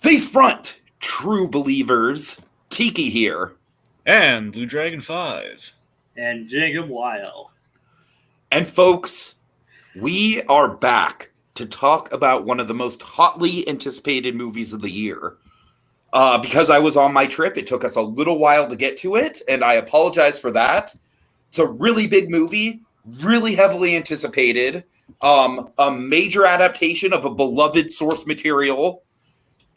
Face front, true believers. Tiki here. And Blue Dragon 5. And Jacob Weil. And folks, we are back to talk about one of the most hotly anticipated movies of the year. Because I was on my trip, it took us a little while to get to it, and I apologize for that. It's a really big movie, really heavily anticipated, a major adaptation of a beloved source material,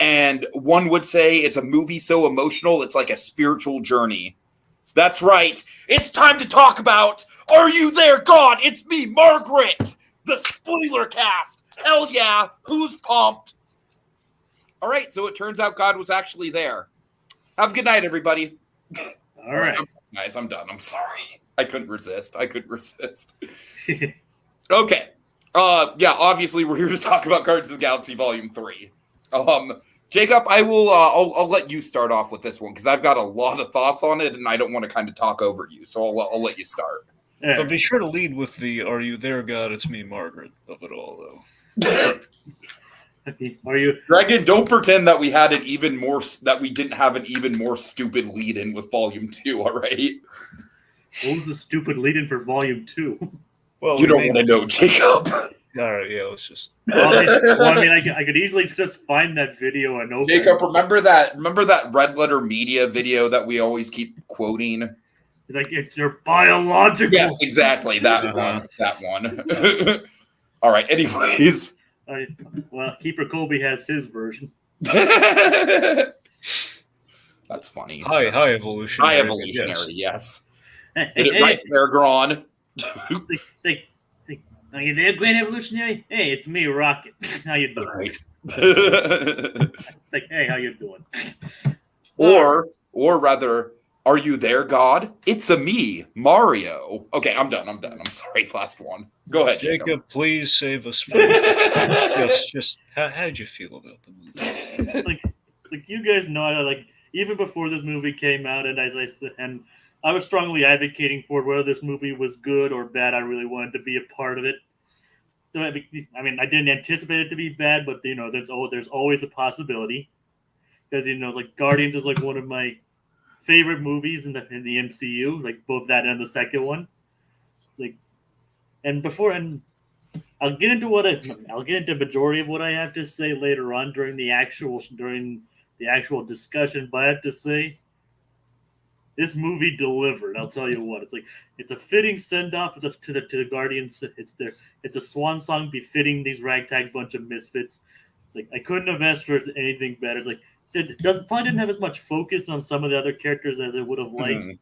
and one would say it's a movie so emotional, it's like a spiritual journey. That's right. It's time to talk about Are You There, God? It's me, Margaret, the Spoilercast. Hell yeah. Who's pumped? All right, so it turns out God was actually there. Have a good night, everybody. All right. Guys, I'm done. I'm sorry. I couldn't resist. Okay. Yeah, obviously we're here to talk about Guardians of the Galaxy Volume 3. Jacob, I will I'll let you start off with this one because I've got a lot of thoughts on it and I don't want to kind of talk over you. So I'll let you start. But be sure to lead with the Are You There, God? It's me, Margaret, of it all, though. Are you Dragon, don't pretend that we didn't have an even more stupid lead-in with Volume 2, all right? What was the stupid lead-in for Volume 2? Well, You don't want to know, Jacob. All right, yeah, let's just... I could easily just find that video and open it. Jacob, remember that Red Letter Media video that we always keep quoting? It's like, it's your biological... Yes, exactly, that one. All right, anyways. Well, Keeper Colby has his version. That's funny. High evolutionary. High evolutionary, yes. Hey, Did it right there, Gron. Are you there, Grand Evolutionary? Hey, it's me, Rocket. How you doing? Right. It's like, hey, how you doing? Or rather, are you there, God? It's a me, Mario. Okay, I'm done. I'm sorry. Last one. Go ahead, Jacob, please save us from just how did you feel about the movie? It's like you guys know, like even before this movie came out, and as I said, and I was strongly advocating for whether this movie was good or bad. I really wanted to be a part of it. So I mean, I didn't anticipate it to be bad, but there's always a possibility because it's like Guardians is like one of my favorite movies in the MCU, like both that and the second one. Like, and I'll get into the majority of what I have to say later on during the actual discussion. But I have to say, this movie delivered. I'll tell you what. It's a fitting send off to the Guardians. It's a swan song befitting these ragtag bunch of misfits. It's like I couldn't have asked for anything better. It's like probably didn't have as much focus on some of the other characters as it would have liked.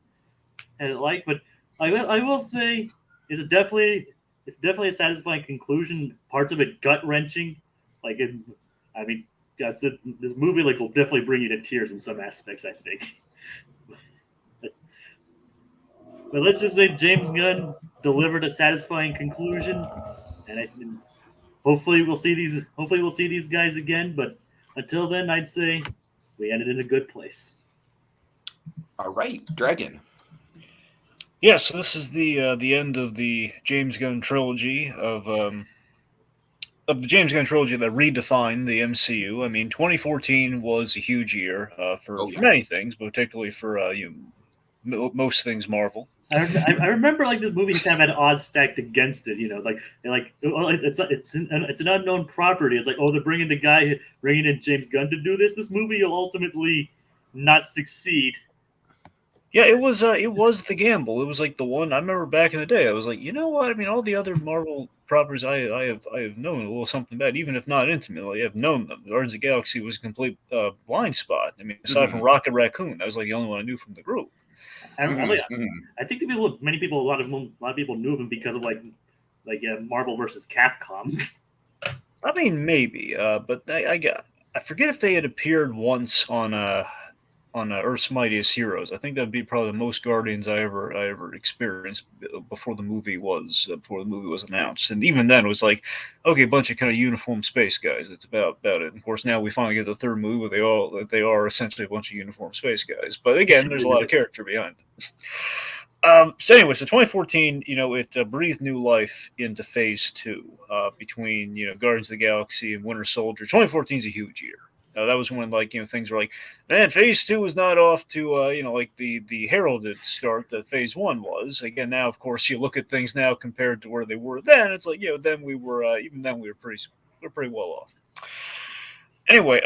But I will say it's definitely a satisfying conclusion. Parts of it gut wrenching. That's it. This movie will definitely bring you to tears in some aspects, I think. But let's just say James Gunn delivered a satisfying conclusion, and hopefully we'll see these guys again. But until then, I'd say we ended in a good place. All right, Dragon. Yeah, so this is the end of the James Gunn trilogy of the James Gunn trilogy that redefined the MCU. I mean, 2014 was a huge year for many things, but particularly for most things Marvel. I remember this movie kind of had odds stacked against it. It's an unknown property. It's like, they're bringing in James Gunn to do this. This movie will ultimately not succeed. Yeah, it was the gamble. It was like the one I remember back in the day. I was like, you know what? I mean, all the other Marvel properties I have known a little something bad, even if not intimately. I've known them. Guardians of the Galaxy was a complete blind spot. I mean, aside from Rocket Raccoon, that was like the only one I knew from the group. I think a lot of people knew of him because of Marvel versus Capcom. I mean, maybe, but I forget if they had appeared once on Earth's Mightiest Heroes. I think that'd be probably the most Guardians I ever experienced before the movie was announced. And even then, it was like, okay, a bunch of kind of uniformed space guys. That's about it. And of course, now we finally get the third movie where they are essentially a bunch of uniformed space guys. But again, there's a lot of character behind it. So anyway, so 2014, it breathed new life into Phase 2 between Guardians of the Galaxy and Winter Soldier. 2014 is a huge year. That was when things were like, man, Phase 2 is not off to like the heralded start that Phase 1 was. Again, now of course you look at things now compared to where they were then. It's like then we were even then we were pretty well off. Anyway,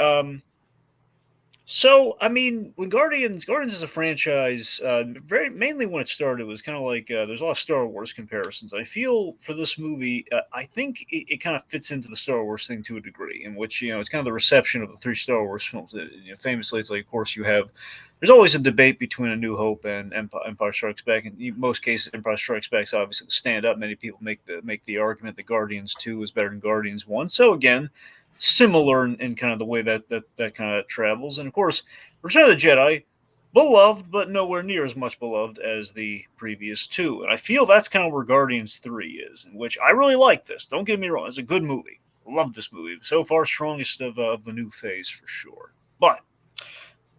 so I mean, when Guardians is a franchise, very mainly when it started, it was kind of like there's a lot of Star Wars comparisons. I feel for this movie, I think it kind of fits into the Star Wars thing to a degree, in which it's kind of the reception of the 3 Star Wars films. Famously, it's like, of course, there's always a debate between A New Hope and Empire Strikes Back. In most cases, Empire Strikes Back is obviously the stand up. Many people make the argument that Guardians 2 is better than Guardians 1. So again, similar in kind of the way that kind of travels. And of course, Return of the Jedi, beloved, but nowhere near as much beloved as the previous 2. And I feel that's kind of where Guardians 3 is, in which I really like this. Don't get me wrong. It's a good movie. Love this movie. So far, strongest of the new phase for sure. But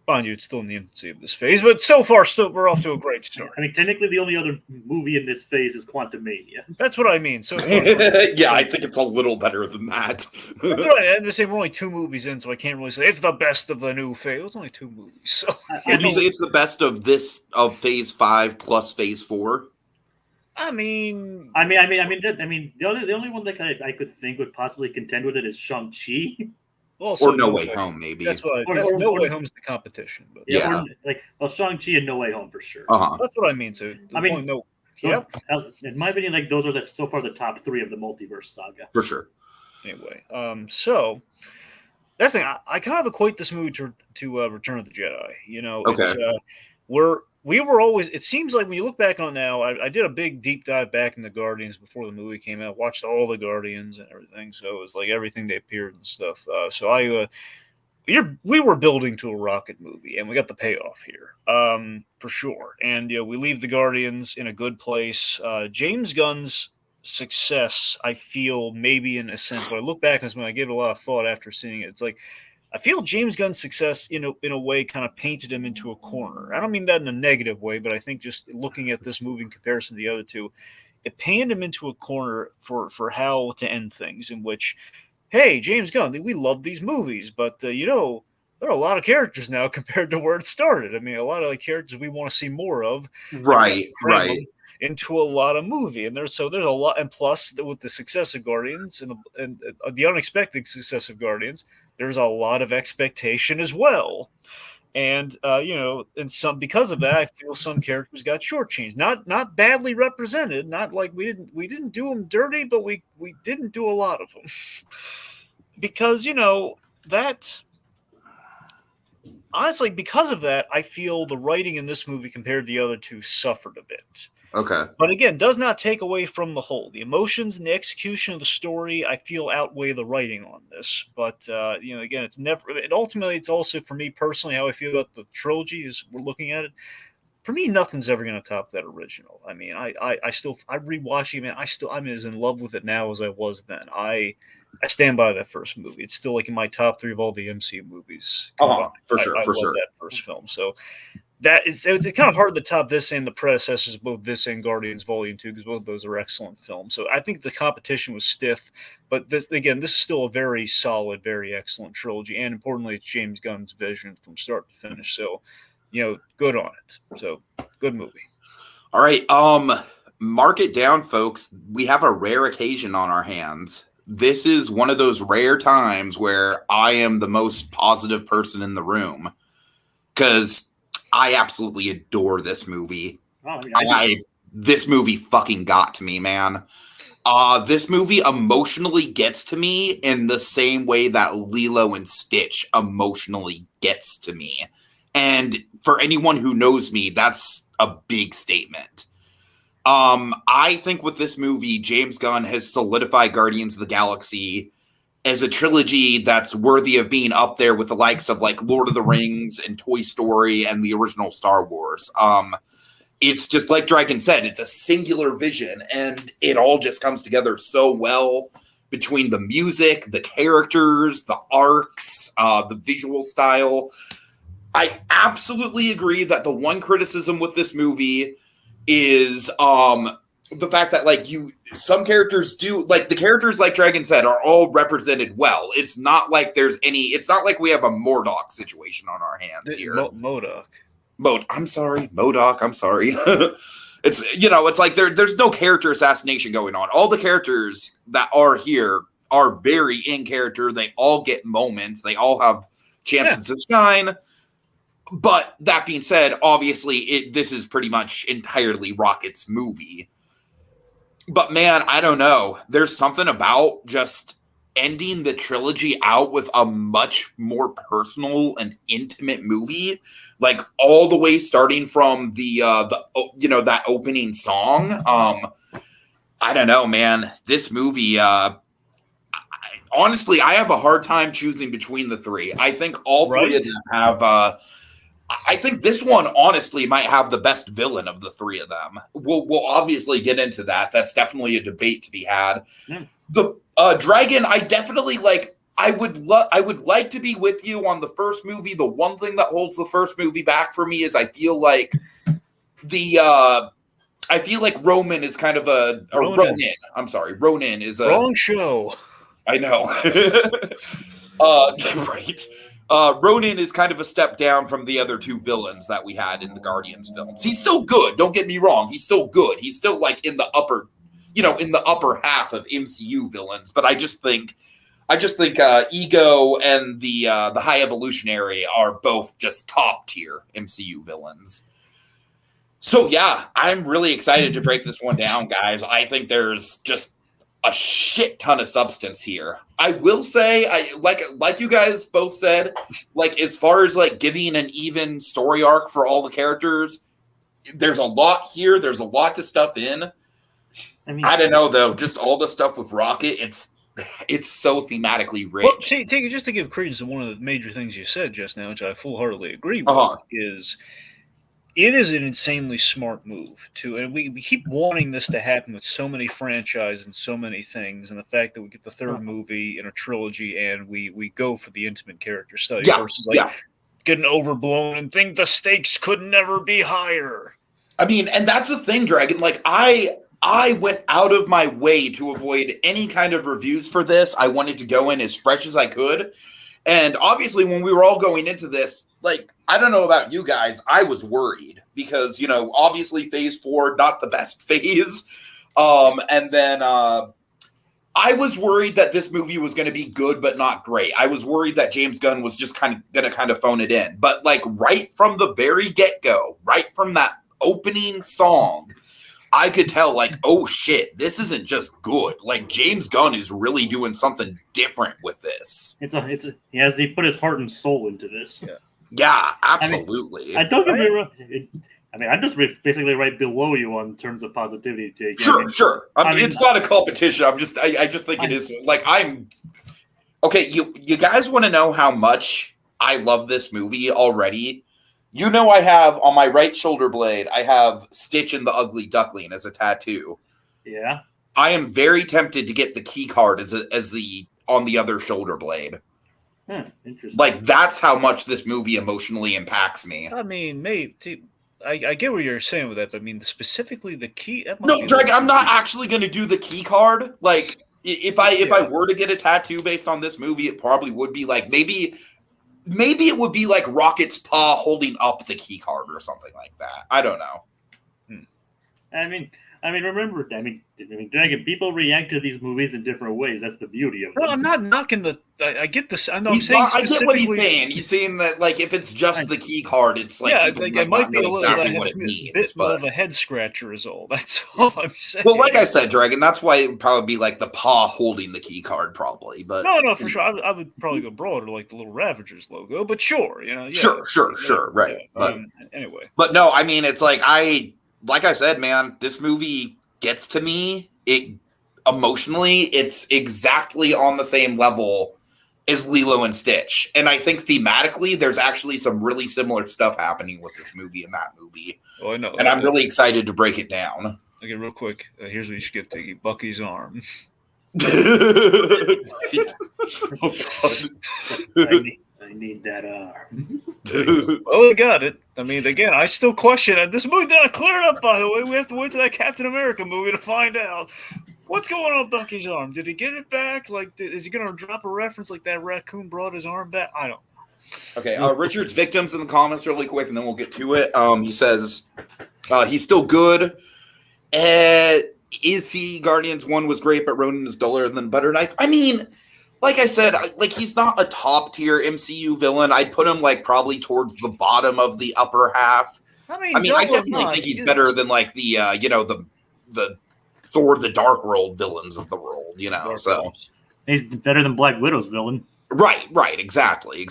mind you, it's still in the infancy of this phase, but so far, we're off to a great start. I mean, technically, the only other movie in this phase is Quantumania. That's what I mean. So far, yeah, I think it's a little better than that. That's right. I'm just saying we're only 2 movies in, so I can't really say it's the best of the new phase. It's only 2 movies. So Would you say it's the best of Phase 5 plus Phase 4? I mean, the only one that I could think would possibly contend with it is Shang-Chi. Also, or No Way Home, maybe. That's what No Way Home's the competition. But yeah. Shang-Chi and No Way Home for sure. That's what I mean. So in my opinion, those are so far the top 3 of the multiverse saga. For sure. Anyway, so that's the thing. I kind of equate this movie to Return of the Jedi. Okay. We were always. It seems like when you look back on now, I did a big deep dive back in the Guardians before the movie came out. Watched all the Guardians and everything. So it was like everything they appeared and stuff. We were building to a rocket movie, and we got the payoff here, for sure. And we leave the Guardians in a good place. James Gunn's success, I feel, maybe in a sense, when I look back on this, when I gave it a lot of thought after seeing it, it's like I feel James Gunn's success, in a way, kind of painted him into a corner. I don't mean that in a negative way, but I think just looking at this movie in comparison to the other 2, it painted him into a corner for how to end things. In which, hey, James Gunn, we love these movies, but there are a lot of characters now compared to where it started. I mean, a lot of characters we want to see more of. Right. Into a lot of movie, and there's a lot, and plus with the success of Guardians and the unexpected success of Guardians, there's a lot of expectation as well. And and because of that, I feel some characters got shortchanged, not badly represented, not like we didn't do them dirty, but we didn't do a lot of them because that. Honestly, because of that, I feel the writing in this movie compared to the other 2 suffered a bit. Okay. But again, does not take away from the whole. The emotions and the execution of the story, I feel, outweigh the writing on this. But again, ultimately, it's also, for me personally, how I feel about the trilogy as we're looking at it. For me, nothing's ever going to top that original. I mean, I rewatching it, I'm as in love with it now as I was then. I stand by that first movie. It's still in my top 3 of all the MCU movies. For sure. I love that first film. So it's kind of hard to top this and the predecessors, both this and Guardians Volume 2, because both of those are excellent films. So I think the competition was stiff, but this is still a very solid, very excellent trilogy. And importantly, it's James Gunn's vision from start to finish. So, good on it. So good movie. All right. Mark it down, folks. We have a rare occasion on our hands. This is one of those rare times where I am the most positive person in the room because I absolutely adore this movie. This movie fucking got to me, man. This movie emotionally gets to me in the same way that Lilo and Stitch emotionally gets to me. And for anyone who knows me, that's a big statement. I think with this movie, James Gunn has solidified Guardians of the Galaxy as a trilogy that's worthy of being up there with the likes of Lord of the Rings and Toy Story and the original Star Wars. It's just like Dragon said, it's a singular vision, and it all just comes together so well between the music, the characters, the arcs, the visual style. I absolutely agree that the one criticism with this movie is the fact that like some characters do, like the characters, like Dragon said, are all represented well. It's not like it's not like we have a Mordok situation on our hands here. MODOK. I'm sorry, MODOK. I'm sorry. It's it's like there's no character assassination going on. All the characters that are here are very in character. They all get moments. They all have chances to shine. But that being said, obviously this is pretty much entirely Rocket's movie. But man, I don't know. There's something about just ending the trilogy out with a much more personal and intimate movie, like all the way starting from the that opening song. I don't know, man. This movie, honestly, I have a hard time choosing between the three. I think all three of them have. I think this one, honestly, might have the best villain of the three of them. We'll obviously get into that. That's definitely a debate to be had. Yeah. The Dragon, I definitely like. I would like to be with you on the first movie. The one thing that holds the first movie back for me is I feel like Roman is kind of Ronin. I'm sorry, Ronin is a wrong show. I know. Right. Ronin is kind of a step down from the other two villains that we had in the Guardians films. He's still good. Don't get me wrong. He's still good. He's still like in the upper half of MCU villains. But I just think Ego and the High Evolutionary are both just top tier MCU villains. So yeah, I'm really excited to break this one down, guys. I think there's just a shit ton of substance here. I will say, like you guys both said, like as far as like giving an even story arc for all the characters, there's a lot here. There's a lot to stuff in. I don't know though. Just all the stuff with Rocket, it's so thematically rich. Well, Tiki, just to give credence to one of the major things you said just now, which I full-heartedly agree with, is it is an insanely smart move too, and we keep wanting this to happen with so many franchises and so many things, and the fact that we get the third movie in a trilogy and we go for the intimate character study versus getting overblown and think the stakes could never be higher. I mean, and that's the thing, Dragon. Like I went out of my way to avoid any kind of reviews for this. I wanted to go in as fresh as I could. And obviously, when we were all going into this, like, I don't know about you guys, I was worried because, obviously phase 4, not the best phase. And then I was worried that this movie was going to be good, but not great. I was worried that James Gunn was just going to phone it in. But like right from the very get-go, right from that opening song, I could tell, like, oh shit, this isn't just good. Like, James Gunn is really doing something different with this. He put his heart and soul into this. Yeah, absolutely. I don't get me wrong. I'm just basically right below you on terms of positivity take. Sure. It's not a competition. I just think it is. Like, okay. You guys want to know how much I love this movie already? I have on my right shoulder blade, I have Stitch and the Ugly Duckling as a tattoo. Yeah. I am very tempted to get the key card as the on the other shoulder blade. Interesting. Like, that's how much this movie emotionally impacts me. I mean, maybe I get what you're saying with that, but I mean, specifically the key. No, Drake, I'm not actually going to do the key card. Like, if I were to get a tattoo based on this movie, it probably would be like maybe it would be like Rocket's paw holding up the key card or something like that. I don't know. Remember, Dragon, people react to these movies in different ways. That's the beauty of it. No, I'm not knocking I get this. I know. I get what he's saying. He's saying that, like, if it's just the key card, it's like, it might be a little bit of a head scratcher is all. That's all I'm saying. Well, like I said, Dragon, that's why it would probably be like the paw holding the key card, probably. But no, for sure, I would probably go broader, like the little Ravagers logo. But sure, sure, right. But anyway, but no, I mean, it's like I said, man, this movie gets to me. It emotionally, it's exactly on the same level as Lilo and Stitch. And I think thematically, there's actually some really similar stuff happening with this movie and that movie. Oh, I know. And I'm really excited to break it down. Okay, real quick. Here's what you should get, Tiki. Bucky's arm. Oh, God. I need that arm. Well, we got it. I mean, again, I still question it. This movie did not clear it up, by the way. We have to wait to that Captain America movie to find out. What's going on with Bucky's arm? Did he get it back? Like, is he going to drop a reference like that raccoon brought his arm back? I don't know. Okay, Richard's victims in the comments really quick, and then we'll get to it. He says he's still good. Is he? Guardians 1 was great, but Ronan is duller than Butter Knife. I mean, like I said, like he's not a top tier MCU villain. I'd put him like probably towards the bottom of the upper half. I mean, I definitely think he's better than like the the Thor: The Dark World villains of the world. So he's better than Black Widow's villain. Right, exactly.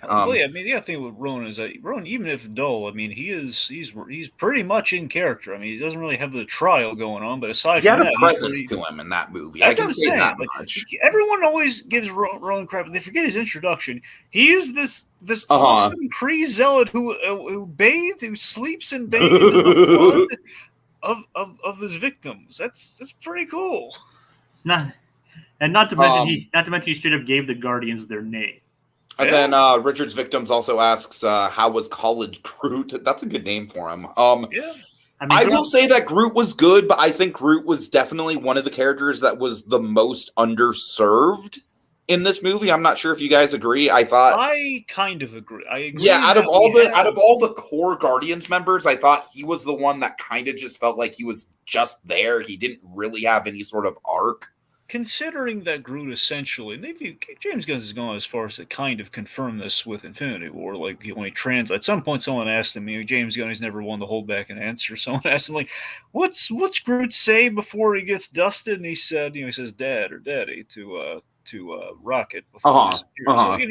Well, yeah, I mean, the other thing with Ronan is that Ronan, even if dull, I mean, he's pretty much in character. I mean, he doesn't really have the trial going on, but aside from that, he had a presence to him in that movie. I can say that much. Everyone always gives Ronan crap, but they forget his introduction. He is this awesome Kree-zealot who sleeps and bathes in the blood of his victims. That's pretty cool. Not to mention he straight up gave the Guardians their name. And then Richard's victims also asks, "How was College Groot?" That's a good name for him. Yeah, I will say that Groot was good, but I think Groot was definitely one of the characters that was the most underserved in this movie. I'm not sure if you guys agree. I kind of agree. I agree. Yeah, out of all the core Guardians members, I thought he was the one that kind of just felt like he was just there. He didn't really have any sort of arc. Considering that Groot essentially, and James Gunn has gone as far as to kind of confirm this with Infinity War, like when he translates. At some point, someone asked him, James Gunn has never one to hold back an answer. Someone asked him, like, "What's Groot say before he gets dusted?" And he said, he says "Dad" or "Daddy" to Rocket. Before So again,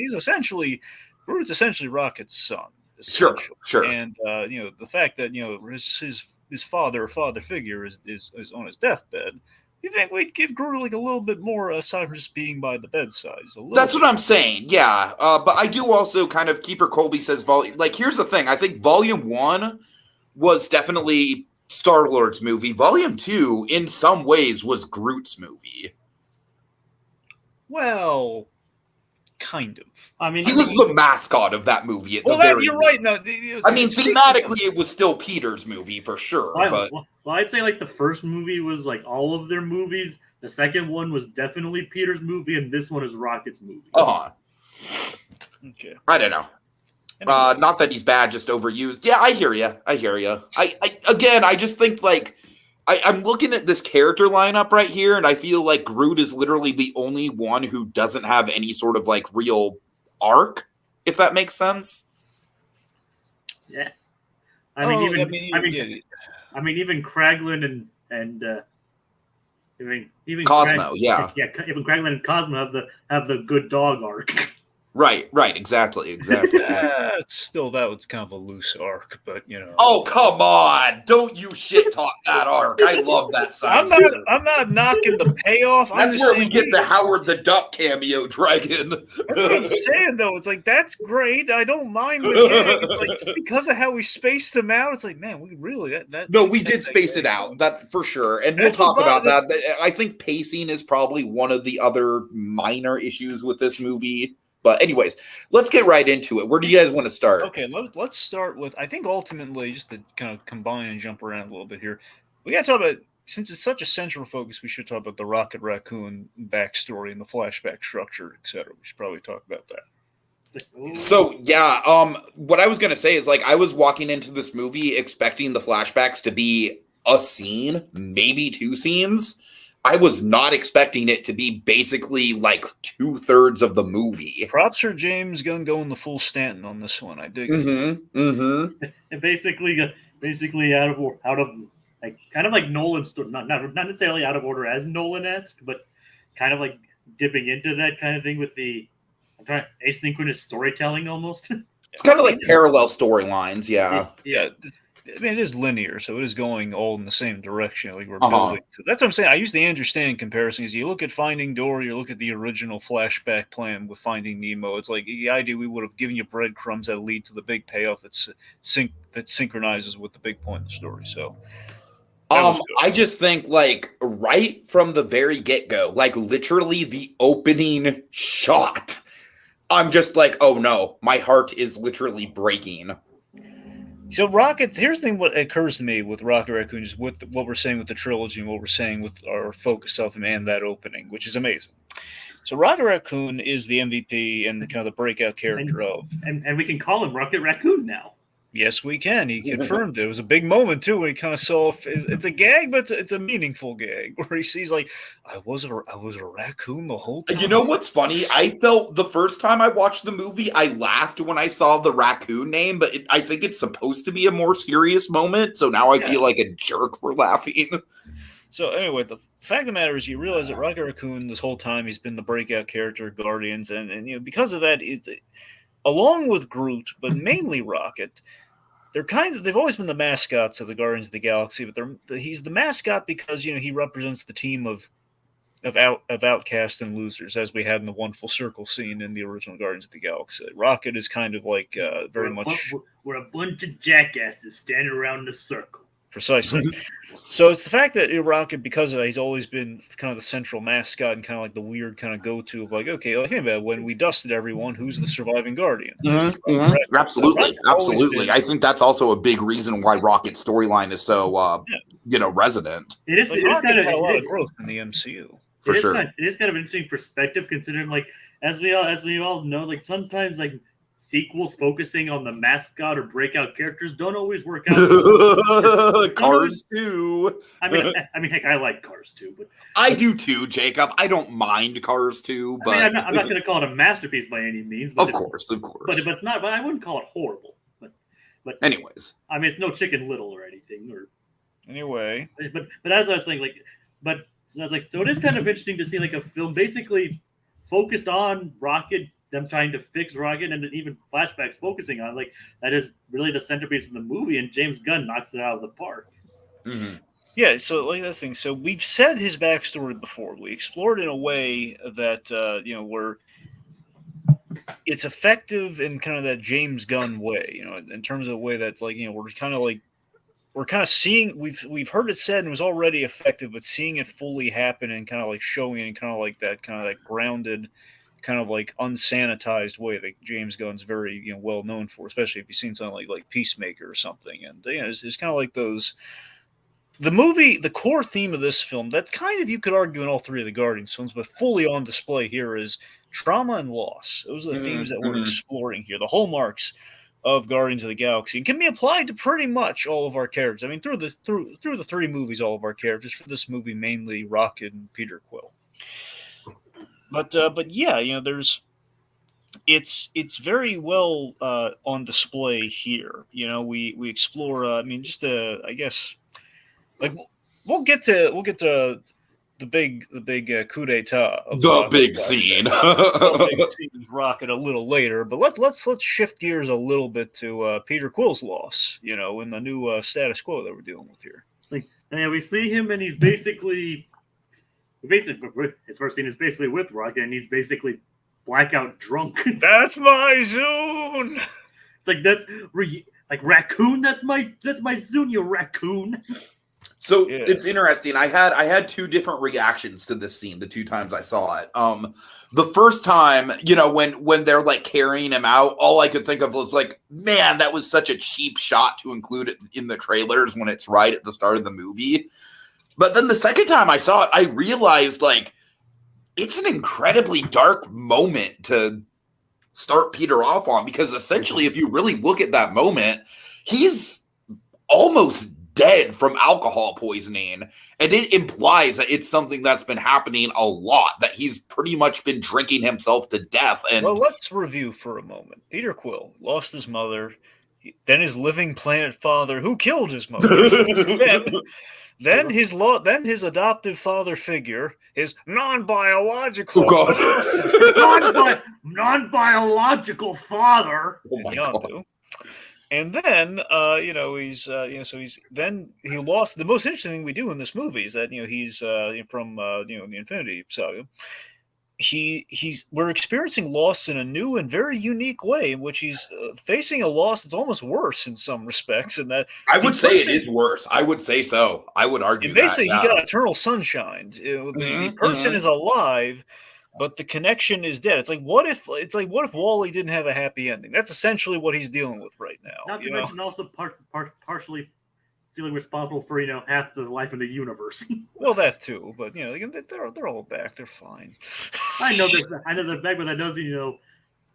Groot's essentially Rocket's son. Sure. And the fact that his father figure is on his deathbed. You think we'd give Groot like a little bit more aside from just being by the bedside? That's what I'm saying, yeah. But I do also kind of, Keeper Colby says, here's the thing. I think Volume 1 was definitely Star-Lord's movie. Volume 2, in some ways, was Groot's movie. Well, kind of. I mean, he was the mascot of that movie. You're right. No, thematically, it was still Peter's movie for sure. Well, I'd say like the first movie was like all of their movies. The second one was definitely Peter's movie, and this one is Rocket's movie. Okay. I don't know. Not that he's bad, just overused. Yeah, I hear you. I just think like I'm looking at this character lineup right here, and I feel like Groot is literally the only one who doesn't have any sort of like real arc, if that makes sense. Yeah, even Kraglin and even Cosmo, yeah, even Kraglin and Cosmo have the good dog arc. Right, exactly. That was kind of a loose arc, but Oh, come on! Don't you shit talk that arc. I love that side. I'm not knocking the payoff. That's where we get the Howard the Duck cameo dragon. That's what I'm saying, though. It's like that's great. I don't mind the gag. It's like just because of how we spaced them out. It's like, man, we really we did space it out, that for sure, and we'll talk about that. I think pacing is probably one of the other minor issues with this movie. But anyways, let's get right into it. Where do you guys want to start? Okay, let's start with, I think ultimately, just to kind of combine and jump around a little bit here, we got to talk about, since it's such a central focus, we should talk about the Rocket Raccoon backstory and the flashback structure, etc. We should probably talk about that. So, yeah, what I was going to say is, like, I was walking into this movie expecting the flashbacks to be a scene, maybe 2 scenes. I was not expecting it to be basically like 2/3 of the movie. Props for James Gunn going the full Stanton on this one. I dig it. And basically out of like kind of like Nolan's, not necessarily out of order as Nolan-esque, but kind of like dipping into that kind of thing with the asynchronous storytelling almost. It's kind of like parallel storylines, yeah. Yeah. I mean, it is linear, so it is going all in the same direction. Like we're building. So that's what I'm saying. I use the Andrew Stanton comparison. Is you look at Finding Dory, you look at the original flashback plan with Finding Nemo. It's like the idea we would have given you breadcrumbs that lead to the big payoff that synchronizes with the big point of the story. So, I just think like right from the very get-go, like literally the opening shot I'm just like, oh no, my heart is literally breaking. So Rocket, here's the thing: what occurs to me with Rocket Raccoon is with what we're saying with the trilogy and what we're saying with our focus of him and that opening, which is amazing. So Rocket Raccoon is the MVP and kind of the breakout character of. And we can call him Rocket Raccoon now. Yes, we can. He confirmed it. It was a big moment too when he kind of saw it's a gag, but it's a meaningful gag where he sees like I was a raccoon the whole time. You know what's funny? I felt the first time I watched the movie, I laughed when I saw the raccoon name, but I think it's supposed to be a more serious moment. So now I feel like a jerk for laughing. So anyway, the fact of the matter is, you realize that Rocket Raccoon this whole time he's been the breakout character of Guardians, and because of that, it's along with Groot, but mainly Rocket. They've always been the mascots of the Guardians of the Galaxy, but he's the mascot because he represents the team of outcasts and losers, as we had in the Wonderful Circle scene in the original Guardians of the Galaxy. Rocket is kind of like we're a bunch of jackasses standing around in a circle. Precisely. So it's the fact that Rocket, because of that, he's always been kind of the central mascot and kind of like the weird kind of go-to of like, okay, like, hey, when we dusted everyone, who's the surviving Guardian? Absolutely. I think that's also a big reason why Rocket's storyline is so, resonant. It is kind of a lot of growth in the MCU. For sure. It is kind of an interesting perspective considering, like, as we all know, like sometimes like sequels focusing on the mascot or breakout characters don't always work out. Cars 2. I mean, heck, I like Cars 2, but I do too, Jacob. I don't mind Cars 2, but I'm not going to call it a masterpiece by any means. Of course. But it's not. But I wouldn't call it horrible. But anyways, I mean, it's no Chicken Little or anything. Anyway, but as I was saying, so it is kind of interesting to see like a film basically focused on Rocket. Them trying to fix Rocket, and even flashbacks focusing on like that is really the centerpiece of the movie, and James Gunn knocks it out of the park. Mm-hmm. Yeah, so like that thing. So we've said his backstory before. We explored in a way that where it's effective in kind of that James Gunn way, in terms of a way that's like we're kind of seeing. We've heard it said and it was already effective, but seeing it fully happen and kind of like showing it in kind of like that grounded, kind of like unsanitized way that James Gunn's very well known for, especially if you've seen something like Peacemaker or something. And it's kind of like those. The core theme of this film, that's kind of, you could argue, in all three of the Guardians films, but fully on display here is trauma and loss. Those are the themes that we're exploring here, the hallmarks of Guardians of the Galaxy, and can be applied to pretty much all of our characters. I mean, through the three movies, all of our characters. For this movie, mainly Rocket and Peter Quill. But yeah, it's very well on display here. We explore. I I guess, like we'll get to the big coup d'état of the big scene. The big scene of Rocket a little later. But let's shift gears a little bit to Peter Quill's loss. In the new status quo that we're dealing with here. And we see him, and he's basically his first scene is basically with Rocket, and he's basically blackout drunk. That's my Zune. It's like that's like raccoon. That's my Zune, you raccoon. So It's interesting. I had two different reactions to this scene the two times I saw it. The first time, when they're like carrying him out, all I could think of was like, man, that was such a cheap shot to include it in the trailers when it's right at the start of the movie. But then the second time I saw it, I realized, like, it's an incredibly dark moment to start Peter off on, because essentially, if you really look at that moment, he's almost dead from alcohol poisoning. And it implies that it's something that's been happening a lot, that he's pretty much been drinking himself to death. And well, let's review for a moment. Peter Quill lost his mother, then his living planet father, who killed his mother. Then his adoptive father figure, his non-biological non-biological father. Oh my God. And then then he lost. The most interesting thing we do in this movie is that he's from the Infinity Saga. We're experiencing loss in a new and very unique way, in which he's facing a loss that's almost worse in some respects. And that I would say it is worse. I would say so. I would argue basically that, he got eternal sunshine. The person is alive, but the connection is dead. It's like what if Wall-E didn't have a happy ending? That's essentially what he's dealing with right now. Not to mention also partially feeling responsible for half the life of the universe. Well, that too, but they're all back. They're fine. I know they're back, but that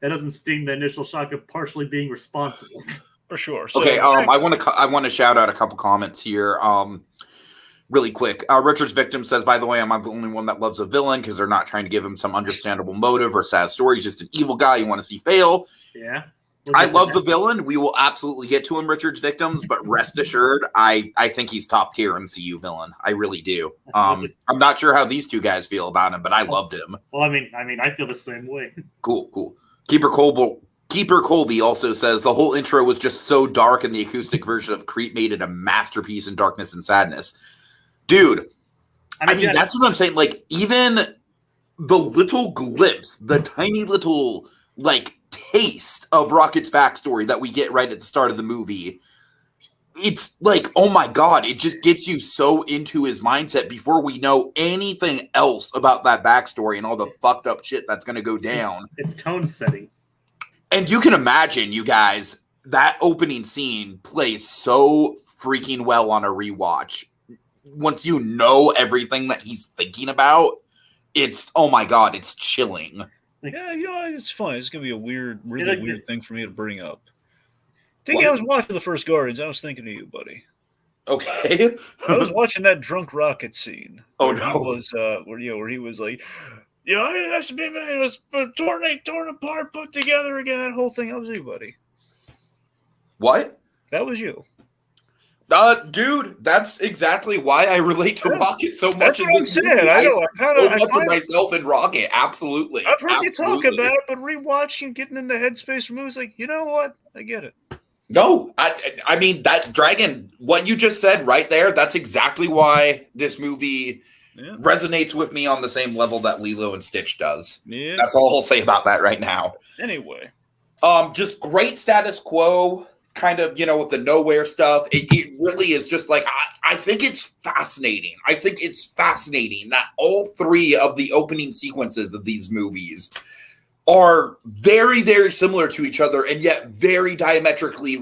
doesn't sting the initial shock of partially being responsible. For sure. So, okay, I want to shout out a couple comments here. Really quick. Richard's victim says, by the way, I'm the only one that loves a villain because they're not trying to give him some understandable motive or sad story. He's just an evil guy you want to see fail. Yeah. I love the villain. We will absolutely get to him, Richard's victims, but rest assured, I think he's top tier MCU villain. I really do. I'm not sure how these two guys feel about him, but I loved him. Well, I mean, I feel the same way. Cool. Keeper Colby also says the whole intro was just so dark, and the acoustic version of Creep made it a masterpiece in darkness and sadness. Dude, I mean that's what I'm saying. Like, even the little glimpse, the tiny little taste of Rocket's backstory that we get right at the start of the movie, it's like, oh my god, it just gets you so into his mindset before we know anything else about that backstory and all the fucked up shit that's going to go down. It's tone setting. And you can imagine, you guys, that opening scene plays so freaking well on a rewatch. Once you know everything that he's thinking about, it's, oh my god, it's chilling. Yeah, it's fun. It's going to be a really weird thing for me to bring up. Tiki, I was watching the first Guardians. I was thinking of you, buddy. Okay. I was watching that drunk Rocket scene. Oh, no. Where he was like, it has to be, man. It was torn apart, put together again. That whole thing. That was you, buddy. What? That was you. Dude, that's exactly why I relate to Rocket so much. That's what I'm saying. I know. I much of myself in Rocket. Absolutely. I've heard you talk about it, but rewatching, getting in the headspace for movies, like, you know what? I get it. No, I mean, that Dragon, what you just said right there, that's exactly why this movie resonates with me on the same level that Lilo and Stitch does. Yeah. That's all I'll say about that right now. Anyway. Just great status quo. Kind of, with the nowhere stuff. It really is just like, I think it's fascinating. I think it's fascinating that all three of the opening sequences of these movies are very, very similar to each other and yet very diametrically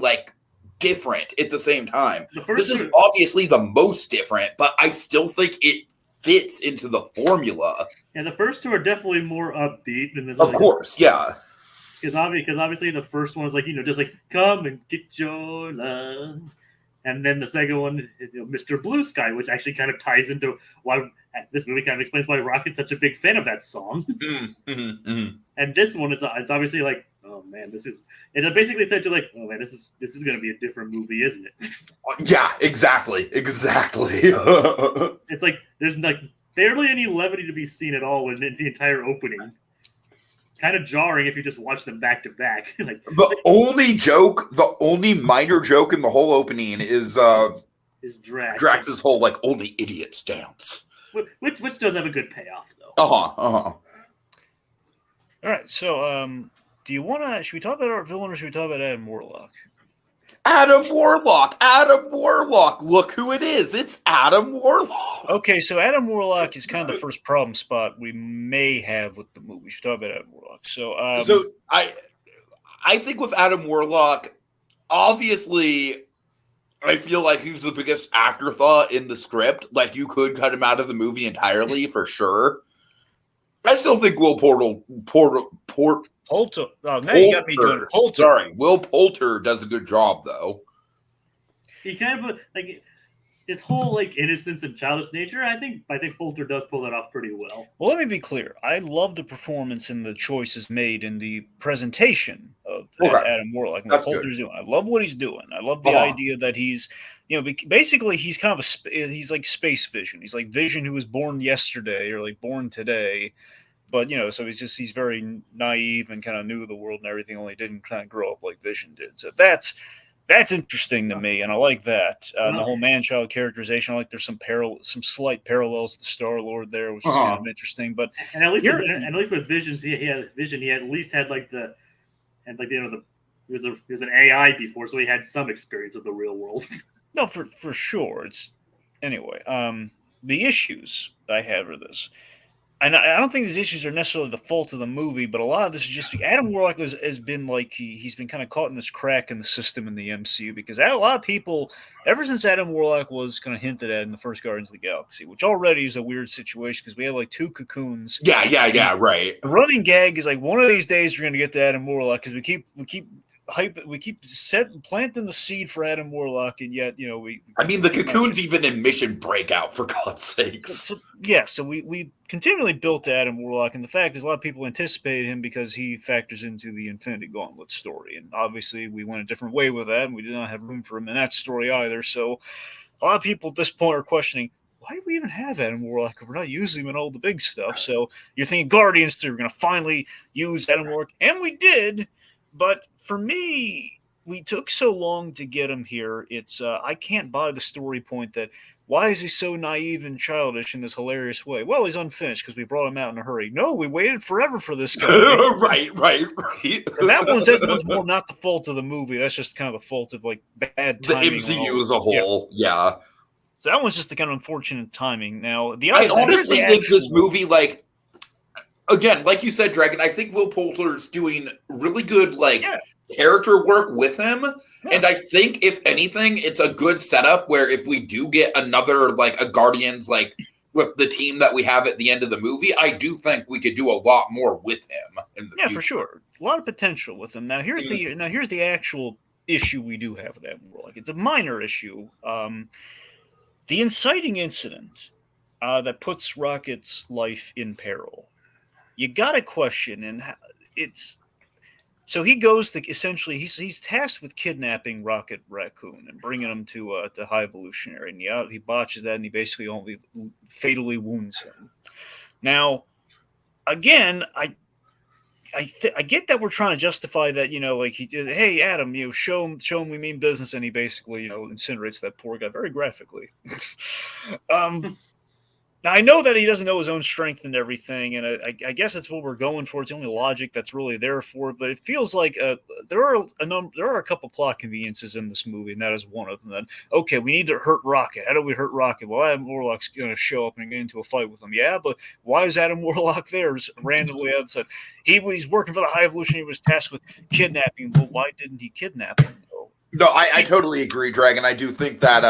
different at the same time. This is obviously the most different, but I still think it fits into the formula. Yeah, the first two are definitely more upbeat than this. Of course, yeah. Because obviously the first one is just like, come and get your love. And then the second one is Mr. Blue Sky, which actually kind of ties into why this movie kind of explains why Rocket's such a big fan of that song. And this one it's obviously like, oh man, it basically said to oh man, this is going to be a different movie, isn't it? Yeah, exactly. It's like there's barely any levity to be seen at all in the entire opening. Kind of jarring if you just watch them back to back. The only minor joke in the whole opening is Drax. Drax's whole only idiots dance. Which does have a good payoff though. All right, so should we talk about our villain or should we talk about Adam Warlock? Adam Warlock. Look who it is. It's Adam Warlock. Okay, so Adam Warlock is kind of the first problem spot we may have with the movie. We should talk about Adam Warlock. So I think with Adam Warlock, obviously, I feel like he's the biggest afterthought in the script. You could cut him out of the movie entirely for sure. I still think Will Poulter. Oh, now you got me doing Poulter. Sorry, Will Poulter does a good job though. He kind of his whole innocence and childish nature. I think Poulter does pull that off pretty well. Well, let me be clear. I love the performance and the choices made in the presentation of Adam Warlock and what Poulter's doing. I love what he's doing. I love the idea that he's, basically he's kind of he's like Space Vision. He's like Vision who was born yesterday or born today. But, so he's very naive and kind of knew the world and everything, only didn't kind of grow up like Vision did. So that's interesting to me, and I like that. The whole man-child characterization, I like there's some slight parallels to Star-Lord there, which is kind of interesting. But at least with Vision, he at least had it was an AI before, so he had some experience of the real world. No, for sure. Anyway. The issues I have are this. and I don't think these issues are necessarily the fault of the movie, but a lot of this is just Adam Warlock has been like he's been kind of caught in this crack in the system in the MCU because a lot of people, ever since Adam Warlock was kind of hinted at in the first Guardians of the Galaxy, which already is a weird situation because we have like 2 cocoons. Yeah, right. The running gag is like one of these days we're going to get to Adam Warlock because we keep planting the seed for Adam Warlock, and yet the cocoon's even in Mission Breakout, for God's sakes. So we continually built Adam Warlock, and the fact is a lot of people anticipated him because he factors into the Infinity Gauntlet story, and obviously we went a different way with that, and we did not have room for him in that story either. So a lot of people at this point are questioning, why do we even have Adam Warlock if we're not using him in all the big stuff? So you're thinking Guardians 3, we're going to finally use Adam Warlock, and we did. But for me, we took so long to get him here. It's I can't buy the story point that why is he so naive and childish in this hilarious way? Well, he's unfinished because we brought him out in a hurry. No, we waited forever for this guy. Right. That one's more not the fault of the movie. That's just kind of the fault of like bad timing. The MCU as a whole, yeah. So that one's just the kind of unfortunate timing. Now, I honestly think this movie, like, again, like you said, Dragon, I think Will Poulter's doing really good, character work with him. Yeah. And I think, if anything, it's a good setup where if we do get another, a Guardians, with the team that we have at the end of the movie, I do think we could do a lot more with him in the future. For sure. A lot of potential with him. Now, here's the actual issue we do have with that world. It's a minor issue. The inciting incident that puts Rocket's life in peril. You got to question, and it's so he goes to essentially he's tasked with kidnapping Rocket Raccoon and bringing him to High Evolutionary, and he botches that, and he basically only fatally wounds him. Now, again, I get that we're trying to justify that, he did, hey Adam, show him we mean business, and he basically incinerates that poor guy very graphically. Now, I know that he doesn't know his own strength and everything, and I guess that's what we're going for. It's the only logic that's really there for it, but it feels like there are a couple plot conveniences in this movie, and that is one of them. Then, okay, we need to hurt Rocket. How do we hurt Rocket? Well, Adam Warlock's going to show up and get into a fight with him. Yeah, but why is Adam Warlock there just randomly outside? He's working for the High Evolution. He was tasked with kidnapping. Well, why didn't he kidnap him? No, I totally agree, Dragon. I do think that,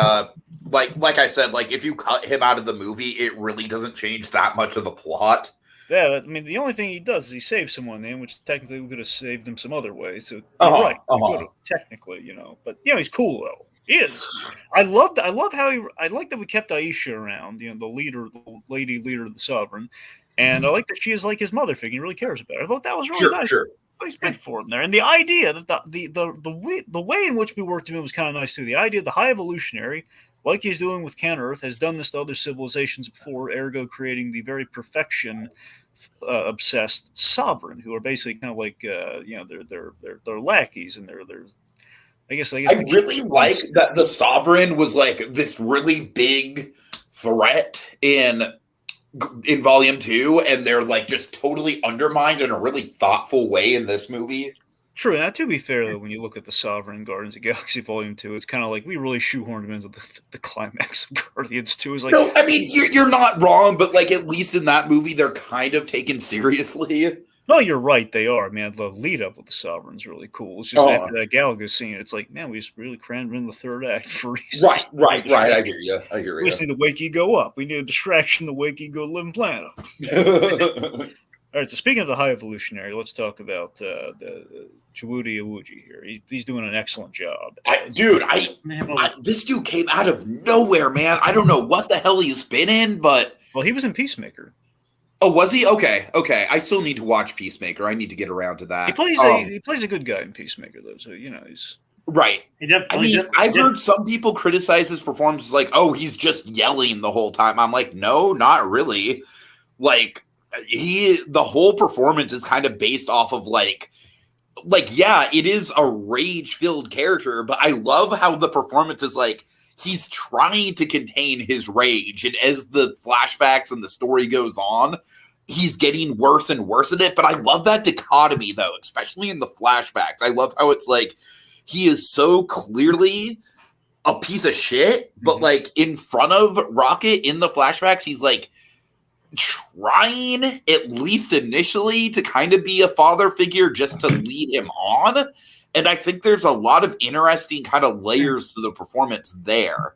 like I said, if you cut him out of the movie, it really doesn't change that much of the plot. Yeah, I mean, the only thing he does is he saves someone, which technically we could have saved him some other way. So you're right, technically, but he's cool though. He is. I like that we kept Aisha around, the lady leader of the Sovereign, and I like that she is like his mother figure. He really cares about her. I thought that was really nice. Sure. Nice bit for him there, and the idea that the way in which we worked him in was kind of nice too. The idea the High Evolutionary, like he's doing with Can Earth, has done this to other civilizations before, ergo creating the very perfection obsessed Sovereign, who are basically kind of like they're lackeys, and they're I guess I really like that the Sovereign was this really big threat in Volume 2, and they're just totally undermined in a really thoughtful way in this movie. True. Now, to be fair, though, when you look at the Sovereign Guardians of the Galaxy Volume 2, it's kind of like we really shoehorned them into the climax of Guardians 2. Is no, I mean, you're not wrong, but at least in that movie, they're kind of taken seriously. No, you're right. They are, man. The lead up with the Sovereign's really cool. It's just after that Galaga scene, it's like, man, we just really crammed in the third act for reasons. Right. I hear you. We just need to wake ego up. We need a distraction to wake ego live and plan up. All right. So speaking of the High Evolutionary, let's talk about the Chiwetel Ejiofor here. He's doing an excellent job. This dude came out of nowhere, man. I don't know what the hell he's been in, but he was in Peacemaker. Oh, was he? Okay. I still need to watch Peacemaker. I need to get around to that. He plays a good guy in Peacemaker, though. So he's right. I've heard some people criticize his performance he's just yelling the whole time. I'm like, no, not really. The whole performance is kind of based off of it is a rage-filled character, but I love how the performance is he's trying to contain his rage, and as the flashbacks and the story goes on, he's getting worse and worse at it. But I love that dichotomy, though, especially in the flashbacks. I love how it's he is so clearly a piece of shit, but in front of Rocket in the flashbacks, he's trying, at least initially, to kind of be a father figure just to lead him on. And I think there's a lot of interesting kind of layers to the performance there.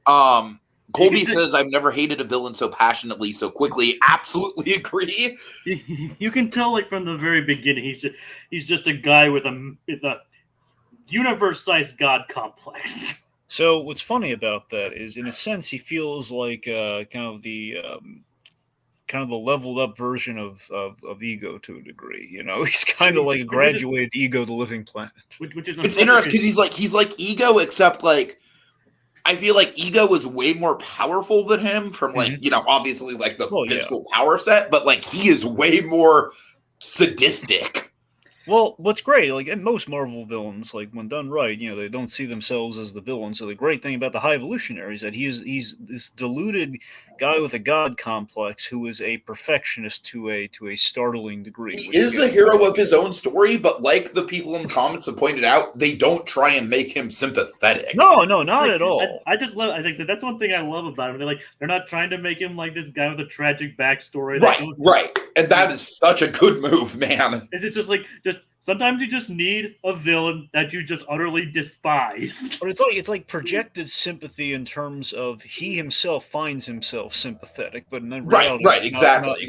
Colby says, I've never hated a villain so passionately, so quickly. Absolutely agree. You can tell, like, from the very beginning, he's just a guy with a universe-sized god complex. So what's funny about that is, in a sense, he feels like kind of the leveled up version of Ego to a degree. You know, he's kind of like a graduated Ego, the Living Planet. Which is it's interesting because he's like Ego, except like I feel like Ego is way more powerful than him from like, obviously like the physical power set, but like he is way more sadistic. Well, what's great, like in most Marvel villains, like when done right, they don't see themselves as the villain. So the great thing about the High Evolutionary is that he's this deluded guy with a god complex who is a perfectionist to a startling degree. He is the hero of his own story, but like the people in the comments have pointed out, they don't try and make him sympathetic. No, not at all. I just love. I think that's one thing I love about him. They're not trying to make him like this guy with a tragic backstory. Right, and that is such a good move, man. It's just like sometimes you just need a villain that you just utterly despise. But it's like projected sympathy in terms of he himself finds himself sympathetic, but in reality, right, exactly.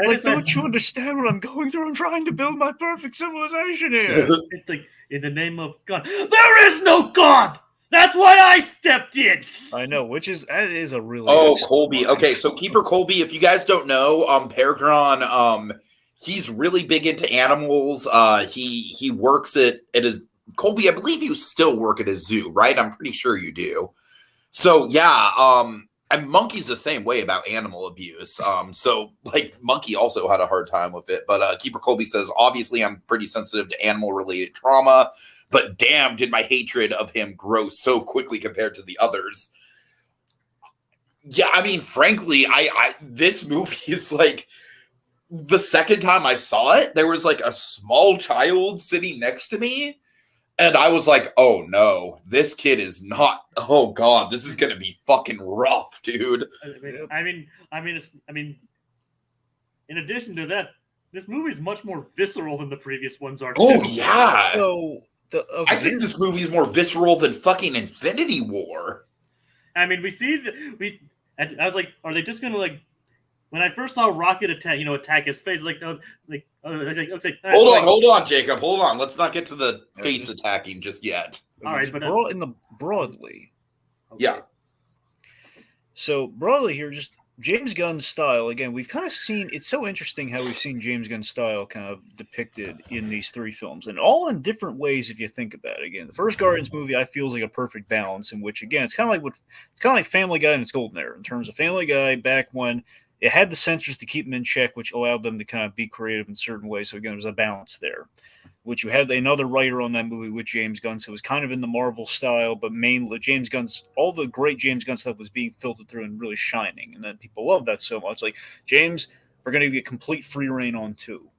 Like, don't you understand what I'm going through? I'm trying to build my perfect civilization here. It's like, in the name of God, there is no God. That's why I stepped in. I know, that is a really Colby. Okay, so Keeper Colby, if you guys don't know, Peregrin, he's really big into animals. He works at his Colby. I believe you still work at a zoo, right? I'm pretty sure you do. So yeah, and Monkey's the same way about animal abuse. So like Monkey also had a hard time with it. But Keeper Colby says, obviously I'm pretty sensitive to animal related trauma, but damn, did my hatred of him grow so quickly compared to the others. Yeah, I mean, frankly, I this movie is like, the second time I saw it, there was like a small child sitting next to me, and I was like, oh no, this kid is not, oh god, this is gonna be fucking rough, dude. I mean, in addition to that, this movie is much more visceral than the previous ones are. Oh yeah. So I think this movie is more visceral than fucking Infinity War. I mean, I was like, are they just gonna like? When I first saw Rocket attack his face, hold on, Jacob, hold on. Let's not get to the face attacking just yet. All right, but broadly, okay. Yeah. So broadly here, just James Gunn's style. Again, we've kind of seen. It's so interesting how we've seen James Gunn's style kind of depicted in these three films, and all in different ways. If you think about it, again, the first Guardians movie I feel is like a perfect balance in which, again, it's kind of like Family Guy in its golden era in terms of Family Guy back when it had the censors to keep them in check, which allowed them to kind of be creative in certain ways. So again, there's a balance there. Which you had another writer on that movie with James Gunn, so it was kind of in the Marvel style, but mainly James Gunn's, all the great James Gunn stuff was being filtered through and really shining, and then people love that so much. Like, James, we're going to get complete free reign on 2.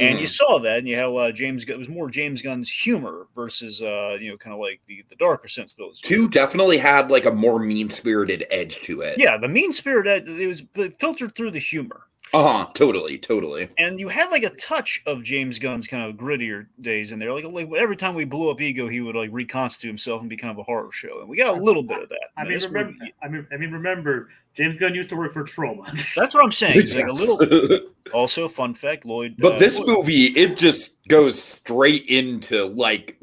And you saw that, and you had it was more James Gunn's humor versus, kind of like the darker sensibilities. 2 definitely had like a more mean-spirited edge to it. Yeah, the mean-spirited, it was filtered through the humor. Totally. And you had like a touch of James Gunn's kind of grittier days in there. Like every time we blew up Ego, he would like reconstitute himself and be kind of a horror show. And we got a little bit of that. Remember, James Gunn used to work for Troma. That's what I'm saying. It's like a little. Also, fun fact, Lloyd. But this movie, it just goes straight into like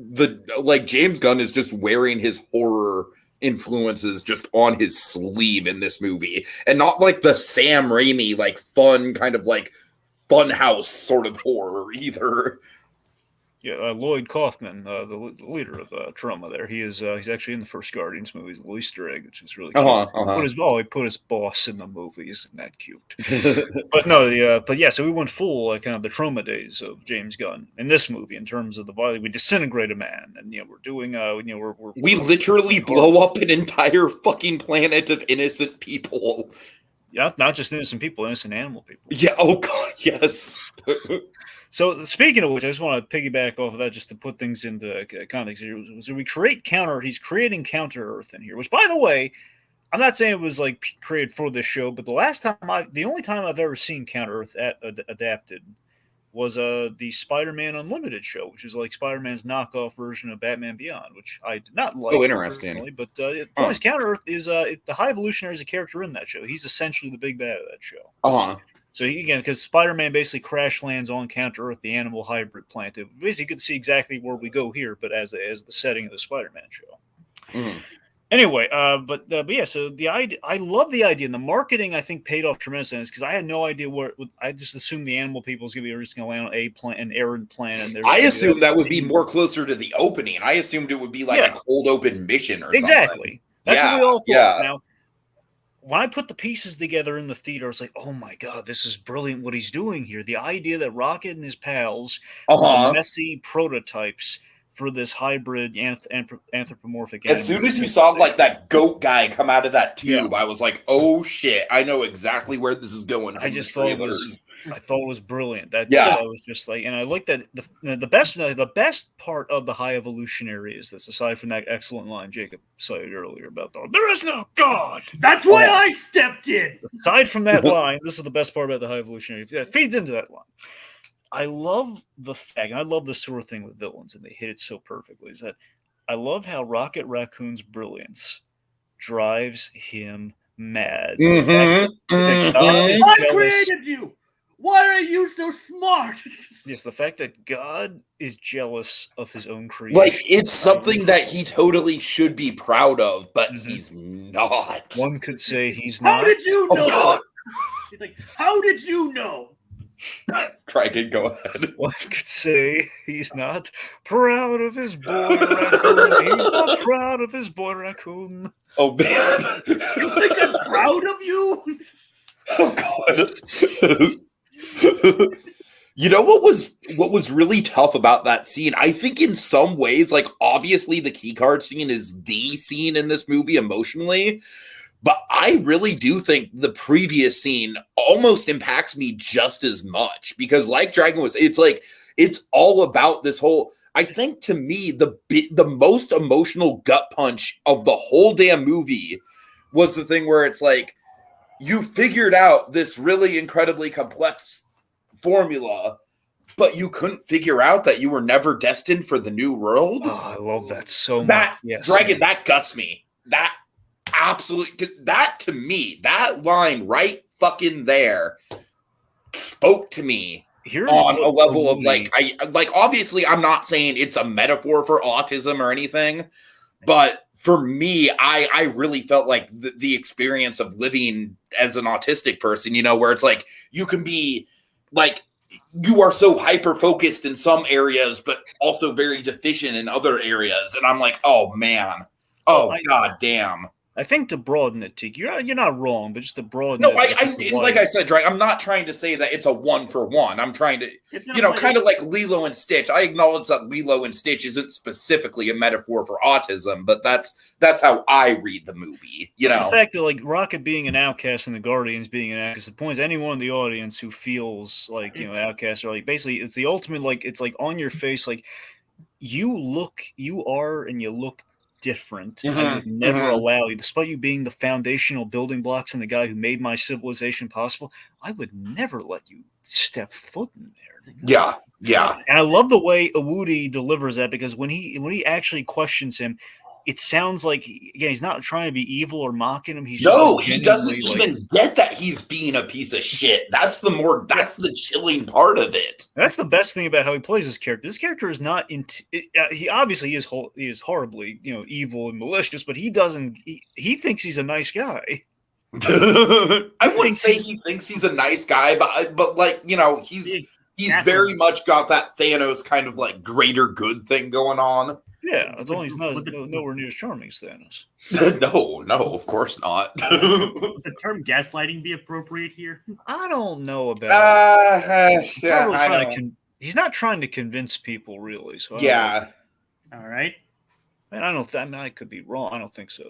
James Gunn is just wearing his horror influences just on his sleeve in this movie, and not like the Sam Raimi like fun kind of like funhouse sort of horror either. Yeah, Lloyd Kaufman, the leader of Troma, there he's actually in the first Guardians movie, the Easter egg, which is really cute. He put his boss in the movie. Isn't that cute? But no, so we went full kind of the Troma days of James Gunn in this movie in terms of the body. We disintegrate a man, and we're doing we literally blow up an entire fucking planet of innocent people. Yeah, not just innocent people, innocent animal people. Yeah. Oh god, yes. So speaking of which, I just want to piggyback off of that just to put things into context here. So he's creating Counter Earth in here, which, by the way, I'm not saying it was like created for this show, but the only time I've ever seen Counter Earth adapted was the Spider-Man Unlimited show, which is like Spider-Man's knockoff version of Batman Beyond, which I did not like. Oh, interesting. Personally, but the point is, Counter Earth is the High Evolutionary is a character in that show. He's essentially the big bad of that show. So again, because Spider-Man basically crash lands on Counter Earth, the animal hybrid planet. Basically, you could see exactly where we go here, but as the setting of the Spider-Man show. Anyway, but yeah, so the idea, I love the idea, and the marketing I think paid off tremendously because I had no idea what. I just assumed the animal people was going to be just going to land on an errand planet. I assumed that would be more closer to the opening. I assumed it would be like a cold open mission or something. Exactly. That's what we all thought. Yeah. Now, when I put the pieces together in the theater, I was like, "Oh my god, this is brilliant! What he's doing here." The idea that Rocket and his pals are messy prototypes for this hybrid anthropomorphic animal. As soon as you saw like that goat guy come out of that tube, I was like, "Oh shit! I know exactly where this is going." I just thought it was brilliant. That was just like, and I like that the best part of the High Evolutionary is this. Aside from that excellent line Jacob cited earlier about there is no God. That's why I stepped in. Aside from that line, this is the best part about the High Evolutionary. It feeds into that line. I love the fact, and I love this sort of thing with villains, and they hit it so perfectly, is that I love how Rocket Raccoon's brilliance drives him mad. I created you! Why are you so smart? Yes, the fact that God is jealous of his own creation. Like, it's something that he totally should be proud of, but he's not. One could say he's not. How did you know? He's like, how did you know? Dragon, go ahead. One could say he's not proud of his boy raccoon. He's not proud of his boy raccoon. Oh man, you think I'm proud of you? Oh god. You know what was really tough about that scene? I think in some ways, like obviously the keycard scene is the scene in this movie emotionally. But I really do think the previous scene almost impacts me just as much because, like Dragon was, it's all about this whole. I think to me the most emotional gut punch of the whole damn movie was the thing where it's like you figured out this really incredibly complex formula, but you couldn't figure out that you were never destined for the new world. Oh, I love that so much. Yes, Dragon, that guts me. Absolutely, that to me, that line right fucking there spoke to me on a level of like obviously I'm not saying it's a metaphor for autism or anything, but for me, I really felt like the experience of living as an autistic person, you know, where it's like you can be like you are so hyper focused in some areas, but also very deficient in other areas, and I'm like, oh man, god damn. I think to broaden it, Tiki, you're not wrong, but just to broaden it. No, like I said, I'm not trying to say that it's a 1-for-1. I'm trying to, kind of like Lilo and Stitch. I acknowledge that Lilo and Stitch isn't specifically a metaphor for autism, but that's how I read the movie. You know, the fact that like Rocket being an outcast and the Guardians being an outcast. The point is, anyone in the audience who feels like outcast or like basically it's the ultimate like it's like on your face like you look different. I would never allow you, despite you being the foundational building blocks and the guy who made my civilization possible, I would never let you step foot in there. Yeah. And I love the way Awudi delivers that because when he actually questions him, it sounds like he's not trying to be evil or mocking him. He doesn't even get that he's being a piece of shit. That's the chilling part of it. That's the best thing about how he plays his character. This character is not he obviously is horribly, evil and malicious, but he doesn't he thinks he's a nice guy. I wouldn't say he thinks he's a nice guy, but like, he's very much got that Thanos kind of like greater good thing going on. Yeah, as long as he's nowhere near as charming as Thanos. No, of course not. Would the term gaslighting be appropriate here? I don't know about he's not trying to convince people, really. So all right. And I could be wrong. I don't think so,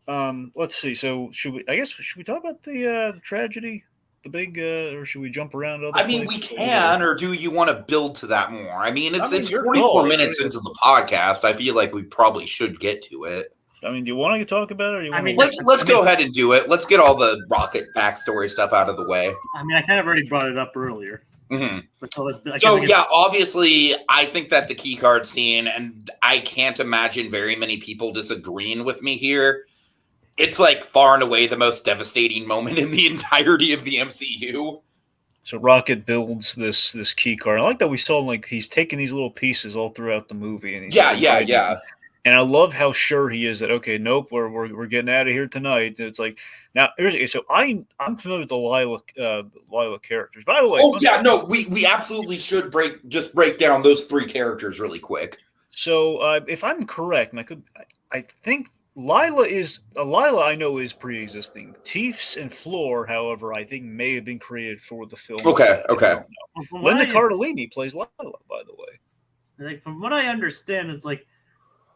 though. Let's see. So should we talk about the tragedy? The big, or should we jump around? We can, or do you want to build to that more? It's 44 minutes into the podcast. I feel like we probably should get to it. I mean, do you want to talk about it? Or you want let's go ahead and do it. Let's get all the Rocket backstory stuff out of the way. I mean, I kind of already brought it up earlier. Mm-hmm. But Obviously, I think that the key card scene, and I can't imagine very many people disagreeing with me here. It's like far and away the most devastating moment in the entirety of the MCU. So Rocket builds this key card. I like that we saw him, like, he's taking these little pieces all throughout the movie, and he's yeah. And I love how sure he is that, okay, nope, we're getting out of here tonight. And it's like, now so I'm familiar with the Lila characters. By the way, we absolutely should break down those three characters really quick. So if I'm correct, and I think Lila I know is pre-existing. Teefs and Floor, however, I think may have been created for the film. Okay. Linda Cardellini plays Lila, by the way. Like, from what I understand, it's like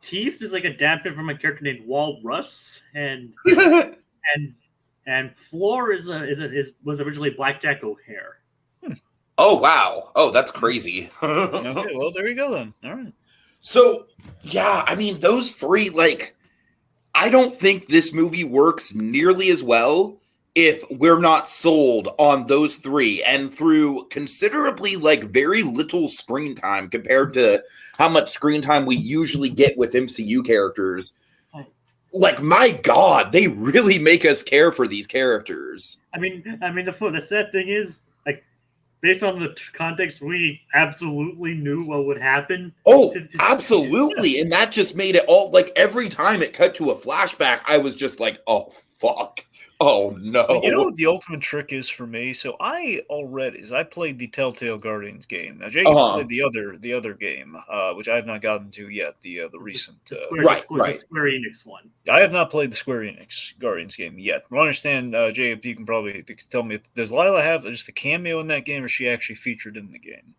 Teefs is like adapted from a character named Wal Russ, and Floor was originally Blackjack O'Hare. Oh wow! Oh, that's crazy. Okay, well there you go then. All right. So yeah, I mean those three, like, I don't think this movie works nearly as well if we're not sold on those three, and through considerably, like, very little screen time compared to how much screen time we usually get with MCU characters. Like, my God, they really make us care for these characters. I mean, the sad thing is, like, based on the context, we absolutely knew what would happen. Oh, absolutely. And that just made it all, like, every time it cut to a flashback, I was just like, oh, fuck. Oh, no. You know what the ultimate trick is for me? So I played the Telltale Guardians game. Now, Jake played the other game, which I have not gotten to yet, the recent... The Square Enix one. I have not played the Square Enix Guardians game yet. I understand, Jay, you can probably tell me, does Lila have just a cameo in that game, or is she actually featured in the game?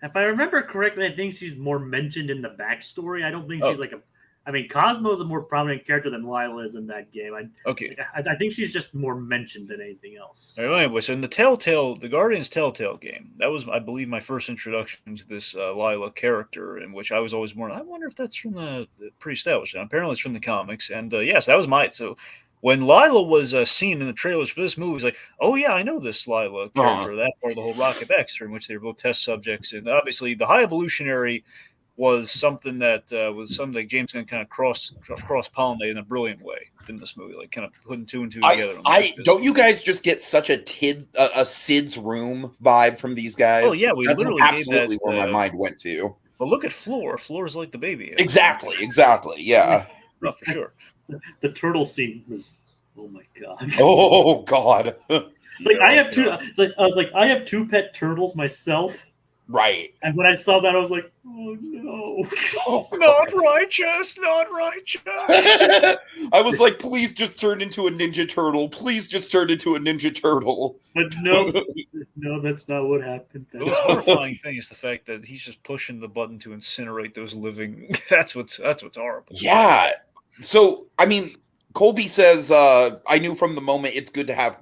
If I remember correctly, I think she's more mentioned in the backstory. I don't think she's like a... I mean, Cosmo is a more prominent character than Lila is in that game. I think she's just more mentioned than anything else. Anyway, so in the Guardians Telltale game, that was, I believe, my first introduction to this Lila character, in which I was always more, I wonder if that's from the pre-established. And apparently it's from the comics. And yes, that was so when Lila was seen in the trailers for this movie, it was like, oh yeah, I know this Lila character, that part of the whole Rocket Baxter, in which they were both test subjects. And obviously the High Evolutionary was something that James Gunn kind of cross-pollinated in a brilliant way in this movie, like kind of putting two and two together. Don't you guys just get such a Sid's Room vibe from these guys? Oh yeah, that's literally absolutely where my mind went to. But look at Floor. Floor's like the baby. Exactly. Yeah. No, for sure. The turtle scene was, oh my God. Oh God. I have two pet turtles myself. Right. And when I saw that, I was like, oh no. Oh, not righteous. I was like, please just turn into a Ninja Turtle. Please just turn into a Ninja Turtle. But no, that's not what happened. The most horrifying thing is the fact that he's just pushing the button to incinerate those living. That's what's horrible. Yeah. So, I mean, Colby says, I knew from the moment it's good to have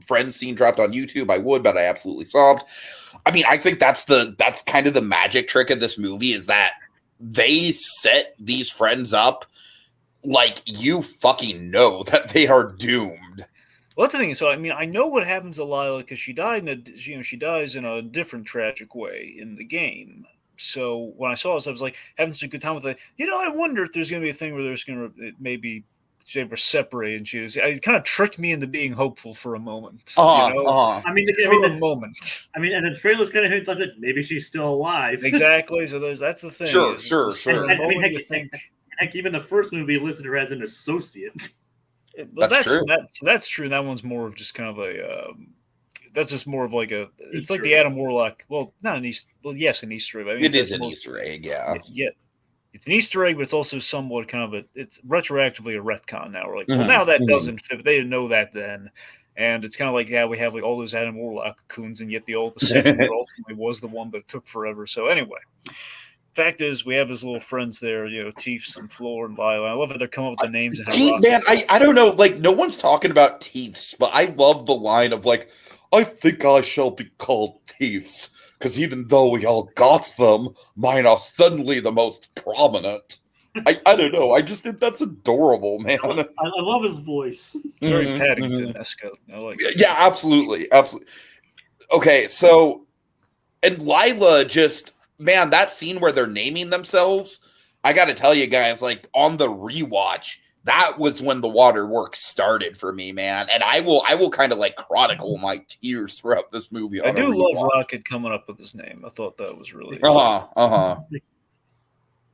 Friends scene dropped on YouTube. I would, but I absolutely sobbed. I mean, I think that's kind of the magic trick of this movie, is that they set these friends up like you fucking know that they are doomed. Well, that's the thing. So, I mean, I know what happens to Lila because she dies in a different tragic way in the game. So when I saw this, I was like having some good time with it. I wonder if there's going to be a thing where there's going to maybe they were separated, and it kind of tricked me into being hopeful for a moment. I mean, for a moment. I mean, and the trailer's kind of hint that maybe she's still alive. Exactly. So that's the thing. Sure. Heck, even the first movie listed her as an associate. That's true. That's true. That one's more of just kind of a. That's just more of like a. It's Easter like the Adam Warlock. Well, not an Easter. Well, yes, an Easter egg. I mean, it is an Easter egg. Yeah. Yeah. It's an Easter egg, but it's also somewhat kind of it's retroactively a retcon now. We're like, well, now that doesn't fit. But they didn't know that then, and it's kind of like, yeah, we have like all those Adam Warlock cocoons, and yet the second one ultimately was the one, but it took forever. So anyway, fact is, we have his little friends there, Teefs and Floor and Lila. I love how they're coming up with the names. Man, I don't know, like no one's talking about Teefs, but I love the line of like, I think I shall be called Teefs. Because even though we all got them, mine are suddenly the most prominent. I don't know. I just think that's adorable, man. I love his voice. Very Mhm, Paddington-esque. I like it. Yeah, absolutely. Absolutely. Okay, so, and Lila just, man, that scene where they're naming themselves, I got to tell you guys, like, on the rewatch, that was when the waterworks started for me, man. And I will kind of like chronicle my tears throughout this movie. I On do a love rewatch. Rocket coming up with his name. I thought that was really.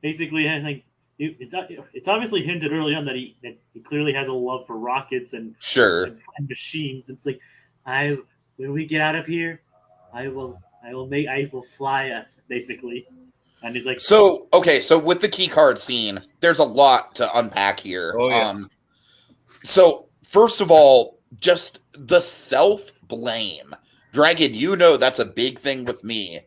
Basically, I think it's obviously hinted early on that he clearly has a love for rockets and Sure. and machines. It's like, when we get out of here, I will fly us, basically. And he's like, So, okay, so with the key card scene, there's a lot to unpack here. Oh, yeah. So first of all, just the self-blame. Dragon, you know that's a big thing with me.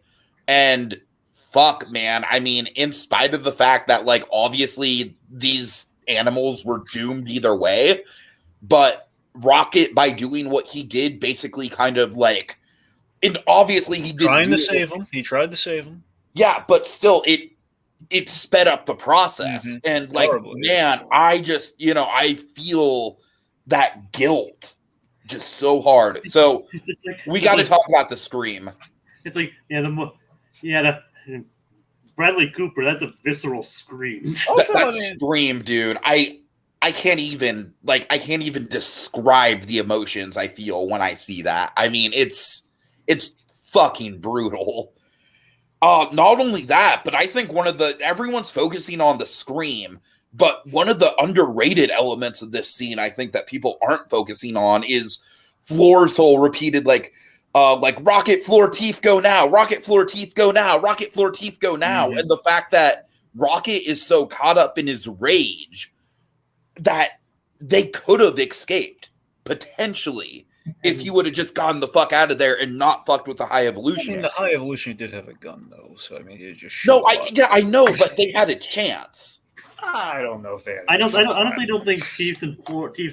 And fuck, man. I mean, in spite of the fact that, like, obviously these animals were doomed either way, but Rocket, by doing what he did, basically kind of like, and obviously he didn't Trying to do it. save him. He tried to save him. Yeah, but still, it sped up the process. And like, Horribly, man, I just, I feel that guilt just so hard. So it's just like, we got to talk about the scream. It's like, the Bradley Cooper. That's a visceral scream. That scream, dude. I can't even describe the emotions I feel when I see that. I mean, it's fucking brutal. Not only that, but I think everyone's focusing on the scream, but one of the underrated elements of this scene, I think that people aren't focusing on, is Floor's whole repeated like rocket floor teeth go now, rocket floor teeth go now, rocket floor teeth go now. Mm-hmm. And the fact that Rocket is so caught up in his rage that they could have escaped potentially if he would have just gotten the fuck out of there and not fucked with the High Evolution. I mean, the High Evolution did have a gun, though, so I mean, it just I know, but they had a chance. I don't know if they had. I honestly don't think Teefs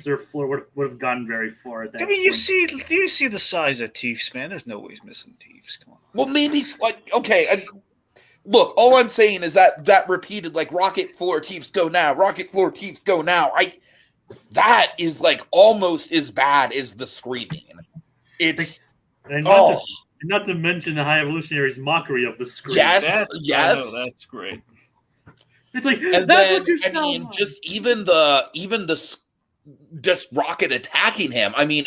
or Floor would have gone very far at that. I mean, you see the size of Teefs, man. There's no way he's missing Teefs. Come on. Well, maybe look, all I'm saying is that repeated like rocket floor Teefs go now, rocket floor Teefs go now. That is like almost as bad as the screaming. It's not to mention the High Evolutionary's mockery of the scream. Yes. That's great. It's like, and that's then, what you sound like. Just even just Rocket attacking him. I mean,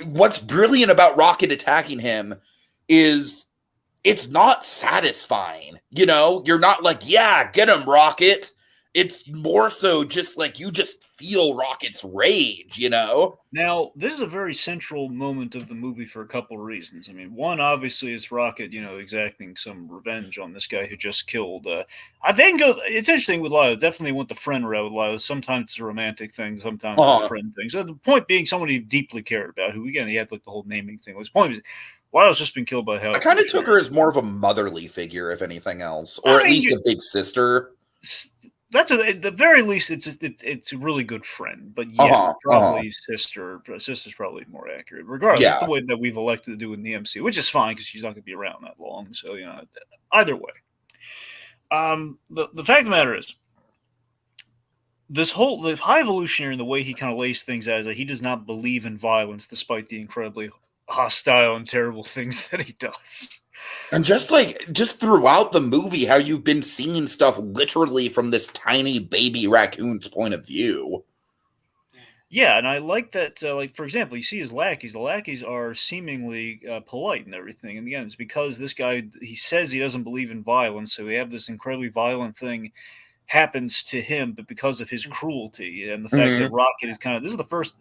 what's brilliant about Rocket attacking him is it's not satisfying. You're not like, yeah, get him, Rocket. It's more so just like you just feel Rocket's rage, Now, this is a very central moment of the movie for a couple of reasons. I mean, one, obviously, is Rocket, exacting some revenge on this guy who just killed. It's interesting with Lila. Definitely went the friend route with Lila. Sometimes it's a romantic thing, sometimes it's a friend thing. So the point being, someone he deeply cared about, who, again, he had like the whole naming thing. His point was, Lila's just been killed by hell. I kind of took her as more of a motherly figure, if anything else, or at least a big sister. That's at the very least, it's a really good friend, but yeah, probably sister. Sister's probably more accurate, regardless. That's the way that we've elected to do in the MCU, which is fine because she's not going to be around that long. So either way, the fact of the matter is, the High Evolutionary and the way he kind of lays things out is that he does not believe in violence, despite the incredibly hostile and terrible things that he does. And just throughout the movie, how you've been seeing stuff literally from this tiny baby raccoon's point of view. Yeah, and I like that, for example, you see his lackeys. The lackeys are seemingly polite and everything. And again, it's because this guy, he says he doesn't believe in violence, so we have this incredibly violent thing happens to him, but because of his cruelty and the fact that Rocket is this is the first...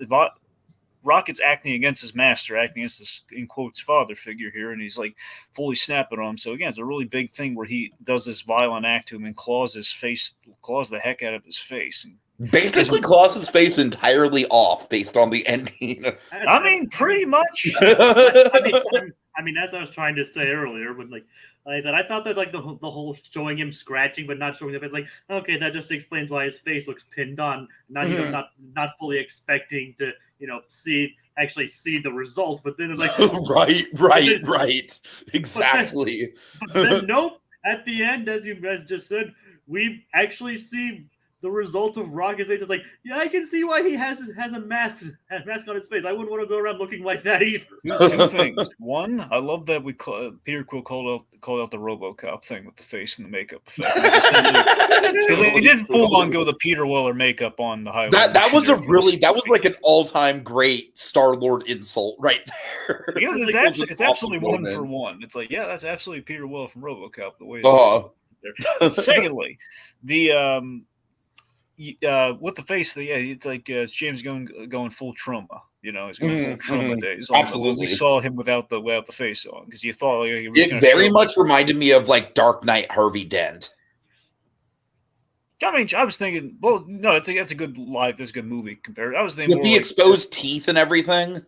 Rocket's acting against his master, acting against his, in quotes, father figure here, and he's like fully snapping on him. So again, it's a really big thing where he does this violent act to him and claws the heck out of his face. And basically claws his face entirely off based on the ending. I mean, pretty much. I mean, as I was trying to say earlier, when like I said, I thought that like the whole showing him scratching but not showing the face, like, okay, that just explains why his face looks pinned on. Not fully expecting to actually see the result, but then it's like right, exactly. But then nope. At the end, as you guys just said, we actually see the result of Rocket's face. It's like, yeah, I can see why he has a mask on his face. I wouldn't want to go around looking like that either. Two things. One, I love that Peter Quill called out the RoboCop thing with the face and the makeup effect. Because they did full on go the Peter Weller makeup on the High. That was like an all-time great Star-Lord insult right there. Because it's absolutely one for one. It's like, yeah, that's absolutely Peter Weller from RoboCop. The way. Secondly, the with the face, it's like it's James Gunn going full trauma. You know, he's going full trauma days. Absolutely, we saw him without the face on because you thought like, it very much reminded me of like Dark Knight Harvey Dent. I mean, I was thinking, well, no, that's a good that's a good movie compared. I was thinking with the exposed teeth and everything.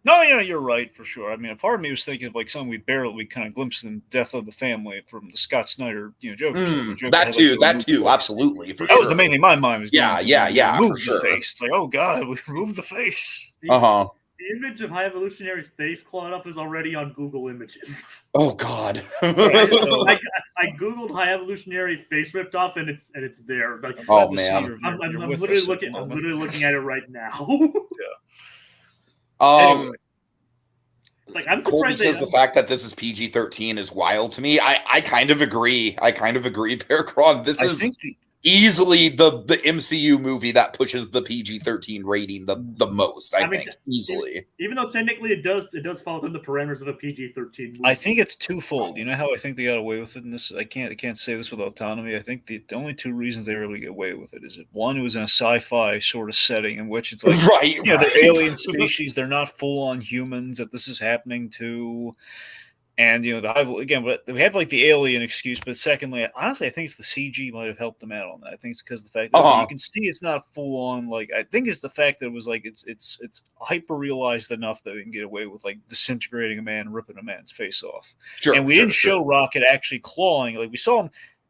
No, you're right for sure. I mean, a part of me was thinking of like something we kind of glimpsed in Death of the Family from the Scott Snyder, Joker. That too, absolutely. That was the main thing my mind was. Yeah. Remove the face. It's like, oh god, we removed the face. The image of High Evolutionary's face clawed off is already on Google Images. Oh god. I googled High Evolutionary face ripped off, and it's there. Like, oh man, I'm literally looking at it right now. Anyway. It's like, I'm Colby surprised says the fact that this is PG-13 is wild to me. I kind of agree. Bear Cron. This is easily the MCU movie that pushes the PG-13 rating the most. I think easily. Even though technically it does fall within the parameters of a PG-13 movie. I think it's twofold. You know how I think they got away with it in this? I can't say this with autonomy. I think the only two reasons they really get away with it is that one, it was in a sci-fi sort of setting in which it's like they're alien species, they're not full-on humans that this is happening to. And but we have like the alien excuse. But secondly, honestly, I think it's the CG might have helped them out on that. I think it's because the fact that you can see it's not full on. Like I think it's the fact that it was like it's hyper realized enough that they can get away with like disintegrating a man, ripping a man's face off. Sure, and we didn't show Rocket actually clawing. Like we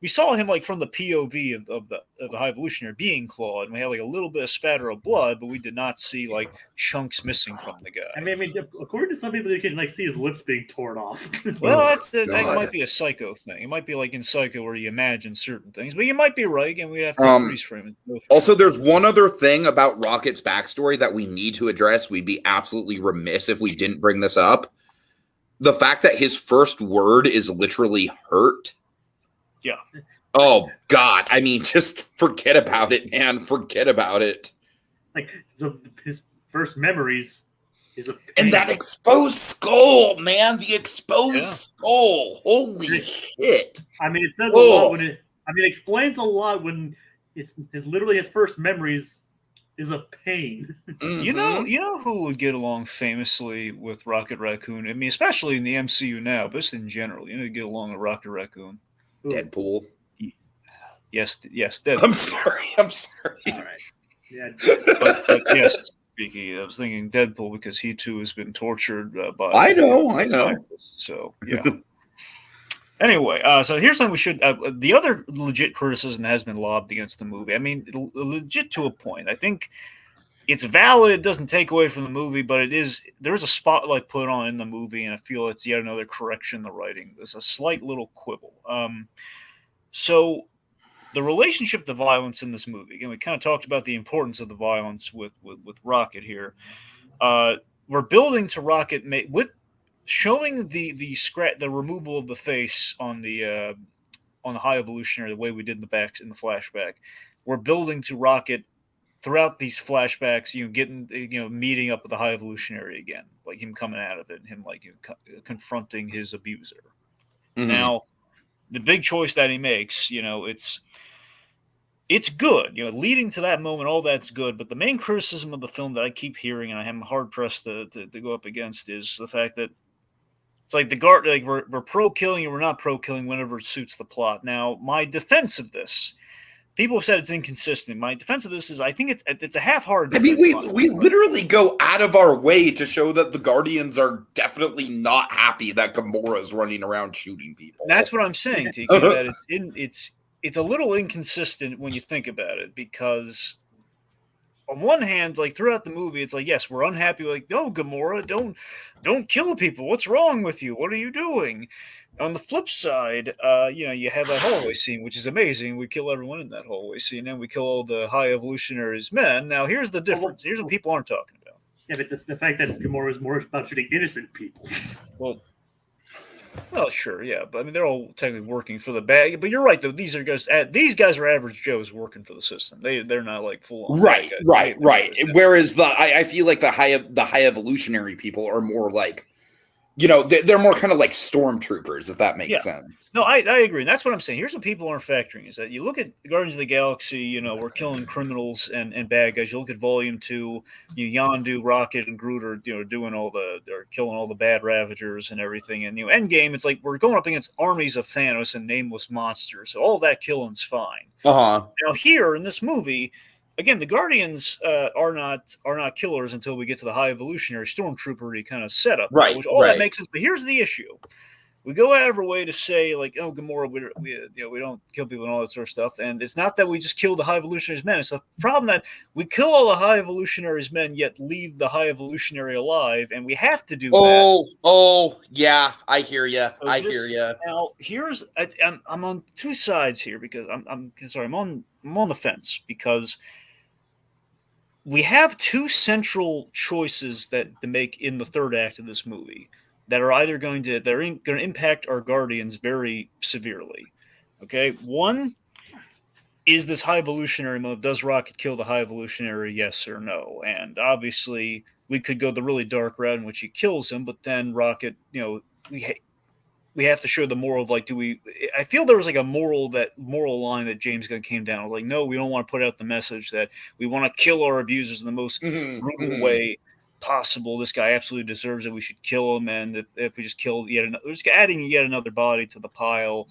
saw him like from the POV of the High Evolutionary being clawed, and we had like a little bit of spatter of blood, but we did not see like chunks missing from the guy. I mean, according to some people, you can like see his lips being torn off. Well, that might be a Psycho thing. It might be like in Psycho where you imagine certain things, but you might be right. Again, we have to freeze frame it. Also, there's one other thing about Rocket's backstory that we need to address. We'd be absolutely remiss if we didn't bring this up. The fact that his first word is literally hurt. Yeah. Oh God! I mean, just forget about it, man. Forget about it. Like his first memories is and that exposed skull, man. The exposed skull. Holy shit! I mean, it says a lot when it. I mean, it explains a lot when it's literally his first memories is of pain. Mm-hmm. You know who would get along famously with Rocket Raccoon? I mean, especially in the MCU now, but just in general, get along with Rocket Raccoon. Deadpool. Yes, Deadpool. I'm sorry. All right. Yeah. but yes, Tiki, I was thinking Deadpool because he too has been tortured by. I know. So yeah. Anyway, so here's something we should. The other legit criticism that has been lobbed against the movie. I mean, legit to a point. I think it's valid. It doesn't take away from the movie, but there is a spotlight put on in the movie, and I feel it's yet another correction in the writing. There's a slight little quibble. So the relationship to violence in this movie, again, we kind of talked about the importance of the violence with Rocket here. We're building to Rocket with showing the removal of the face on the High Evolutionary, the way we did in the flashback. We're building to Rocket throughout these flashbacks, meeting up with the High Evolutionary again, like him coming out of it, and him confronting his abuser. Mm-hmm. Now, the big choice that he makes, it's good, leading to that moment, all that's good. But the main criticism of the film that I keep hearing, and I am hard pressed to go up against, is the fact that it's like the guard, like we're pro killing and we're not pro killing whenever it suits the plot. Now, my defense of this. People have said it's inconsistent. My defense of this is I think it's a half-hearted. I mean, we literally go out of our way to show that the Guardians are definitely not happy that Gamora's running around shooting people. That's what I'm saying, Tiki. That it's a little inconsistent when you think about it, because on one hand, like throughout the movie, it's like, yes, we're unhappy. Like, no, Gamora, don't kill people. What's wrong with you? What are you doing? On the flip side, you have that hallway scene, which is amazing. We kill everyone in that hallway scene, and we kill all the high evolutionaries men. Now, here's the difference. Here's what people aren't talking about. Yeah, but the fact that Gamora is more about shooting innocent people. Well, sure, yeah, but I mean, they're all technically working for the bag. But you're right, though. These guys are average Joes working for the system. They're not like full on. Right. Whereas I feel like the high evolutionary people are more like, they're more kind of like stormtroopers, if that makes sense. No, I agree. And that's what I'm saying. Here's what people aren't factoring is that you look at Guardians of the Galaxy, we're killing criminals and bad guys. You look at Volume 2, Yondu, Rocket, and Groot are, they're killing all the bad Ravagers and everything. And, Endgame, it's like we're going up against armies of Thanos and nameless monsters. So all that killing's fine. Uh-huh. Now here in this movie, again, the Guardians are not killers until we get to the high evolutionary stormtrooper kind of setup, right? Which that makes sense. But here's the issue: we go out of our way to say like, "Oh, Gamora, we don't kill people and all that sort of stuff." And it's not that we just kill the high evolutionaries men; it's the problem that we kill all the high evolutionaries men, yet leave the high evolutionary alive, and we have to do that. Oh, yeah, I hear you. So hear you. Now, I'm on two sides here because I'm on the fence because we have two central choices to make in the third act of this movie that are either going to impact our Guardians very severely. Okay, one is this high evolutionary mode. Does Rocket kill the high evolutionary? Yes or no? And obviously, we could go the really dark route in which he kills him, but then Rocket, we have to show the moral of like, I feel there was like a moral line that James Gunn came down with, like, no, we don't want to put out the message that we want to kill our abusers in the most brutal way possible. This guy absolutely deserves it. We should kill him. And if we just killed adding yet another body to the pile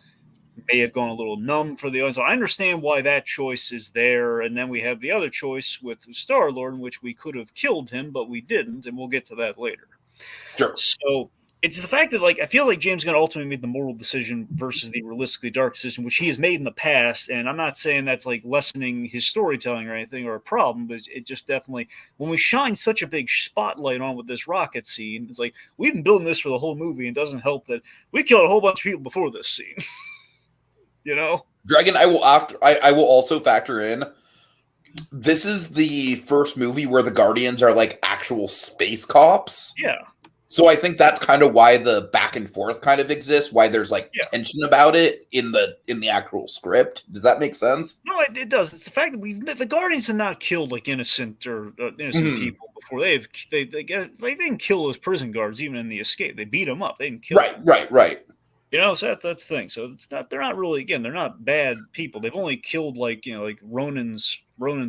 may have gone a little numb for the audience. So I understand why that choice is there. And then we have the other choice with Star-Lord, in which we could have killed him, but we didn't. And we'll get to that later. Sure. So it's the fact that, like, I feel like James Gunn ultimately made the moral decision versus the realistically dark decision, which he has made in the past. And I'm not saying that's like lessening his storytelling or anything or a problem, but it just definitely, when we shine such a big spotlight on with this rocket scene, it's like we've been building this for the whole movie, and it doesn't help that we killed a whole bunch of people before this scene. Dragon, I will also factor in. This is the first movie where the Guardians are like actual space cops. Yeah. So I think that's kind of why the back and forth kind of exists, why there's like tension about it in the actual script. Does that make sense? No, it does. It's the fact that the Guardians have not killed like innocent people before. They didn't kill those prison guards even in the escape. They beat them up. They didn't kill them. Right. So that's the thing. So they're not really, again, they're not bad people. They've only killed like Ronan's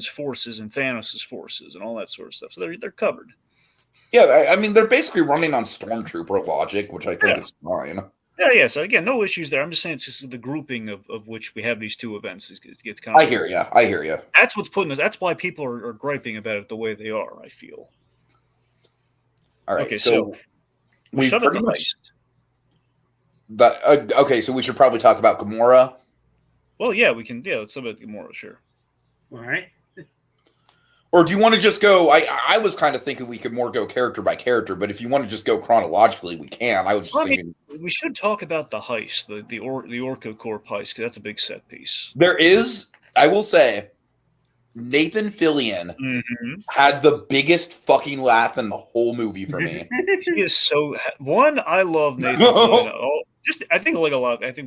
forces and Thanos' forces and all that sort of stuff. So they're covered. Yeah, I mean, they're basically running on stormtrooper logic, which I think is fine. Yeah. So again, no issues there. I'm just saying it's just the grouping of which we have these two events. It gets kind of. I hear you. That's what's putting us. That's why people are griping about it the way they are. I feel. All right. Okay, so we pretty much. Okay, so we should probably talk about Gamora. Well, yeah, we can. Yeah, let's talk about Gamora. Sure. All right. Or do you want to just go? I was kind of thinking we could more go character by character, but if you want to just go chronologically, we can. I was just thinking we should talk about the heist, the Orca Corp heist, because that's a big set piece. There is, I will say, Nathan Fillion had the biggest fucking laugh in the whole movie for me. He is so I love Nathan Fillion. I think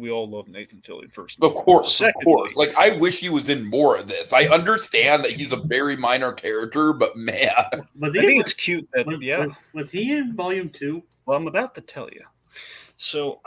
we all love Nathan Fillion first. Of course. Like, I wish he was in more of this. I understand that he's a very minor character, but man, I think it's cute that was he in Volume 2? Well, I'm about to tell you. So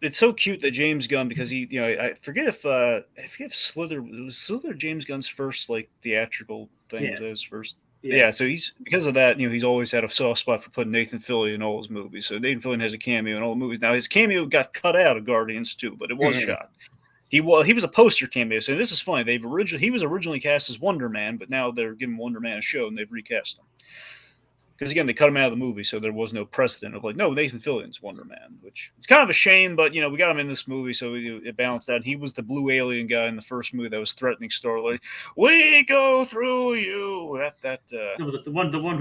it's so cute that James Gunn, because he, I forget if Slither was James Gunn's first like theatrical thing. Was his first. Yes. Yeah, so he's because of that, he's always had a soft spot for putting Nathan Fillion in all his movies. So Nathan Fillion has a cameo in all the movies. Now his cameo got cut out of Guardians too, but it was shot. He was a poster cameo. So this is funny. He was originally cast as Wonder Man, but now they're giving Wonder Man a show and they've recast him. because again, they cut him out of the movie, so there was no precedent of like, no, Nathan Fillion's Wonder Man, which it's kind of a shame, but we got him in this movie, so it balanced out. He was the blue alien guy in the first movie that was threatening Star-Lord. We go through you. The one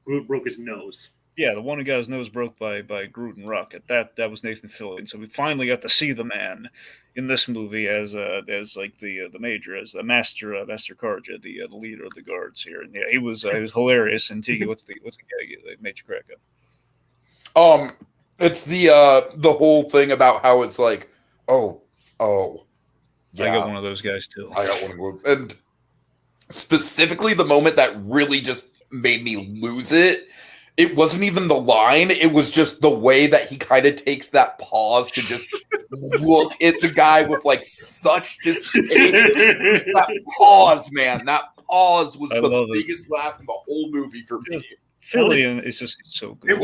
who broke his nose. Yeah, the one who got his nose broke by Groot and Rocket. That was Nathan Fillion. So we finally got to see the man in this movie as like the major, as the Master Karja, the leader of the guards here. And yeah, he was hilarious. And Tiki, what's the guy that made you crack up? It's the whole thing about how it's like, oh, yeah. I got one of those guys too. I got one of those, and specifically the moment that really just made me lose it. It wasn't even the line. It was just the way that he kind of takes that pause to just look at the guy with like such disdain. That pause, man. That pause was the biggest laugh in the whole movie for me. Fillion is just so good.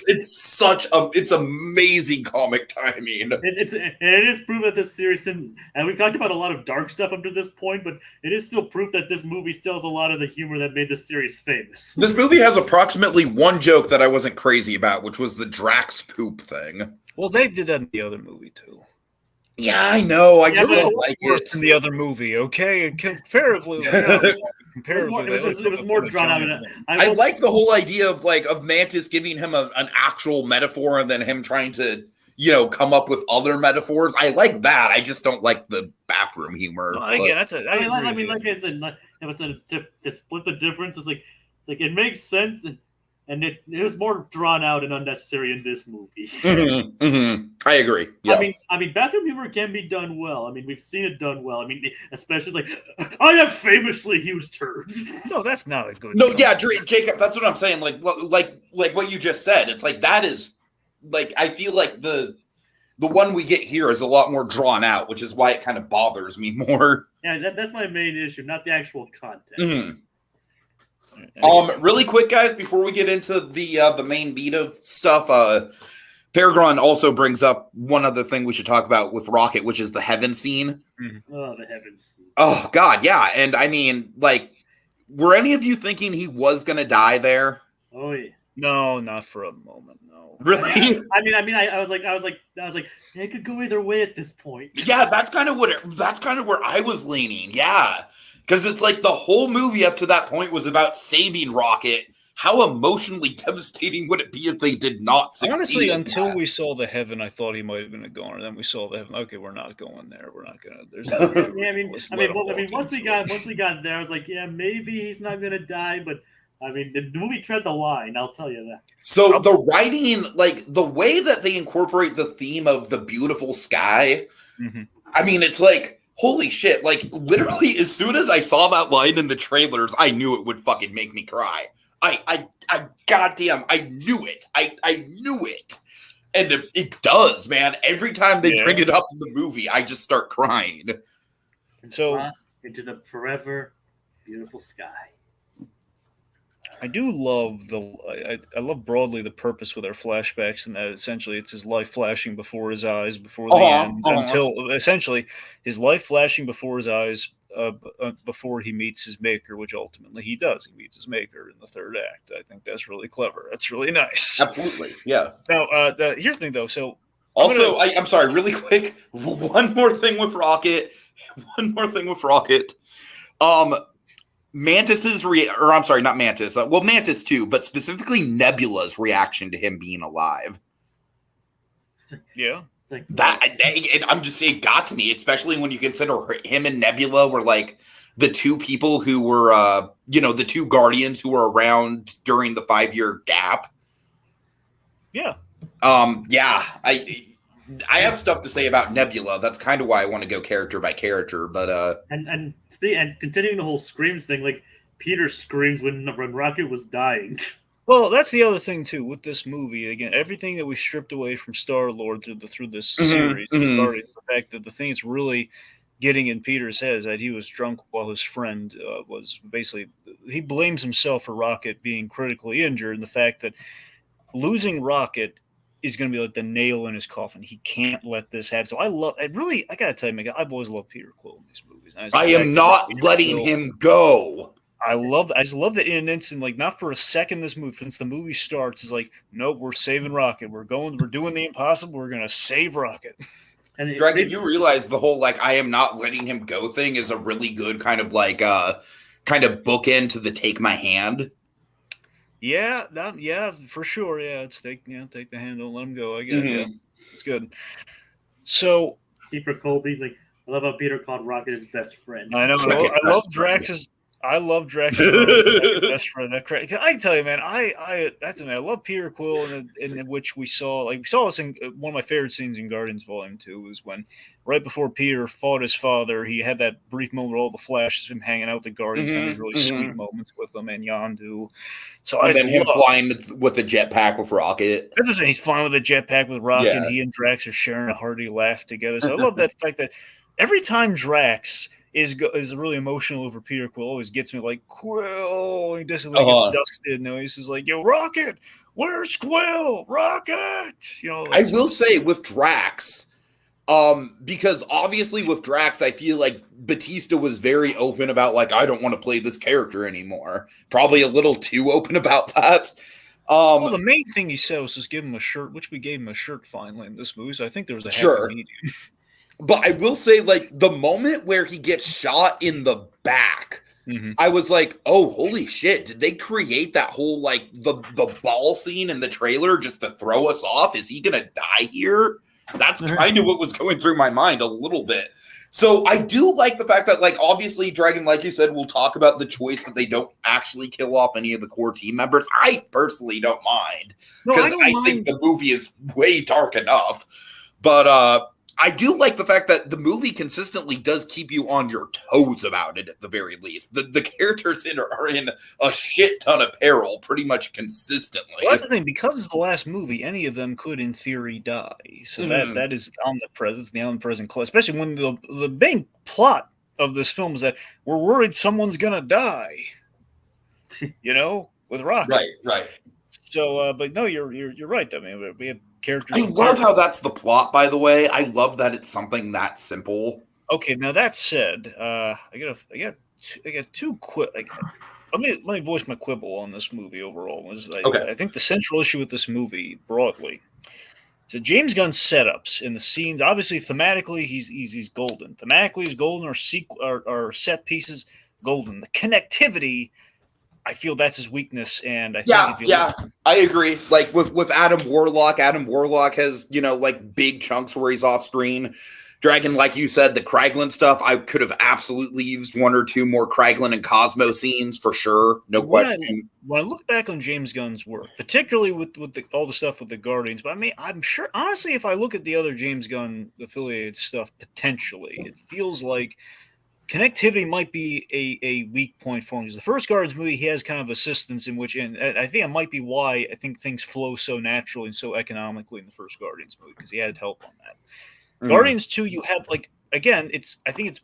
It's amazing comic timing. It is proof that this series, and we've talked about a lot of dark stuff up to this point, but it is still proof that this movie still has a lot of the humor that made this series famous. This movie has approximately one joke that I wasn't crazy about, which was the Drax poop thing. Well, they did that in the other movie too. Yeah, I know. I just don't like it. In the other movie, okay? Comparatively, it was more drawn out. I like the whole idea of Mantis giving him an actual metaphor and then him trying to, come up with other metaphors. I like that. I just don't like the bathroom humor. Again, like I said, to split the difference, it's like it makes sense. And it was more drawn out and unnecessary in this movie. I agree. Yeah. I mean, bathroom humor can be done well. I mean, we've seen it done well. I mean, especially like, I have famously huge turds. No, that's not a good. No, yeah, Jacob, that's what I'm saying. Like what you just said. It's like that is like I feel like the one we get here is a lot more drawn out, which is why it kind of bothers me more. Yeah, that's my main issue, not the actual content. Mm-hmm. Really quick, guys, before we get into the main beat of stuff, Peregrine also brings up one other thing we should talk about with Rocket, which is the heaven scene. Mm-hmm. Oh, the heaven scene. Oh, God, yeah. And I mean, like, were any of you thinking he was going to die there? Oh, yeah. No, not for a moment. No. Really? I was like, yeah, it could go either way at this point. Yeah, that's kind of where I was leaning. Yeah. Because it's like the whole movie up to that point was about saving Rocket. How emotionally devastating would it be if they did not succeed? Honestly, until we saw the heaven, I thought he might have been a goner. Then we saw the heaven. Okay, we're not going there. We're not gonna. There's no. Once we got there, I was like, yeah, maybe he's not gonna die. But I mean, the movie tread the line. I'll tell you that. So the writing, like the way that they incorporate the theme of the beautiful sky. Mm-hmm. I mean, it's like. Holy shit, like, literally, as soon as I saw that line in the trailers, I knew it would fucking make me cry. I goddamn, I knew it. I knew it. And it does, man. Every time they bring it up in the movie, I just start crying. So, into the forever beautiful sky. I do love I love broadly the purpose with our flashbacks, and that essentially it's his life flashing before his eyes before the end, until essentially his life flashing before his eyes before he meets his maker, which ultimately he does. He meets his maker in the third act. I think that's really clever. That's really nice. Absolutely, yeah. Now, here's the thing, though. So also, I'm sorry, really quick. One more thing with Rocket. Mantis's not Mantis. Mantis too, but specifically Nebula's reaction to him being alive. Yeah, I'm just saying, it got to me, especially when you consider him and Nebula were like the two people who were, the two Guardians who were around during the 5-year gap. Yeah. I have stuff to say about Nebula. That's kind of why I want to go character by character. But and continuing the whole screams thing, like Peter screams when Rocket was dying. Well, that's the other thing too with this movie. Again, everything that we stripped away from Star-Lord through this series, the fact that the thing that's really getting in Peter's head is that he was drunk while his friend was basically he blames himself for Rocket being critically injured, and the fact that losing Rocket is going to be like the nail in his coffin. He can't let this happen. So I gotta tell you, I've always loved Peter Quill in these movies. I am not letting him go. I just love that in an instant, like not for a second. This movie, since the movie starts, is like, nope, we're saving Rocket. We're doing the impossible. We're gonna save Rocket. And Dragon, you realize the whole like I am not letting him go thing is a really good kind of like kind of bookend to the take my hand. Yeah, for sure. Yeah, it's take the hand, don't let him go. I guess. Yeah, it's good. So Peter Colby's like, I love how Peter called Rocket his best friend. I know. I love Drax's. I love Drax's best friend. I can tell you, man. I love Peter Quill, in which we saw this in one of my favorite scenes in Guardians Volume 2 was when right before Peter fought his father, he had that brief moment with all the flashes of him hanging out with the Guardians, having these really sweet moments with them and Yondu. So and then him flying with a jetpack with Rocket. That's the thing. He's flying with a jetpack with Rocket. Yeah. And he and Drax are sharing a hearty laugh together. So I love that fact that every time Drax is really emotional over Peter Quill, always gets me like, Quill. He just gets dusted. No, he's just like, yo, Rocket, where's Quill? Rocket. I will say with Drax, because obviously with Drax, I feel like Batista was very open about like, I don't want to play this character anymore. Probably a little too open about that. Well, the main thing he said was just give him a shirt, which we gave him a shirt finally in this movie. So I think there was a happy medium. But I will say, like, the moment where he gets shot in the back, I was like, oh, holy shit. Did they create that whole, like, the ball scene in the trailer just to throw us off? Is he going to die here? That's kind of what was going through my mind a little bit. So I do like the fact that, like, obviously, Dragon, like you said, we'll talk about the choice that they don't actually kill off any of the core team members. I personally don't mind. Because I think the movie is way dark enough. But, I do like the fact that the movie consistently does keep you on your toes about it at the very least. The characters are in a shit ton of peril pretty much consistently. Well, that's the thing. Because it's the last movie, any of them could, in theory, die. So that is omnipresent. It's the omnipresent clause. Especially when the main plot of this film is that we're worried someone's going to die. With Rocket. Right. So, but no, you're right. I mean, we have characters. I love how that's the plot, by the way. I love that it's something that simple. Okay, now that said, I got two let me voice my quibble on this movie overall. I think the central issue with this movie broadly. So James Gunn's setups in the scenes, obviously thematically he's golden. Thematically he's golden, or set pieces golden. The connectivity, I feel that's his weakness, and I think I agree. Like with Adam Warlock has, like big chunks where he's off screen. Dragon, like you said, the Kraglin stuff, I could have absolutely used one or two more Kraglin and Cosmo scenes for sure. No question. When I look back on James Gunn's work, particularly with all the stuff with the Guardians, but I mean, I'm sure, honestly, if I look at the other James Gunn affiliated stuff, potentially, it feels like connectivity might be a weak point for him. Because the first Guardians movie, he has kind of assistance in which, and I think it might be why I think things flow so naturally and so economically in the first Guardians movie, because he had help on that. Guardians 2, you have again, I think it's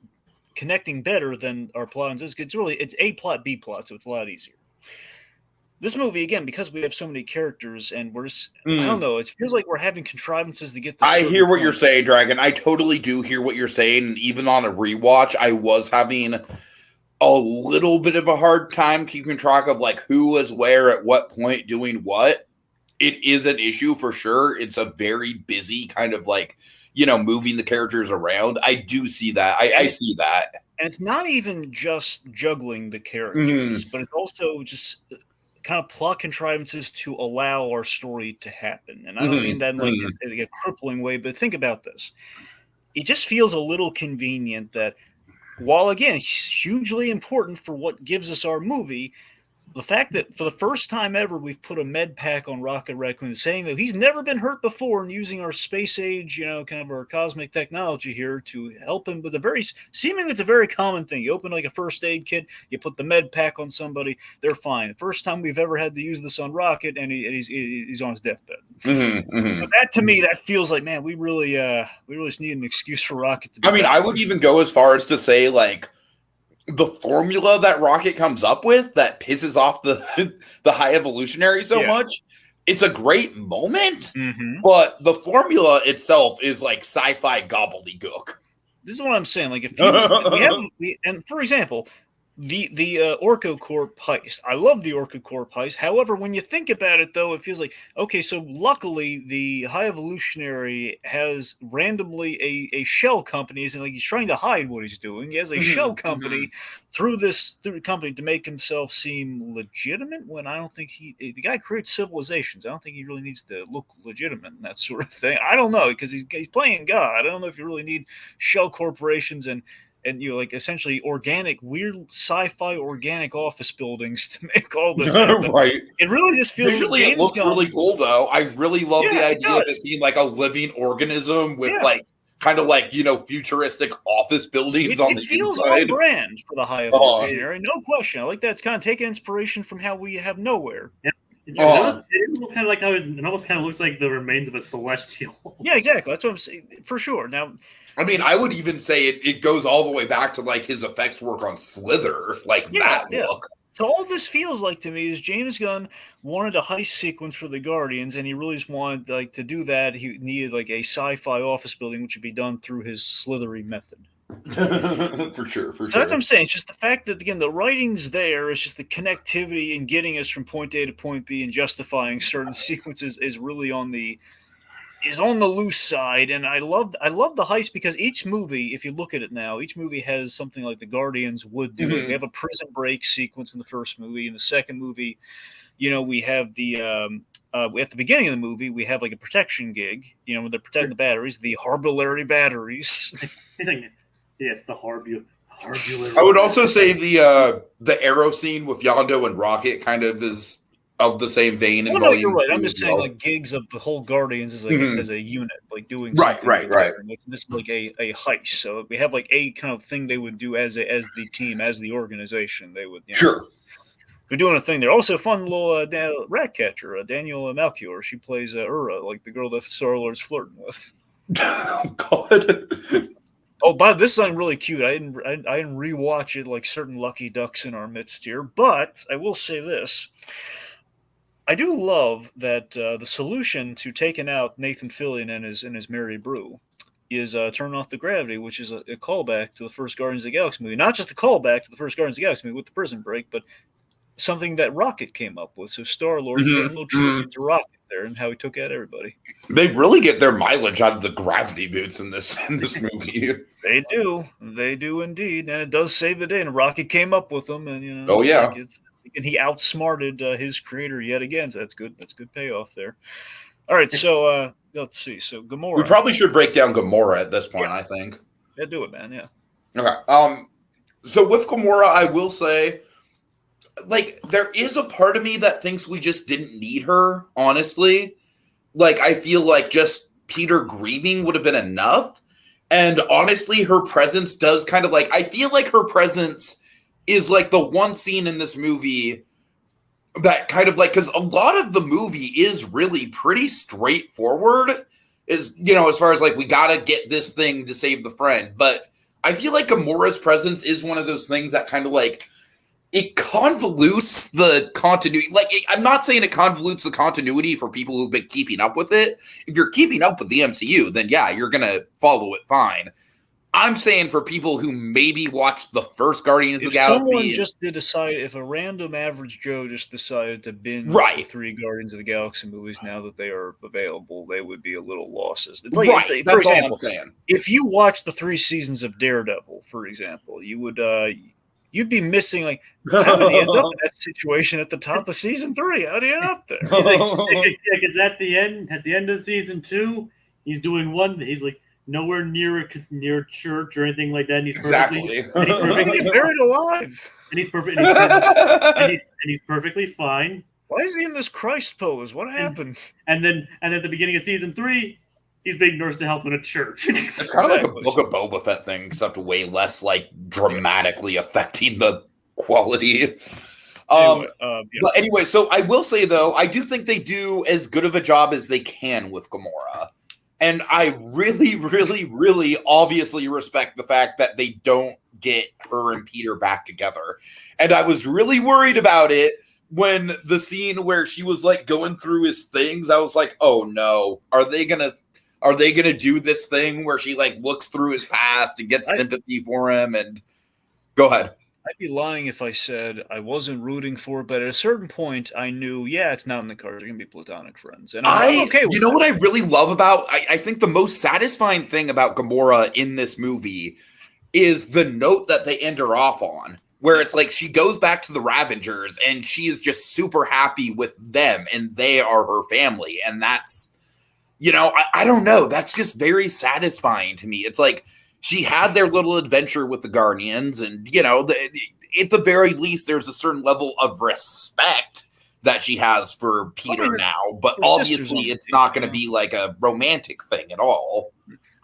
connecting better than our plot. It's A plot, B plot, so it's a lot easier. This movie, again, because we have so many characters and we're just, I don't know, it feels like we're having contrivances to get to I hear what you're saying, Dragon. I totally do hear what you're saying. And even on a rewatch, I was having a little bit of a hard time keeping track of like who was where at what point doing what. It is an issue for sure. It's a very busy kind of like, moving the characters around. I do see that. I see that. And it's not even just juggling the characters, but it's also just kind of plot contrivances to allow our story to happen. And I don't mean that in a crippling way, but think about this. It just feels a little convenient that while, again, hugely important for what gives us our movie, the fact that for the first time ever, we've put a med pack on Rocket Raccoon saying that he's never been hurt before and using our space age, kind of our cosmic technology here to help him with seemingly it's a very common thing. You open like a first aid kit, you put the med pack on somebody, they're fine. First time we've ever had to use this on Rocket, and he's on his deathbed. So that to me, that feels like, man, we really just need an excuse for Rocket to be I would even go as far as to say like, the formula that Rocket comes up with that pisses off the high evolutionary so much, it's a great moment, but the formula itself is like sci-fi gobbledygook. This is what I'm saying. Like if you, and for example, the OrcoCorp heist. I love the OrcoCorp heist. However, when you think about it, though, it feels like okay. So luckily, the High Evolutionary has randomly a shell company, and like he's trying to hide what he's doing. He has a shell company through the company to make himself seem legitimate. When I don't think the guy creates civilizations. I don't think he really needs to look legitimate and that sort of thing. I don't know because he's playing God. I don't know if you really need shell corporations and like essentially organic, weird sci-fi organic office buildings to make all this happen. Right. It really just feels Visually, like it looks really cool, though. I really love the idea of it being like a living organism with like kind of like futuristic office buildings on the feels inside. on brand for the High Evolutionary, no question. I like that. It's kind of taking inspiration from how we have Nowhere. Yep. It almost kind of like how it almost kind of looks like the remains of a celestial. Yeah, exactly. That's what I'm saying for sure. Now, I mean, I would even say it goes all the way back to like his effects work on Slither, like that look. So all this feels like to me is James Gunn wanted a heist sequence for the Guardians, and he really just wanted like to do that. He needed like a sci-fi office building, which would be done through his slithery method. For sure. That's what I'm saying. It's just the fact that again the writing's there. It's just the connectivity and getting us from point A to point B and justifying certain sequences is really on the loose side. And I love the heist because each movie, if you look at it now, each movie has something like the Guardians would do. We have a prison break sequence in the first movie. In the second movie, we have the at the beginning of the movie, we have like a protection gig, when they're protecting the batteries, the Harbulary batteries. Yes, the Harbulary. I would also say the arrow scene with Yondu and Rocket kind of is of the same vein. Well, no, you're right. I'm just saying, like gigs of the whole Guardians is like as a unit, like doing something right. Like, this is like a heist. So we have like a kind of thing they would do as the team, as the organization. They would sure. We're doing a thing there. Also, fun little rat catcher, Daniel Melchior. She plays Ura, like the girl that Star-Lord's flirting with. Oh, God. Oh, but this is really cute. I didn't rewatch it like certain lucky ducks in our midst here, but I will say this. I do love that the solution to taking out Nathan Fillion and his Mary Brew is turn off the gravity, which is a callback to the first Guardians of the Galaxy movie. Not just a callback to the first Guardians of the Galaxy movie with the prison break, but something that Rocket came up with. So Star-Lord getting a little tribute to Rocket there and how he took out everybody. They really get their mileage out of the gravity boots in this movie. They do indeed, and it does save the day. And Rocket came up with them, and and he outsmarted his creator yet again. So that's good. That's good payoff there. All right, so let's see. So Gamora. We probably should break down Gamora at this point. I think. Yeah, do it, man. Yeah. Okay. So with Gamora, I will say, like, there is a part of me that thinks we just didn't need her. Honestly, like, I feel like just Peter grieving would have been enough. And honestly, her presence does kind of like, I feel like her presence is like the one scene in this movie that kind of like, because a lot of the movie is really pretty straightforward, is, as far as like, we got to get this thing to save the friend. But I feel like Gamora's presence is one of those things that kind of like, it convolutes the continuity. Like, I'm not saying it convolutes the continuity for people who've been keeping up with it. If you're keeping up with the MCU, then yeah, you're going to follow it fine. I'm saying for people who maybe watched the first Guardians of the Galaxy. If someone just did decide, if a random average Joe just decided to binge the 3 Guardians of the Galaxy movies now that they are available, they would be a little lost. Like, right, that's all I'm saying. If you watch the 3 seasons of Daredevil, for example, you would you'd be missing, like, how did he end up in that situation at the top of season 3? How did he end up there? Because at the end of season 2, he's doing one. He's like nowhere near a church or anything like that. And he's perfectly buried alive. And he's perfect. And he's perfectly fine. Why is he in this Christ pose? What happened? And then at the beginning of season 3, he's being nursed to health in a church. It's kind of like a Book of Boba Fett thing, except way less like dramatically affecting the quality. But anyway, so I will say though, I do think they do as good of a job as they can with Gamora. And I really, really, really obviously respect the fact that they don't get her and Peter back together. And I was really worried about it when the scene where she was like going through his things. I was like, oh no, are they gonna do this thing where she like looks through his past and gets sympathy for him? And go ahead. I'd be lying if I said I wasn't rooting for it, but at a certain point, I knew, it's not in the cards. They're going to be platonic friends. And I'm okay with You know what I really love about, I think the most satisfying thing about Gamora in this movie is the note that they end her off on, where it's like she goes back to the Ravengers and she is just super happy with them and they are her family. And that's, I don't know. That's just very satisfying to me. It's like she had their little adventure with the Guardians, and, at the very least, there's a certain level of respect that she has for Peter now. But obviously, it's not going to be like a romantic thing at all.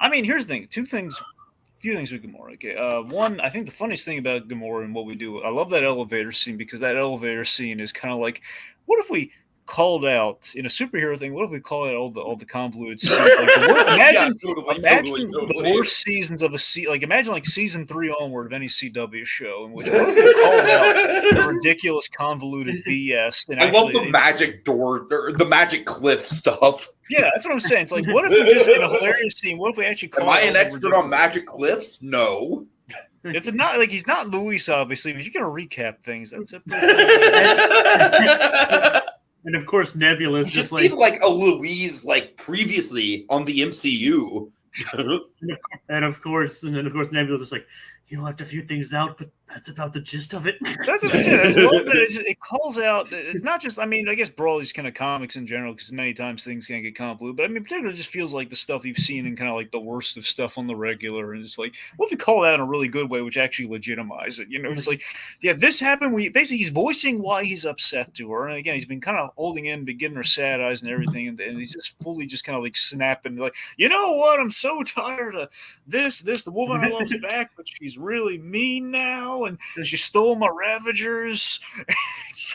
I mean, here's the thing. Few things with Gamora. Okay, one, I think the funniest thing about Gamora and what we do, I love that elevator scene, because that elevator scene is kind of like, what if we called out in a superhero thing? What if we call out all the convoluted scenes? Imagine the worst seasons of imagine like season 3 onward of any CW show, in which we called out the ridiculous convoluted BS. And I love the magic door or the magic cliff stuff. Yeah, that's what I'm saying. It's like, what if we just, in a hilarious scene, what if we actually call Am I an expert on magic cliffs? No. It's not like he's not Luis, obviously, but you're going to recap things. That's it. And of course, Nebula is just like a Louise, like previously on the MCU. and of course, Nebula is just like, you left a few things out, but that's about the gist of it. That's what I said. I love that it calls out. It's not just, I mean, I guess Brawley's kind of comics in general, because many times things can get convoluted. But I mean, particularly, it just feels like the stuff you've seen in kind of like the worst of stuff on the regular. And it's like, what if you call that in a really good way, which actually legitimize it? It's like, this happened. Basically, he's voicing why he's upset to her. And again, he's been kind of holding in, giving her sad eyes and everything. And he's just fully just kind of like snapping, like, you know what? I'm so tired of this. The woman I love's back, but she's really mean now. And she stole my Ravagers.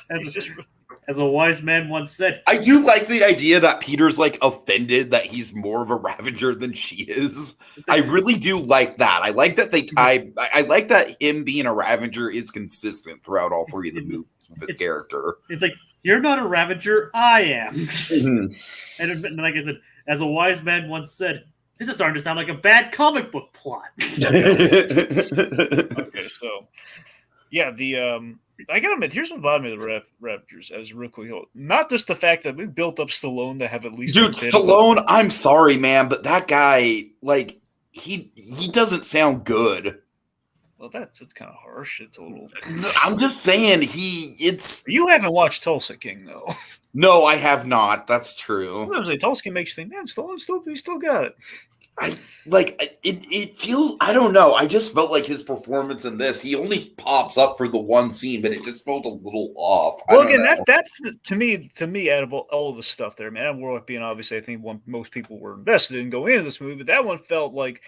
As a wise man once said, I do like the idea that Peter's like offended that he's more of a Ravager than she is. I really do like that. I like that I like that him being a Ravager is consistent throughout all 3 of the movies with his character. It's like, you're not a Ravager, I am. Mm-hmm. And like I said, as a wise man once said, this is starting to sound like a bad comic book plot. Okay, so I gotta admit, here's what bothered me the Raptors as real quick. Not just the fact that we built up Stallone to have at least Stallone. I'm sorry, man, but that guy, like, he doesn't sound good. Well, that's kind of harsh. It's a little. I'm just saying You haven't watched Tulsa King though. No, I have not. That's true. Tulsa King makes you think, man, Stallone still got it. It feels, I don't know. I just felt like his performance in this, he only pops up for the one scene, but it just felt a little off. Well, again, that to me, out of all of the stuff there, man, Warlock being obviously, I think most people were invested in going into this movie, but that one felt like,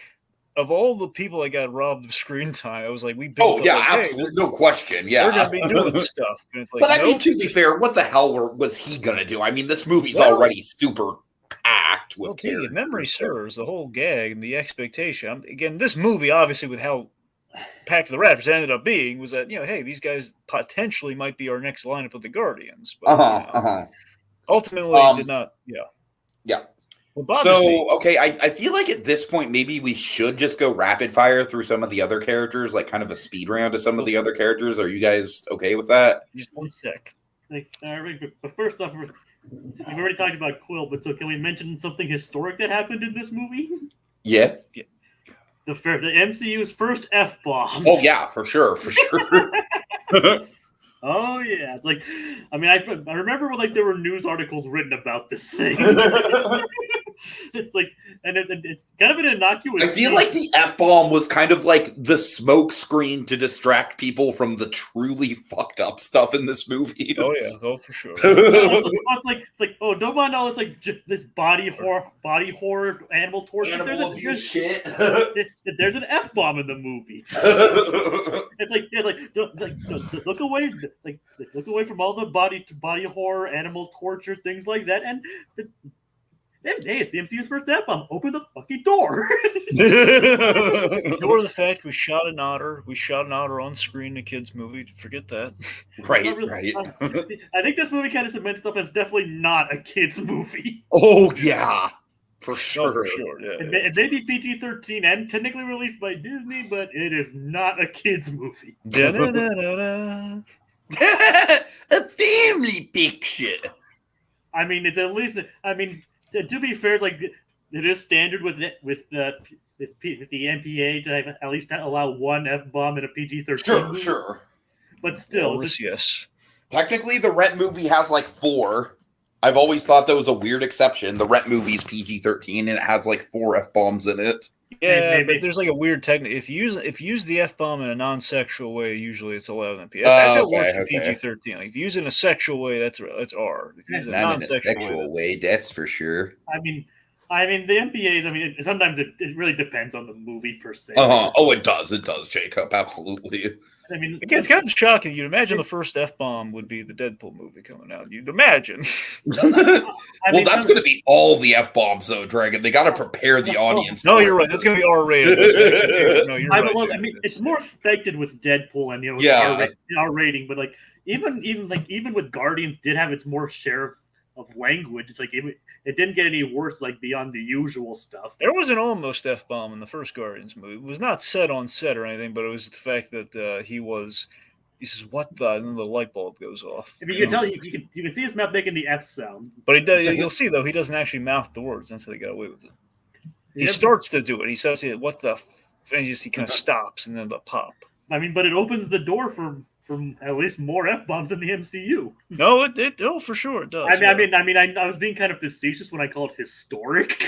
of all the people that got robbed of screen time, I was like, we built up, absolutely, no question, yeah. We're going to be doing stuff. And it's like, but I mean, to be fair, what the hell was he going to do? I mean, this movie's already super packed with if memory serves, the whole gag and the expectation. Again, this movie, obviously, with how packed the Raptors ended up being, was that, hey, these guys potentially might be our next lineup of the Guardians. But ultimately, did not, Yeah. So, okay, I feel like at this point, maybe we should just go rapid fire through some of the other characters, like kind of a speed round of some of the other characters. Are you guys okay with that? Just one sec. But first off, we've already talked about Quill, but so can we mention something historic that happened in this movie? Yeah. The MCU's first F-bomb. Oh, yeah, for sure. Oh yeah, it's like, I mean, I remember when there were news articles written about this thing. It's like, and it's kind of an innocuous. I feel like the F-bomb was kind of like the smoke screen to distract people from the truly fucked up stuff in this movie. Oh yeah, for sure. It's like, oh, don't mind all this this body horror, animal torture. There's shit. There's an F-bomb in the movie. Look away. Look away from all the body horror, animal torture, things like that, and hey, it's the MCU's first F-bomb. Open the fucking door. Ignore the fact we shot an otter. We shot an otter on screen in a kids' movie. Forget that. Right. I think this movie kind of cements stuff as definitely not a kids' movie. Oh yeah, For sure. Yeah. It may be PG-13 and technically released by Disney, but it is not a kids movie. Da-da-da-da-da. A family picture. I mean, it's at least. I mean, to be fair, like it is standard with the MPA to have, at least allow one F-bomb in a PG-13 movie. Sure. But still, Yes. Technically, the Rent movie has like 4. I've always thought that was a weird exception. The Rent movie's PG-13 and it has like 4 F-bombs in it. Yeah, Maybe. but there's like a weird technique. If you use the F-bomb in a non-sexual way, usually it's allowed in PG. It works in PG-13. Like if you use it in a sexual way, that's R. If you use it in a non-sexual way, that's for sure. I mean, the MPAs. I mean, sometimes it really depends on the movie per se. Oh, it does, Jacob. Absolutely. I mean, again, it's kind of shocking. You'd imagine the first F-bomb would be the Deadpool movie coming out. You'd imagine. That's going to be all the F-bombs, though, Dragon. They got to prepare the audience. No, you're right. That's going to be R-rated. No, you're right. I mean, it's more expected with Deadpool and R-rating, but like even with Guardians, did have its more share of language. It's like it didn't get any worse, like beyond the usual stuff. There was an almost F-bomb in the first Guardians movie. It was not said on set or anything, but it was the fact that he says, "What the?" And then the light bulb goes off. I mean, you can see his mouth making the F sound. But you'll see though, he doesn't actually mouth the words. That's how they got away with it. He starts to do it. He says, "What the?" And he kind of stops, and then the pop. I mean, but it opens the door for at least more F-bombs in the MCU. No, it for sure it does. I was being kind of facetious when I called it historic.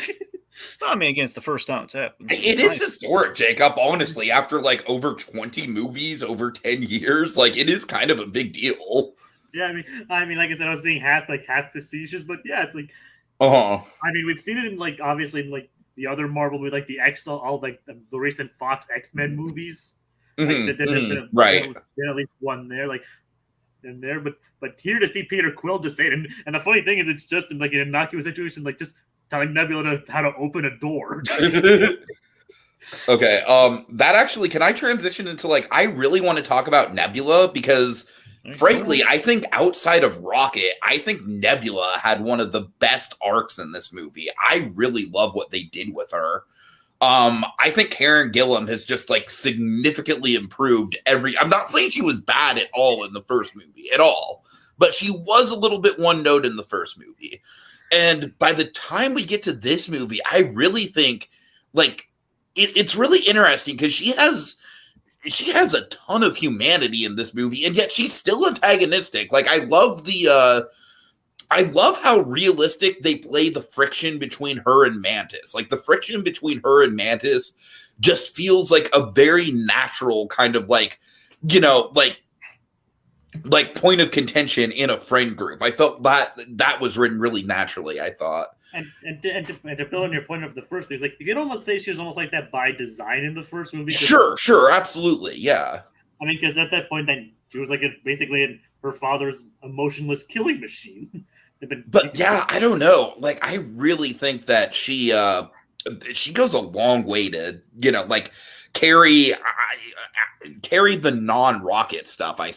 I mean, against the first time it's happened. It is historic, Jacob, honestly. After like over 20 movies, over 10 years, like it is kind of a big deal. Yeah, I mean, like I said, I was being half facetious, but yeah, it's like, I mean, we've seen it in like obviously in like the other Marvel movie, like all like the recent Fox X-Men movies. Like, right. At least one there, like in there, but here to see Peter Quill just say it, and the funny thing is, it's just like an innocuous situation, like just telling Nebula how to open a door. Okay, that actually, can I transition into like I really want to talk about Nebula because, frankly, I think outside of Rocket, I think Nebula had one of the best arcs in this movie. I really love what they did with her. I think Karen Gillan has just like significantly improved I'm not saying she was bad at all in the first movie at all, but she was a little bit one note in the first movie. And by the time we get to this movie, I really think like it's really interesting because she has a ton of humanity in this movie, and yet she's still antagonistic. Like I love how realistic they play the friction between her and Mantis. Like the friction between her and Mantis just feels like a very natural kind of like, like point of contention in a friend group. I felt that was written really naturally, I thought. And to build on your point of the first movie, like you can almost say she was almost like that by design in the first movie. Sure, absolutely, yeah. I mean, because at that point, then she was like basically her father's emotionless killing machine. But yeah, I don't know. Like, I really think that she goes a long way to like carry the non-Rocket stuff. I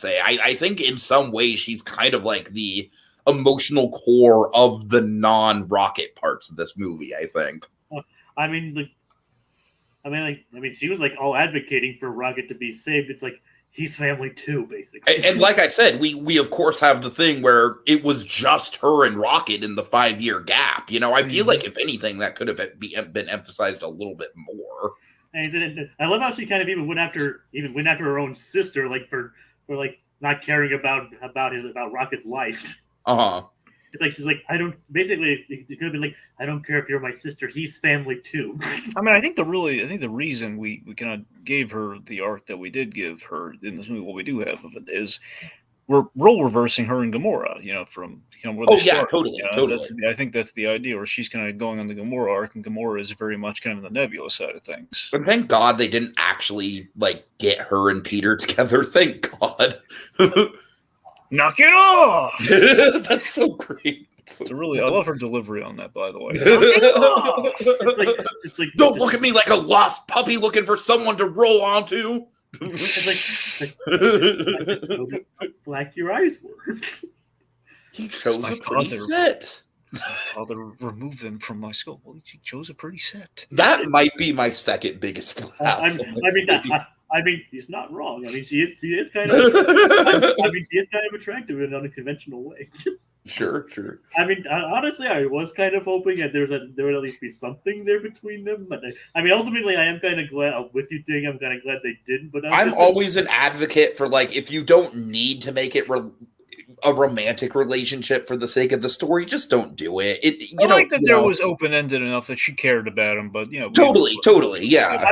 think in some ways she's kind of like the emotional core of the non-Rocket parts of this movie. I think. I mean, she was like all advocating for Rocket to be saved. It's like he's family too, basically. And like I said, we of course have the thing where it was just her and Rocket in the 5-year gap. I feel like if anything, that could have been emphasized a little bit more. And I love how she kind of even went after her own sister, like for like not caring about Rocket's life. It's like she's like, I don't. Basically, it could have been like, I don't care if you're my sister. He's family too. I mean, I think the reason we kind of gave her the arc that we did give her in this movie, what we do have of it is we're role reversing her and Gamora. From where they started. Totally. I think that's the idea, where she's kind of going on the Gamora arc, and Gamora is very much kind of the Nebula side of things. But thank God they didn't actually like get her and Peter together. Thank God. Knock it off! That's so great. I love her delivery on that, by the way. It's like don't look at me like a lost puppy looking for someone to roll onto. It's like black your eyes were. He chose a pretty set. Father removed them from my skull. Well, he chose a pretty set. That might be my second biggest laugh. I mean, he's not wrong. I mean, she is kind of. I mean, she is kind of attractive in an unconventional way. Sure. I mean, honestly, I was kind of hoping that there would at least be something there between them. But I mean, ultimately, I am kind of glad. With you, Ding, I'm kind of glad they didn't. But I'm always an advocate for, like, if you don't need to make it a romantic relationship for the sake of the story, just don't do it. I like that there was open-ended enough that she cared about him, but totally, yeah.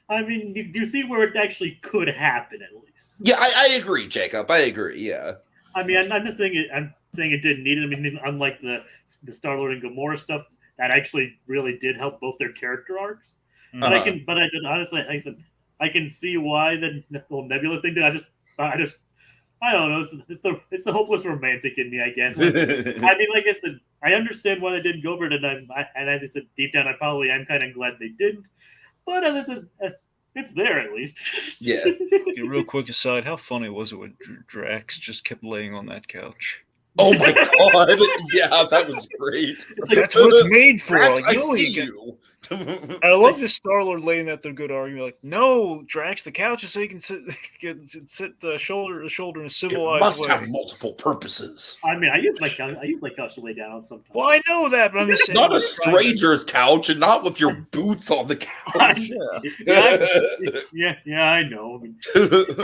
I mean, you see where it actually could happen at least. Yeah, I agree, Jacob. I agree. Yeah. I mean, I'm not saying it. I'm saying it didn't need it. I mean, unlike the Star-Lord and Gamora stuff, that actually really did help both their character arcs. But honestly, I can see why the whole Nebula thing did. I don't know. It's the hopeless romantic in me, I guess. I mean, like I said, I understand why they didn't go for it, and as I said, deep down, I'm kind of glad they didn't. But listen, it's there at least. Yeah. Okay, real quick aside, how funny was it when Drax just kept laying on that couch? Oh my god! Yeah, that was great. That's what it's made for. Drax, like, I see you. I love this Star-Lord laying at their good argument. Like, no, Drax, the couch is so you can sit shoulder to shoulder in a civilized way. It must have multiple purposes. I mean, I use my couch to lay down on sometimes. Well, I know that, but I'm just saying. Not a stranger's couch, and not with your boots on the couch. Yeah, I know. I mean,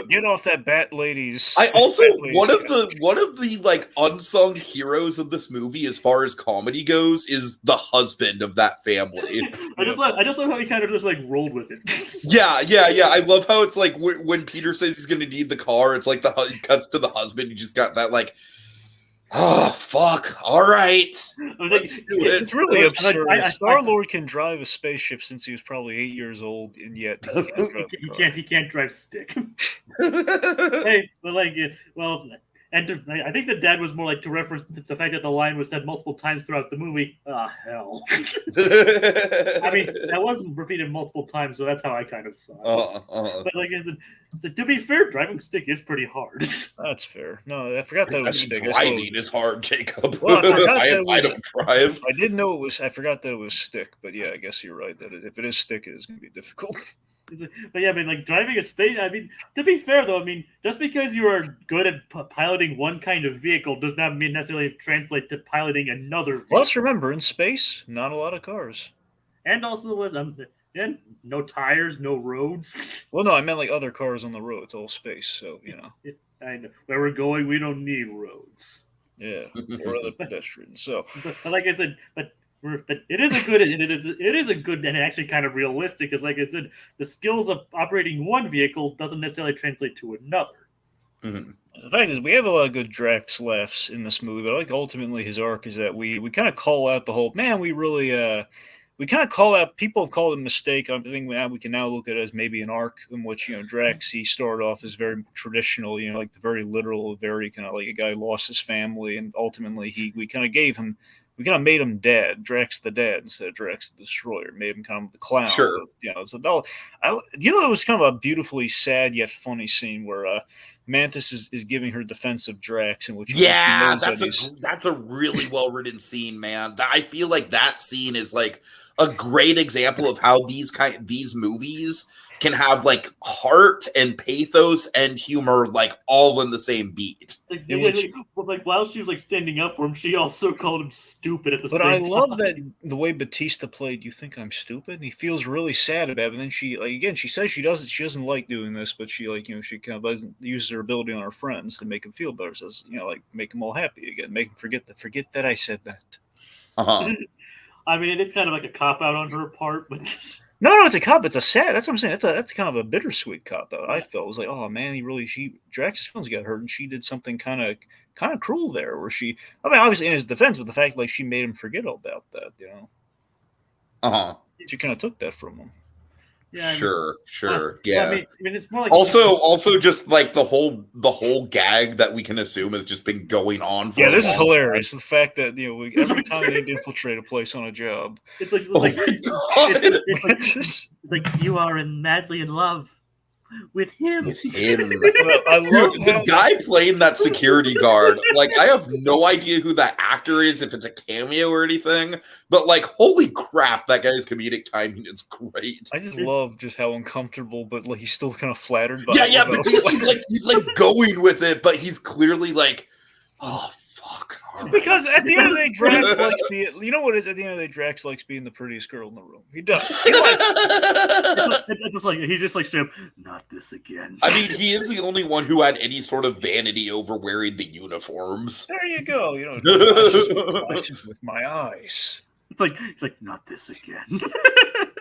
get off that bat lady's. I also one of the like unsung heroes of this movie, as far as comedy goes, is the husband of that family. I just love how he kind of just like rolled with it. Yeah. I love how it's like when Peter says he's going to need the car, it's like it cuts to the husband. You just got that like, oh fuck! All right, let's do it. It's really absurd. Star-Lord can drive a spaceship since he was probably 8 years old, and yet he can't drive stick. Hey, but and I think the dad was more like to reference the fact that the line was said multiple times throughout the movie. Hell. I mean, that wasn't repeated multiple times, so that's how I kind of saw it. But like I said, to be fair, driving stick is pretty hard. That's fair. No, I forgot that it was stick. Driving is hard, Jacob. Well, I don't drive. I did know it was. I forgot that it was stick, but yeah, I guess you're right. That if it is stick, it is going to be difficult. But yeah, I mean, like driving a space. I mean, to be fair though, I mean, just because you are good at piloting one kind of vehicle does not mean necessarily translate to piloting another vehicle. Plus, remember, in space, not a lot of cars, and also and no tires, no roads. Well, no, I meant like other cars on the road. It's all space, so I know where we're going. We don't need roads. Yeah, or other pedestrians. So, but like I said, but it is a good and actually kind of realistic, because like I said, the skills of operating one vehicle doesn't necessarily translate to another. Mm-hmm. The fact is, we have a lot of good Drax laughs in this movie, but I think ultimately his arc is that we kind of call out the whole man. We kind of call out, people have called it a mistake. I think we can now look at it as maybe an arc in which, Drax, he started off as very traditional, like the very literal, very kind of like a guy lost his family, and ultimately we kind of made him dad, Drax the dad, instead of Drax the Destroyer. Made him kind of the clown. Sure. But, it was kind of a beautifully sad yet funny scene where Mantis is giving her defense of Drax, in which that's a really well written scene, man. I feel like that scene is like a great example of how these movies can have like heart and pathos and humor like all in the same beat. Like while she was like standing up for him, she also called him stupid at the same time. But I love that the way Batista played. You think I'm stupid? And he feels really sad about it. And then she says she doesn't like doing this, but she she kind of doesn't use her ability on her friends to make him feel better. Says like make them all happy again, make them forget that I said that. I mean, it is kind of like a cop out on her part, but. No, it's a cop. It's a sad. That's what I'm saying. That's kind of a bittersweet cop out. I felt it was like, oh man, Drax's feelings got hurt, and she did something kind of cruel there. Where obviously in his defense, but the fact like she made him forget all about that. She kind of took that from him. Yeah, sure. Yeah. I mean, it's more like also just like the whole gag that we can assume has just been going on. For this is hilarious. The fact that every time they infiltrate a place on a job, it's like you are madly in love. with him. With him. I love Dude, the guy playing that security guard, like, I have no idea who that actor is, if it's a cameo or anything, but, like, holy crap, that guy's comedic timing is great. I just love just how uncomfortable, but like he's still kind of flattered by Yeah, but he's like going with it, but he's clearly like, oh, fuck. Because at the end of the day, Drax likes being. You know what it is? At the end of the day, Drax likes being the prettiest girl in the room. He does. He likes. It's just like he's just like straight up, not this again. I mean, he is the only one who had any sort of vanity over wearing the uniforms. There you go. You know, questions with my eyes. It's like not this again.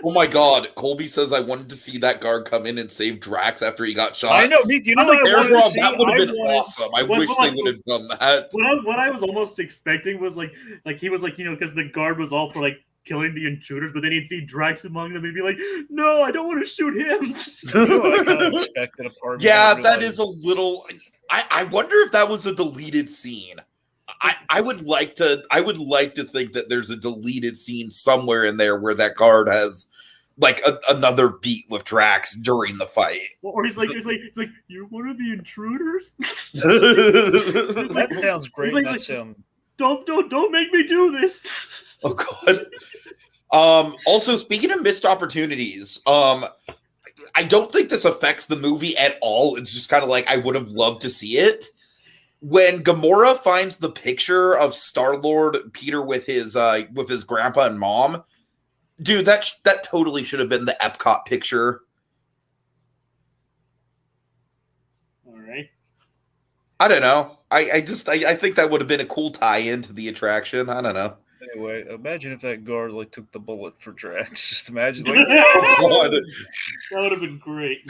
Oh my god, Colby says I wanted to see that guard come in and save Drax after he got shot. I know, me. You know what I wanted to see? That would have been awesome. I wish they would have done that. What I was almost expecting was like he was like, you know, because the guard was all for like killing the intruders, but then he'd see Drax among them and be like, no, I don't want to shoot him. You know, I kind of expected a part. Yeah, that is a little. I wonder if that was a deleted scene. I would like to think that there's a deleted scene somewhere in there where that guard has like another beat with Drax during the fight. Or he's like, you're one of the intruders. That sounds great. Don't make me do this. Oh god. Also, speaking of missed opportunities, I don't think this affects the movie at all. It's just kind of like I would have loved to see it. When Gamora finds the picture of Star-Lord Peter with his grandpa and mom, dude, that totally should have been the Epcot picture. All right. I don't know. I think that would have been a cool tie-in to the attraction. I don't know. Anyway, imagine if that guard like took the bullet for Drax. Just imagine, like, that would have been great.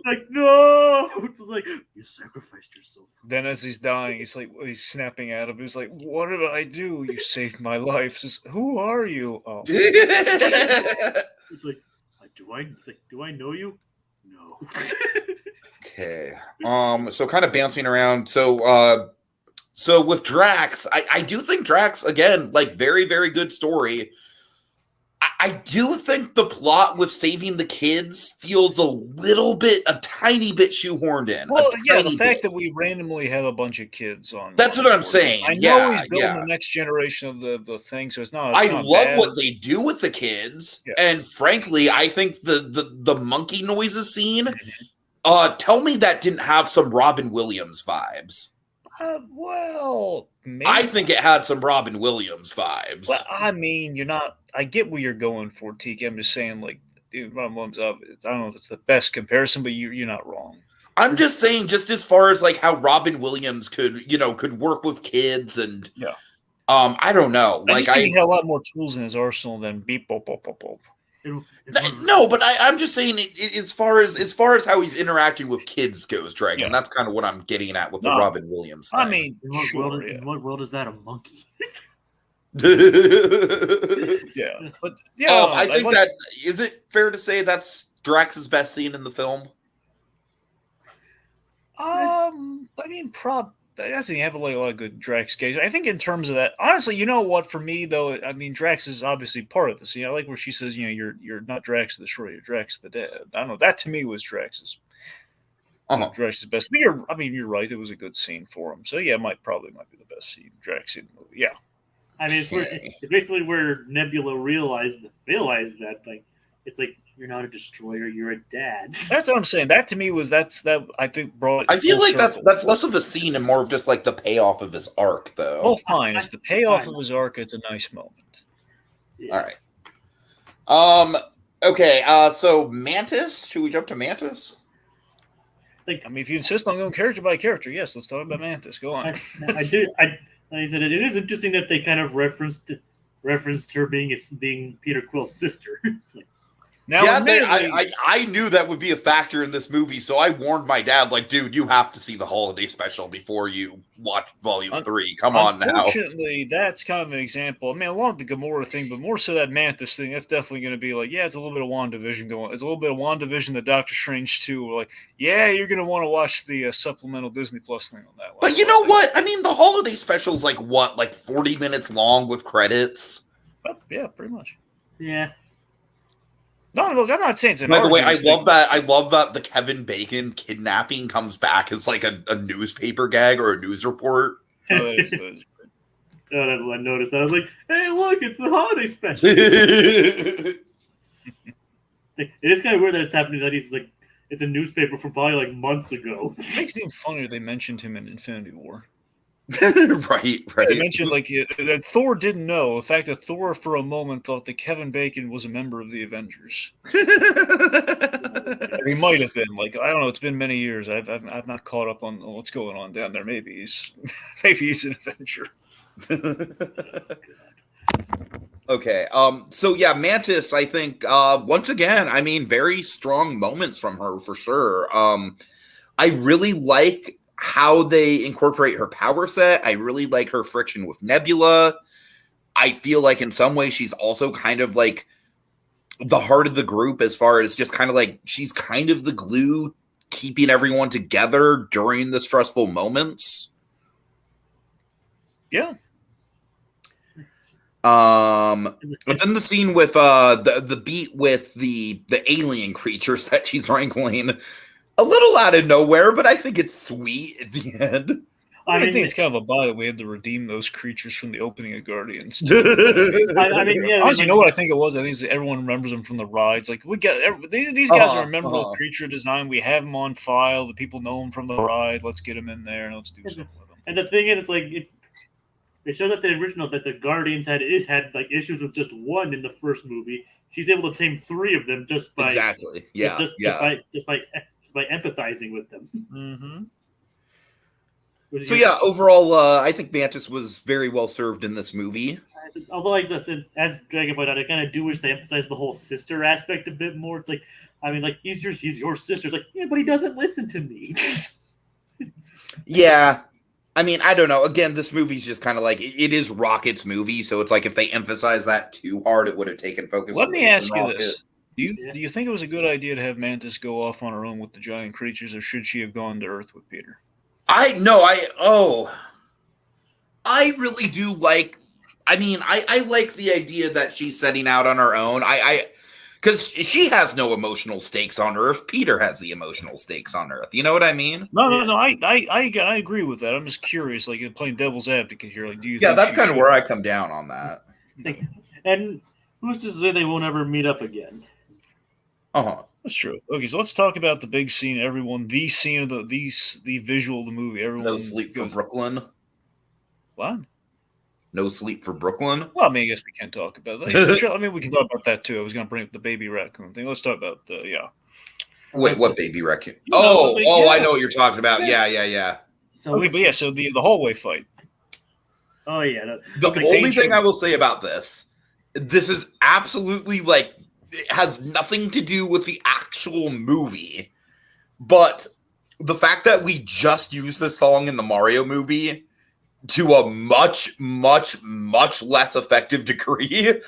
like no, it's like you sacrificed yourself. Then, as he's dying, he's snapping at him. He's like, "What did I do? You saved my life." Says, "Who are you?" Oh, it's like, do I know you? No. Okay. So kind of bouncing around. So with Drax, I do think Drax, again, like very, very good story. I do think the plot with saving the kids feels a tiny bit shoehorned in. Well, yeah, the fact that we randomly have a bunch of kids on. That's what I'm saying. I know he's building the next generation of the thing, so it's not. I love what they do with the kids, and frankly, I think the monkey noises scene. Tell me that didn't have some Robin Williams vibes. Well, maybe. I think it had some Robin Williams vibes. Well, I mean, I get what you're going for, Tiki. I'm just saying, like, dude, Robin Williams. I don't know if it's the best comparison, but you're not wrong. I'm just saying, just as far as like how Robin Williams could work with kids and I don't know. I think he had a lot more tools in his arsenal than beep bop bop bop bop. No, but I'm just saying as far as how he's interacting with kids goes, Dragon. That's kind of what I'm getting at with the Robin Williams thing. I mean, in what world is that a monkey? Yeah, but I think that is it fair to say that's Drax's best scene in the film. I mean, you have a lot of good Drax games. I think in terms of that, honestly, you know what? For me, though, I mean, Drax is obviously part of this. I like where she says, you're not Drax the Destroyer, you're Drax the Dead. I don't know. That to me was Drax's Drax's best. But you're right. It was a good scene for him. So yeah, probably might be the best scene Drax in the movie. Yeah. I mean, it's basically where Nebula realized that, like, it's like, you're not a destroyer, you're a dad. That's what I'm saying. That to me that I think brought. I feel like that's less of a scene and more of just like the payoff of his arc, though. Oh, fine. It's the payoff of his arc. It's a nice moment. Yeah. All right. Okay. So Mantis. Should we jump to Mantis? I mean, if you insist on going character by character, yes. Let's talk about Mantis. Go on. I do. Like I said, it is interesting that they kind of referenced her being Peter Quill's sister. Now, I knew that would be a factor in this movie, so I warned my dad, like, dude, you have to see the holiday special before you watch Volume 3. Come on now. Unfortunately, that's kind of an example. I mean, along with the Gamora thing, but more so that Mantis thing, that's definitely going to be like, it's a little bit of WandaVision going. It's a little bit of WandaVision, the Doctor Strange 2. Like, you're going to want to watch the supplemental Disney Plus thing on that one. But you know what? I mean, the holiday special is like 40 minutes long with credits? Yeah, pretty much. Yeah. No, look, I'm not saying it's an By the way, I arduous thing. love that. I love that the Kevin Bacon kidnapping comes back as like a newspaper gag or a news report. Oh, that is I noticed that. I was like, hey, look, it's the holiday special. Right. It is kind of weird that it's happening that he's like, it's a newspaper from probably like months ago. It makes it even funnier they mentioned him in Infinity War. They They mentioned like that Thor didn't know. The fact that Thor for a moment thought that Kevin Bacon was a member of the Avengers. Or he might have been. Like, I don't know. It's been many years. I've not caught up on what's going on down there. Maybe he's an Avenger. Okay. So yeah, Mantis, I think once again, I mean, very strong moments from her for sure. I really like how they incorporate her power set. I really like her friction with Nebula. I feel like in some ways she's also kind of like the heart of the group as far as just kind of like she's kind of the glue keeping everyone together during the stressful moments. Yeah. But then the scene with the beat with the alien creatures that she's wrangling, a little out of nowhere, but I think it's sweet at the end. I think it's kind of a buy that we had to redeem those creatures from the opening of Guardians. I mean, yeah. Honestly, you know what I think it was? I think everyone remembers them from the rides. Like, we got these guys are a memorable creature design. We have them on file. The people know them from the ride. Let's get them in there and let's do something with them. And the thing is, it's like they showed that the Guardians had like issues with just one in the first movie. She's able to tame 3 of them just by just by empathizing with them. Mm-hmm. So yeah, overall, I think Mantis was very well served in this movie. Although, like I said, as Dragon pointed out, I kind of do wish they emphasized the whole sister aspect a bit more. It's like, I mean, like he's your sister. It's like, yeah, but he doesn't listen to me. Yeah. I mean, I don't know. Again, this movie's just kind of like it is Rocket's movie, so it's like if they emphasize that too hard, it would have taken focus. Let me ask you this: do you think it was a good idea to have Mantis go off on her own with the giant creatures, or should she have gone to Earth with Peter? I really do like. I mean, I like the idea that she's setting out on her own. Because she has no emotional stakes on Earth. Peter has the emotional stakes on Earth. You know what I mean? No. I agree with that. I'm just curious, like playing devil's advocate here. Like, do you? Yeah, that's kind of where I come down on that. And who's to say they won't ever meet up again? That's true. Okay, so let's talk about the big scene. Everyone, the scene of the visual of the movie. Everyone. No Sleep for Brooklyn. What? No Sleep for Brooklyn. Well, I mean, I guess we can talk about that. Sure, I mean, we can talk about that too. I was going to bring up the baby raccoon thing. Let's talk about yeah. Wait, what baby raccoon? Yeah. I know what you're talking about. Yeah. So okay, but yeah, so the hallway fight. Oh yeah. The only thing I will say about this is absolutely like it has nothing to do with the actual movie, but the fact that we just used this song in the Mario movie to a much, much, much less effective degree,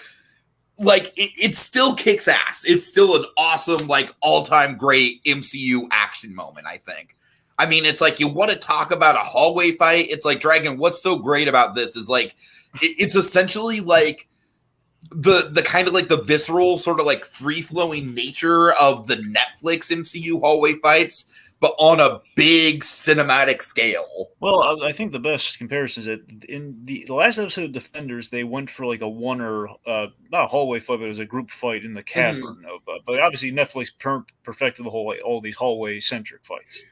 like it still kicks ass. It's still an awesome, like all-time great MCU action moment, I think. I mean, it's like you want to talk about a hallway fight. It's like, Dragon, what's so great about this is like it's essentially like the kind of like the visceral sort of like free-flowing nature of the Netflix MCU hallway fights, but on a big cinematic scale. Well, I think the best comparison is that in the last episode of Defenders, they went for like a not a hallway fight, but it was a group fight in the cavern. But obviously Netflix perfected the whole all these hallway centric fights.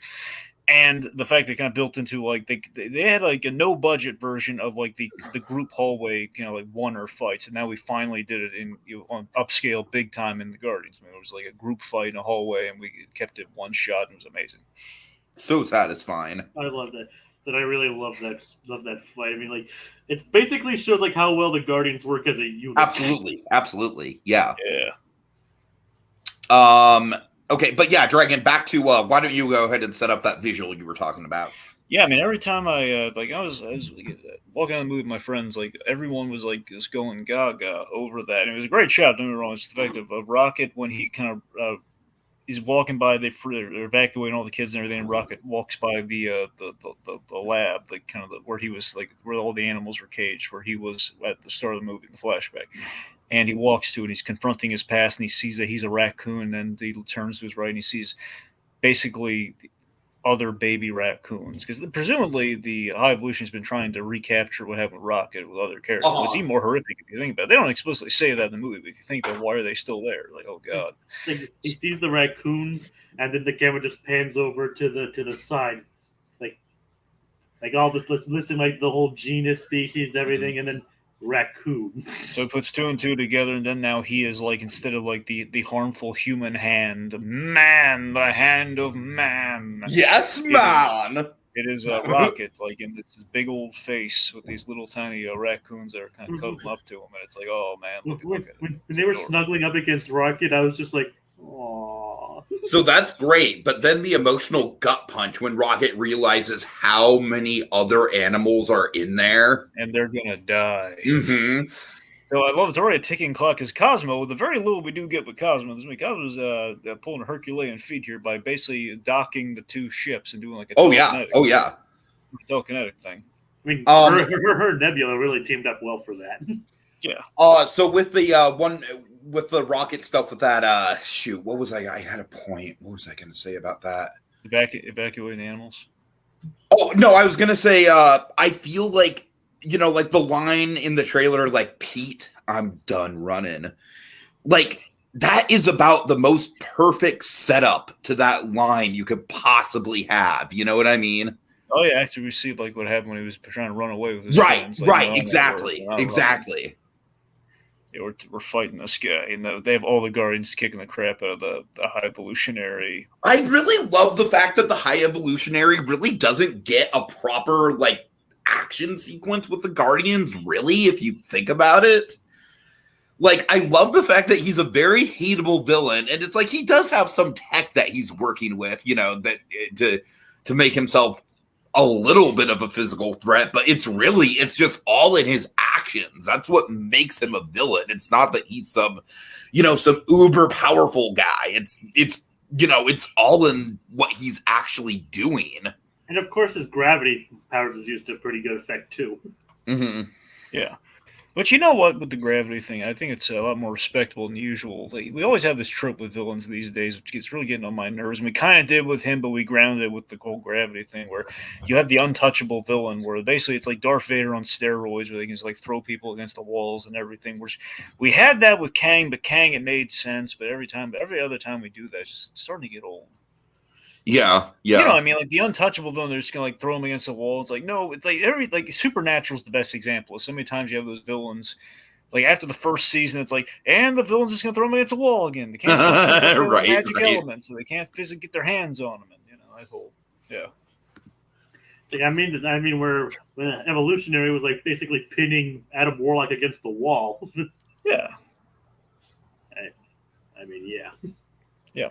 And the fact they kind of built into like they had like a no budget version of like the group hallway, like oneer fights, and now we finally did it in on upscale big time in the Guardians. I mean, it was like a group fight in a hallway, and we kept it one shot, and it was amazing. So satisfying. I love that. I really love that fight. I mean, like it basically shows like how well the Guardians work as a unit. Absolutely, yeah. Yeah. Okay, but yeah, Dragon, back to why don't you go ahead and set up that visual you were talking about? Yeah, I mean, every time I was walking on the movie with my friends, like everyone was like just going gaga over that. And it was a great shot. Don't get me wrong. It's the fact of Rocket when he kind of he's walking by, they're evacuating all the kids and everything. And Rocket walks by the lab, like kind of where he was, like where all the animals were caged, where he was at the start of the movie, in the flashback. And he walks to it. He's confronting his past, and he sees that he's a raccoon. And he turns to his right, and he sees basically other baby raccoons. Because presumably the High Evolution has been trying to recapture what happened with Rocket with other characters. It's even more horrific if you think about it. They don't explicitly say that in the movie, but if you think about why are they still there? Like, oh god. Like, he sees the raccoons, and then the camera just pans over to the side, like all this listing like the whole genus, species, everything, and then raccoons. So it puts 2 and 2 together, and then now he is like, instead of like the harmful human hand, man, the hand of man. Yes, man. It is a Rocket, like in this big old face with these little tiny raccoons that are kind of cuddling up to him, and it's like, oh man, look at When they were snuggling up against Rocket, I was just like, aww. So that's great, but then the emotional gut punch when Rocket realizes how many other animals are in there. And they're gonna die. Mm-hmm. So I love it's already a ticking clock, because Cosmo, with the very little we do get with Cosmo's pulling a Herculean feat here by basically docking the 2 ships and doing like a telekinetic thing. I mean, her and Nebula really teamed up well for that. Yeah. So with the one with the Rocket stuff with that what was I had a point. What was I going to say about that? Evacuating animals. Oh no, I was going to say I feel like, like the line in the trailer, like, Pete, I'm done running. Like, that is about the most perfect setup to that line you could possibly have. You know what I mean? Oh yeah, actually, we see like what happened when he was trying to run away with his friends. Like, right, exactly. Yeah, we're fighting this guy, and they have all the Guardians kicking the crap out of the High Evolutionary. I really love the fact that the High Evolutionary really doesn't get a proper, like, action sequence with the Guardians, really, if you think about it. Like, I love the fact that he's a very hateable villain, and it's like he does have some tech that he's working with, that to make himself a little bit of a physical threat, but it's just all in his actions. That's what makes him a villain. It's not that he's some uber powerful guy. It's all in what he's actually doing. And of course, his gravity powers is used to pretty good effect too. Mm-hmm. Yeah. But you know what, with the gravity thing, I think it's a lot more respectable than usual. We always have this trope with villains these days, which gets really getting on my nerves. And we kind of did with him, but we grounded it with the whole gravity thing, where you have the untouchable villain, where basically it's like Darth Vader on steroids, where they can just like throw people against the walls and everything. Which we had that with Kang, but Kang it made sense. But every other time we do that, it's just starting to get old. Yeah. I mean, like the untouchable villain, they're just gonna like throw him against the wall. It's like, no, it's like Supernatural's the best example. So many times you have those villains, like after the first season, it's like, and the villain's just gonna throw him against the wall again. They can't magic element, so they can't physically get their hands on him. And that whole I mean, where Evolutionary was like basically pinning Adam Warlock against the wall. Yeah. I mean, yeah. Yeah.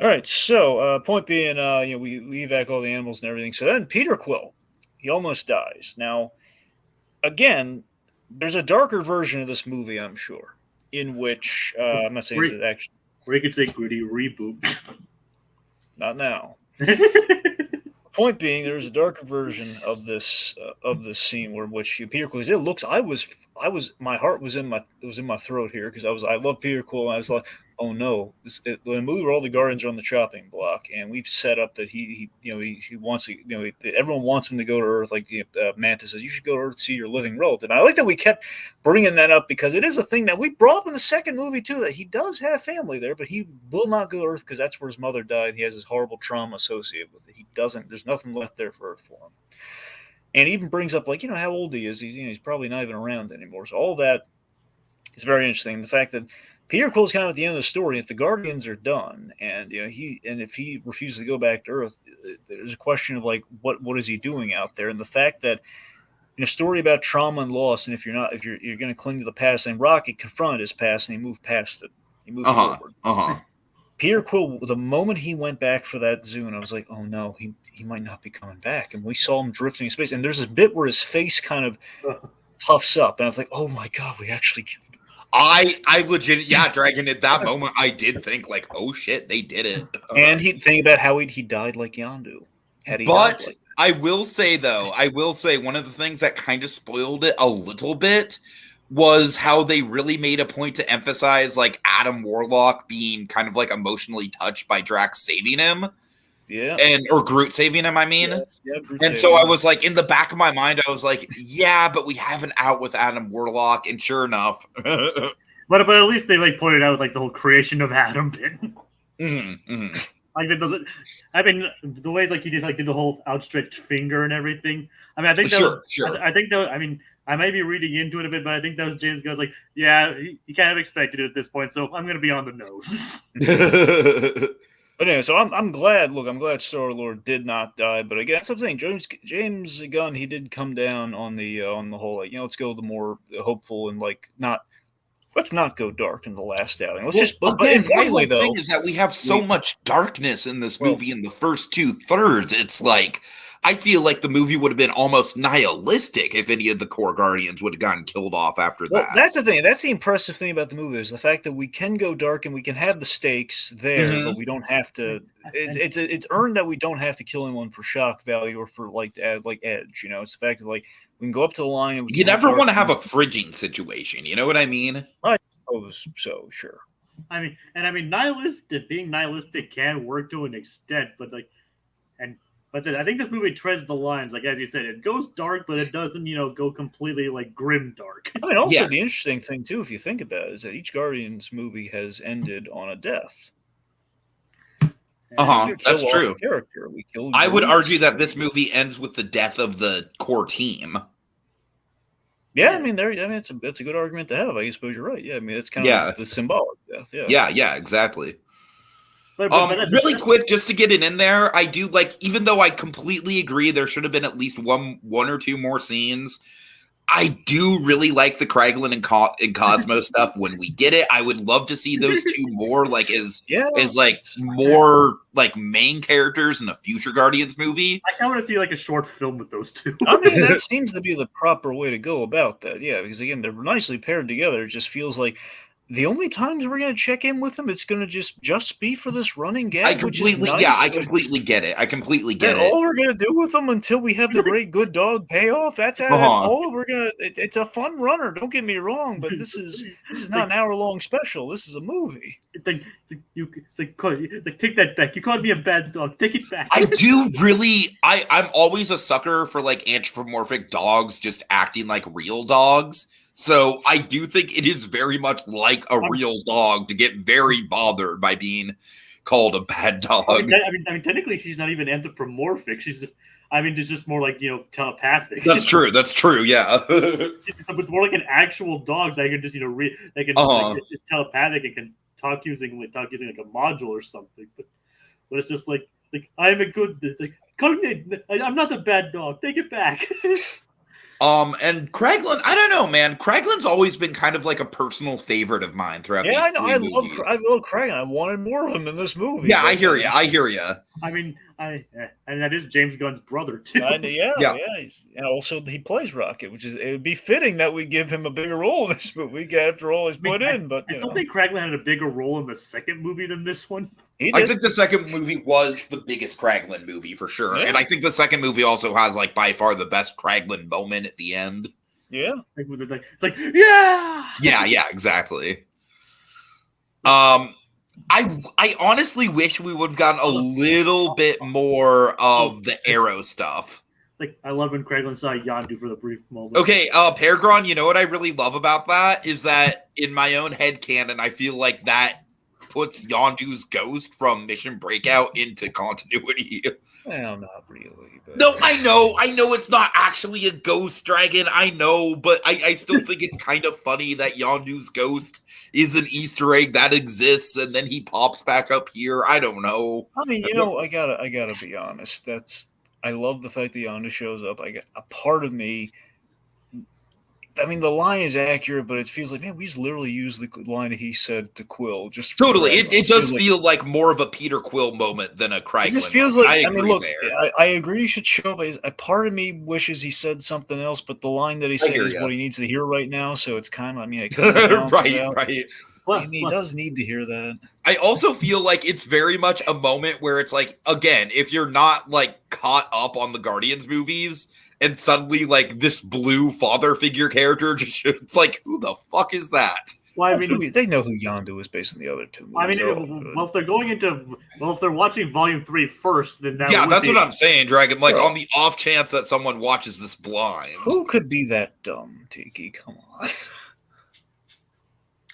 All right, so point being, we evac all the animals and everything. So then Peter Quill, he almost dies. Now, again, there's a darker version of this movie, I'm sure, in which I'm not saying it's actually, or you could say gritty reboot. Not now. Point being, there's a darker version of this scene where which Peter Quill. It looks. I was. My heart was in my throat here because I love Peter Quill. And I was like, oh no, the movie where all the Guardians are on the chopping block, and we've set up that he wants to, everyone wants him to go to Earth. Like Mantis says, you should go to Earth to see your living relative. And I like that we kept bringing that up because it is a thing that we brought up in the second movie too. That he does have family there, but he will not go to Earth because that's where his mother died. He has this horrible trauma associated with it. He doesn't. There's nothing left there for Earth for him. And even brings up, like, how old he is. He's probably not even around anymore. So all that is very interesting. The fact that Peter Quill's kind of at the end of the story. If the Guardians are done, and if he refuses to go back to Earth, there's a question of like, what is he doing out there? And the fact that in a story about trauma and loss, and if you're going to cling to the past, and Rocket confronted his past and he moved past it. He moved forward. Peter Quill, the moment he went back for that Zune, I was like, oh no, he might not be coming back. And we saw him drifting in space. And there's a bit where his face kind of puffs up. And I was like, oh my God, we actually... I legit, Dragon, at that moment, I did think like, oh shit, they did it. And he think about how he died like Yondu. I will say, one of the things that kind of spoiled it a little bit was how they really made a point to emphasize like Adam Warlock being kind of like emotionally touched by Drax saving him. Yeah. Or Groot saving him, I mean. Yeah, and so I was like, in the back of my mind, I was like, yeah, but we have an out with Adam Warlock, and sure enough. But at least they like pointed out like the whole creation of Adam bit. Like the ways like he did the whole outstretched finger and everything. I mean, I think sure. I think that I mean I might be reading into it a bit, but I think that was James Gunn's like, yeah, he kind of expected it at this point, so I'm gonna be on the nose. But anyway, so I'm glad. Look, I'm glad Star-Lord did not die. But again, that's what I'm saying. James Gunn, he did come down on the whole like, let's go the more hopeful and like let's not go dark in the last outing. Let's just. But importantly, though, thing is that we have so much darkness in this movie in the first 2/3. It's like I feel like the movie would have been almost nihilistic if any of the core Guardians would have gotten killed off after that. That's the thing. That's the impressive thing about the movie is the fact that we can go dark and we can have the stakes there, but we don't have to. It's earned that we don't have to kill anyone for shock value or for like to add like edge. It's the fact that like we can go up to the line. And you never want to have a fridging situation. You know what I mean? I suppose so. Sure. I mean, being nihilistic can work to an extent, but like, But I think this movie treads the lines. Like, as you said, it goes dark, but it doesn't, go completely, like, grim dark. I mean, also, the interesting thing, too, if you think about it, is that each Guardians movie has ended on a death. That's true. Character. I would argue that this movie ends with the death of the core team. Yeah, I mean, it's a good argument to have. I suppose you're right. Yeah, I mean, it's kind of the symbolic death. Yeah, exactly. But really quick, just to get it in there, I do like, even though I completely agree there should have been at least one or two more scenes, I do really like the Kraglin and Cosmo stuff when we get it. I would love to see those two more like as like more like main characters in a future Guardians movie. I kind of want to see like a short film with those two. I mean, that seems to be the proper way to go about that. Yeah, because again, they're nicely paired together. It just feels like the only times we're going to check in with them, it's going to just be for this running gag. I completely get it. I completely get it. All we're going to do with them until we have the great good dog payoff. That's all we're going to. It's a fun runner. Don't get me wrong, but this is not an hour-long special. This is a movie. It's like take that back. You called me a bad dog. Take it back. I do really. I'm always a sucker for like anthropomorphic dogs just acting like real dogs. So I do think it is very much like a real dog to get very bothered by being called a bad dog. I mean, technically, she's not even anthropomorphic. She's just more like telepathic. That's true. Yeah, it's more like an actual dog that can just it's telepathic and can talk using like a module or something. But it's just like I am a good. It's like I'm not the bad dog. Take it back. And Kraglin, I don't know, man. Kraglin's always been kind of like a personal favorite of mine throughout. Yeah, I know. I love Kraglin. I wanted more of him in this movie. Yeah, I hear you. I mean, and that is James Gunn's brother too. Yeah. And also, he plays Rocket, it would be fitting that we give him a bigger role in this movie after all he's put in. But I still think Kraglin had a bigger role in the second movie than this one. I think the second movie was the biggest Kraglin movie for sure. Yeah. And I think the second movie also has like by far the best Kraglin moment at the end. Yeah. It's like, yeah. Yeah, exactly. I honestly wish we would have gotten a little bit more of the Arrow stuff. Like, I love when Kraglin saw Yondu for the brief moment. Okay, Peregrine, you know what I really love about that is that in my own headcanon, I feel like that puts Yondu's ghost from Mission Breakout into continuity. Well, not really. But... No, I know it's not actually a ghost dragon. I know, but I still think it's kind of funny that Yondu's ghost is an Easter egg that exists, and then he pops back up here. I don't know. I mean, I gotta be honest. I love the fact that Yondu shows up. A part of me. I mean, the line is accurate, but it feels like, man, we just literally used the line that he said to Quill. Just totally, it does feel like more of a Peter Quill moment than a Kraglin. It just feels like, I mean, look, I agree you should show up. A part of me wishes he said something else, but the line that he said is what he needs to hear right now. So it's kind of, right. Well, he does need to hear that. I also feel like it's very much a moment where it's like, again, if you're not like caught up on the Guardians movies and suddenly like this blue father figure character just it's like, who the fuck is that? Well, I mean, they know who Yondu is based on the other two movies. I mean, well, if they're watching Volume 3 first, then that Yeah, would that's be, what I'm saying, Dragon. Like, Bro. on the off chance that someone watches this blind. Who could be that dumb, Tiki? Come on.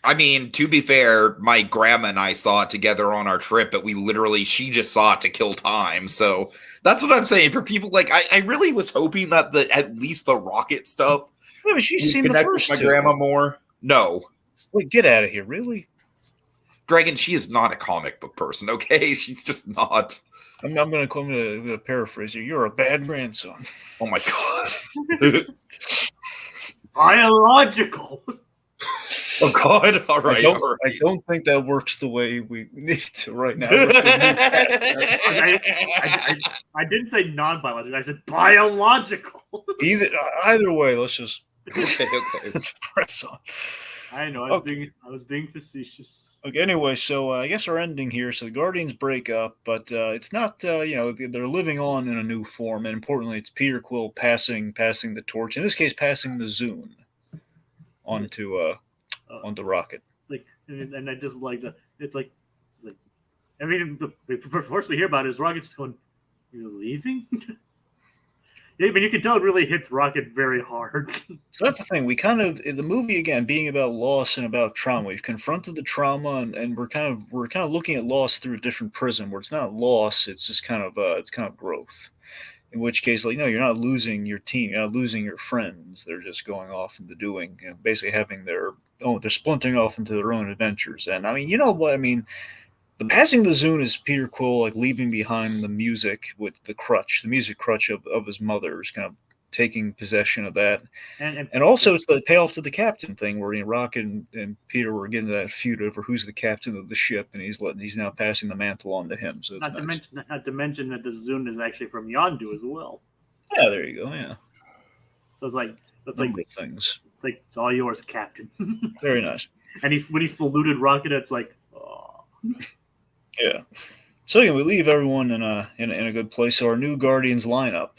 I mean, to be fair, my grandma and I saw it together on our trip, but she just saw it to kill time. So that's what I'm saying. For people like, I really was hoping that at least the rocket stuff. Yeah, but she's seen the connect with first my two. grandma more. No. Wait, get out of here! Really? Dragon, she is not a comic book person, okay? She's just not. I'm gonna paraphrase you. You're a bad grandson. Oh my god. biological. Oh god! All right, I don't think that works the way we need to right now. I didn't say non-biological. I said biological. Either way, let's just okay. let's press on. I know. I was being facetious. Okay. Anyway, so I guess our ending here. So the Guardians break up, but it's not. They're living on in a new form, and importantly, it's Peter Quill passing the torch. In this case, passing the Zune onto Rocket. It's like, and I just like the. It's like. I mean, the first we hear about it is Rocket just going, "You're leaving." Yeah, but you can tell it really hits Rocket very hard. So that's the thing. We kind of the movie again being about loss and about trauma. We've confronted the trauma, and we're kind of looking at loss through a different prism, where it's not loss, it's just kind of growth. In which case, like, no, you're not losing your team, you're not losing your friends. They're just going off into doing, basically having they're splintering off into their own adventures. And I mean, you know what I mean. The passing the Zune is Peter Quill like leaving behind the music with the music crutch of his mother's, kind of taking possession of that. And also it's the payoff to the captain thing where Rocket and Peter were getting that feud over who's the captain of the ship, and he's now passing the mantle on to him. So not to mention that the Zune is actually from Yondu as well. Yeah, there you go. Yeah. So it's like things. It's like it's all yours, Captain. Very nice. And when he saluted Rocket, it's like, oh. Yeah. So again, we leave everyone in a good place. So our new Guardians lineup,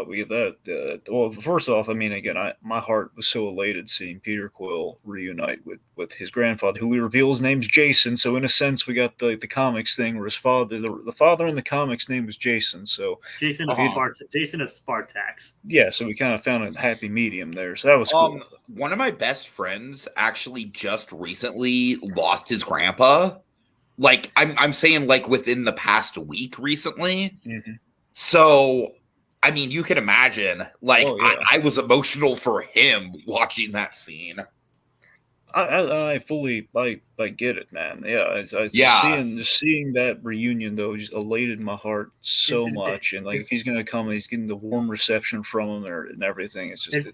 we get that. Well, first off, I mean, again, my heart was so elated seeing Peter Quill reunite with his grandfather, who we reveal his name's Jason. So in a sense, we got the comics thing where his father, the father in the comics name was Jason. So Jason is Spartax. Yeah, so we kind of found a happy medium there. So that was cool. One of my best friends actually just recently lost his grandpa. Like, I'm saying, like, within the past week recently. Mm-hmm. So, I mean, you can imagine, like, I was emotional for him watching that scene. I fully get it, man. Yeah, seeing that reunion though just elated my heart so much. And like, if he's gonna come, he's getting the warm reception from him and everything. It's just it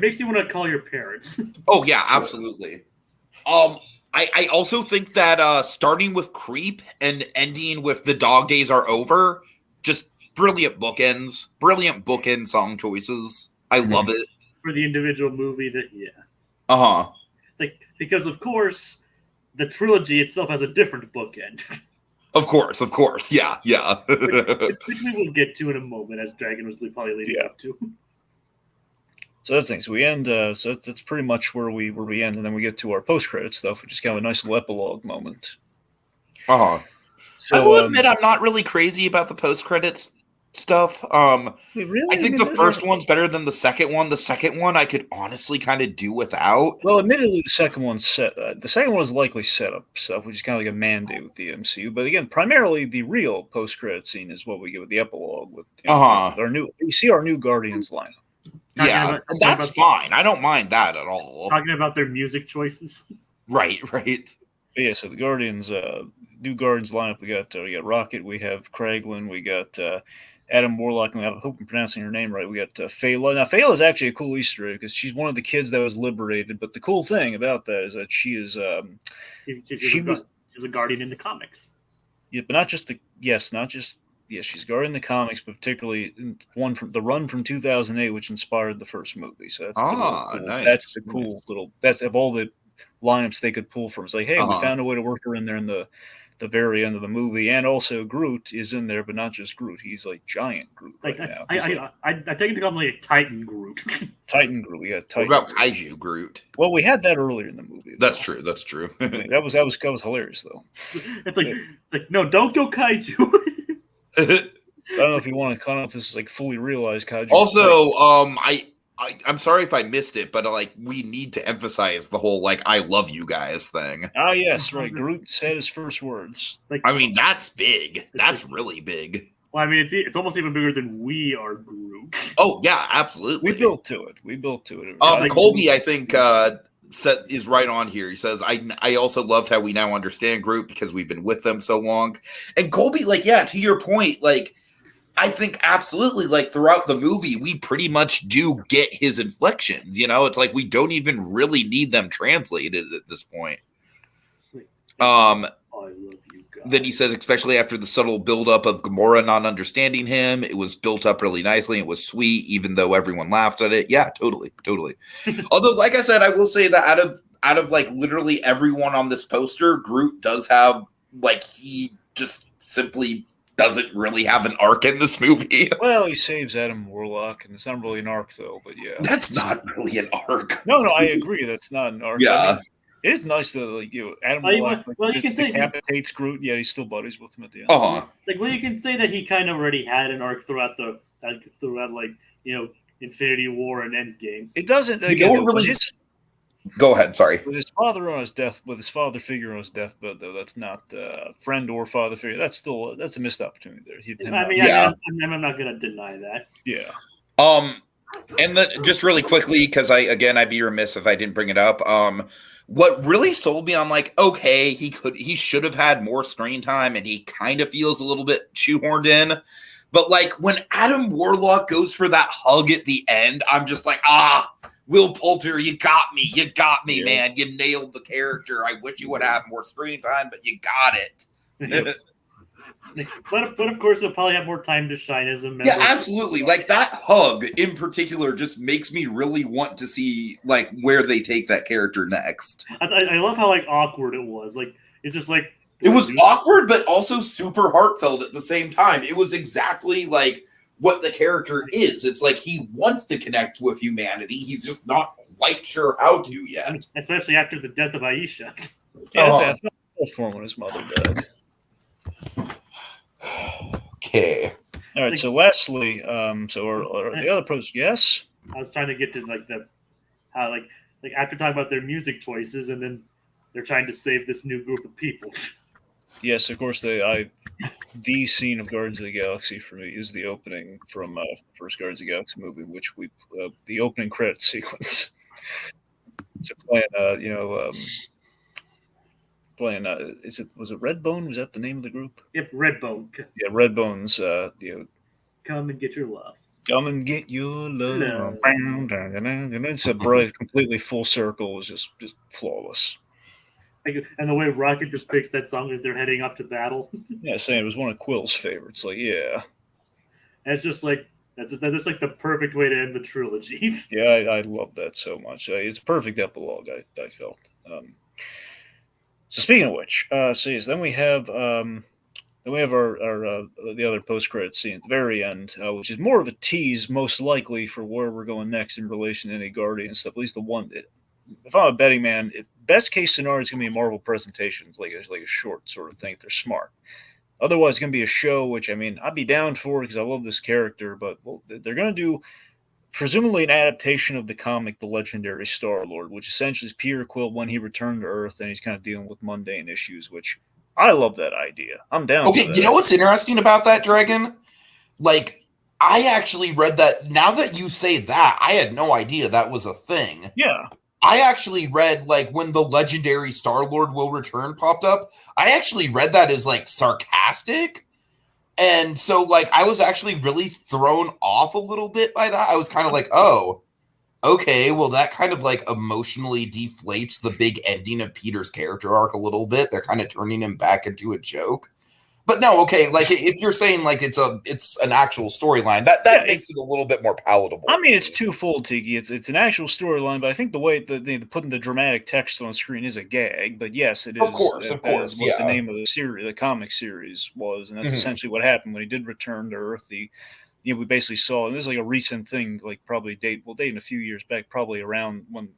makes you want to call your parents. Oh yeah, absolutely. I also think that starting with Creep and ending with The Dog Days Are Over, just brilliant bookend song choices. I love it. For the individual movie like, because of course the trilogy itself has a different bookend. Oh, Of course. Yeah. which we will get to in a moment, as Dragon was probably leading up to. So that's the thing. So we end. So that's pretty much where we end, and then we get to our post-credit stuff, which is kind of a nice little epilogue moment. So, I will admit I'm not really crazy about the post-credits stuff. Really? I think the first one's better than the second one. The second one I could honestly kind of do without. Well, admittedly, the second one is likely setup stuff, which is kind of like a mandate with the MCU. But again, primarily the real post-credit scene is what we get with the epilogue with our new. You see our new Guardians lineup. That's fine. I don't mind that at all. Talking about their music choices. Right. But yeah, so the Guardians, new Guardians lineup, we got Rocket, we have Kraglin, we got Adam Warlock, and I hope I'm pronouncing her name right. We got Fela. Now, Fela is actually a cool Easter egg because she's one of the kids that was liberated. But the cool thing about that is that she is she's a Guardian in the comics. Yeah, but not just she's Guardian in the comics, but particularly one from the run from 2008, which inspired the first movie. So that's nice. That's the cool little. That's of all the lineups they could pull from. It's like, hey, we found a way to work her in there in the the very end of the movie, and also Groot is in there, but not just Groot. He's like giant Groot Like right now. I take it to call him like a Titan Groot. Titan Groot. We got What Titan. about Groot. Kaiju Groot? Well, we had that earlier in the movie. That's true. That's true. I mean, that was hilarious though. It's like no, don't go Kaiju. I don't know if you want to. I don't know if this is like fully realized Kaiju. Also, I'm sorry if I missed it, but like we need to emphasize the whole like "I love you guys" thing. Ah, yes, right. Groot said his first words. Like, I mean, that's big. That's really big. well, I mean, it's almost even bigger than we are Groot. Oh yeah, absolutely. We built to it. like- Colby, I think, is right on here. He says, I also loved how we now understand Groot because we've been with them so long. And Colby, like, yeah, to your point, like, I think absolutely, like, throughout the movie, we pretty much do get his inflections. You know, it's like we don't even really need them translated at this point. I love you guys. Then he says, especially after the subtle buildup of Gamora not understanding him, it was built up really nicely. It was sweet, even though everyone laughed at it. Yeah, totally. Although, like I said, I will say that out of like literally everyone on this poster, Groot does have like he just simply doesn't really have an arc in this movie. Well, he saves Adam Warlock, and it's not really an arc though. But yeah, That's not really an arc. No, I agree. That's not an arc. Yeah. I mean, it is nice to like Adam Warlock. You can say decapitates Groot. Yeah, he's still buddies with him at the end. Like, well, you can say that he kind of already had an arc throughout like Infinity War and Endgame. It doesn't. You don't really. Go ahead. Sorry. With his father figure on his deathbed, though, that's not friend or father figure. That's a missed opportunity there. I'm not gonna deny that. Yeah. And just really quickly, because I'd be remiss if I didn't bring it up. What really sold me on like, okay, he should have had more screen time, and he kind of feels a little bit shoehorned in. But like when Adam Warlock goes for that hug at the end, I'm just like, Will Poulter, you got me, yeah. Man. You nailed the character. I wish you would have more screen time, but you got it. But of course, he'll probably have more time to shine as a member. Yeah, absolutely. Like that hug in particular just makes me really want to see like where they take that character next. I love how like awkward it was. Like it's just like it was awkward, but also super heartfelt at the same time. It was exactly like what the character is. It's like he wants to connect with humanity. He's just not quite sure how to yet. Especially after the death of Aisha. Yeah, that's for when his mother died. Okay. All right. So lastly, so the other pros, yes. I was trying to get to like how like after talking about their music choices, and then they're trying to save this new group of people. Yes, of course. The scene of Guardians of the Galaxy for me is the opening from first Guardians of the Galaxy movie, which the opening credit sequence. So was it Redbone? Was that the name of the group? Yep, Redbone. Yeah, Redbone's. Come and get your love. Come and get your love. And it's a bright, completely full circle. It was just flawless. And the way Rocket just picks that song as they're heading off to battle. Yeah, saying it was one of Quill's favorites. Like, yeah. And it's just like that's like the perfect way to end the trilogy. Yeah, I love that so much. It's a perfect epilogue. I felt. So speaking of which, then we have our the other post credit scene at the very end, which is more of a tease, most likely for where we're going next in relation to any Guardian stuff. At least the one that, if I'm a betting man, best case scenario is going to be a Marvel presentation, like a short sort of thing if they're smart. Otherwise, it's going to be a show, which I mean I'd be down for because I love this character, but they're going to do presumably an adaptation of the comic The Legendary Star-Lord, which essentially is Peter Quill when he returned to Earth and he's kind of dealing with mundane issues, which I love that idea. I'm down. Okay, you know what's interesting about that, Dragon? Like, I actually read that. Now that you say that, I had no idea that was a thing. Yeah. I actually read, like, when the Legendary Star-Lord will return popped up, I actually read that as, like, sarcastic. And so, like, I was actually really thrown off a little bit by that. I was kind of like, oh, okay, well, that kind of, like, emotionally deflates the big ending of Peter's character arc a little bit. They're kind of turning him back into a joke. But no, okay, like if you're saying like it's an actual storyline, that makes it a little bit more palatable. I mean, it's twofold, Tiki. It's an actual storyline, but I think the way the putting the dramatic text on screen is a gag. But yes, it is. Of course, that is what the name of the series, the comic series, was, and that's essentially what happened when he did return to Earth. We basically saw, and this is like a recent thing, like probably dating a few years back, probably around when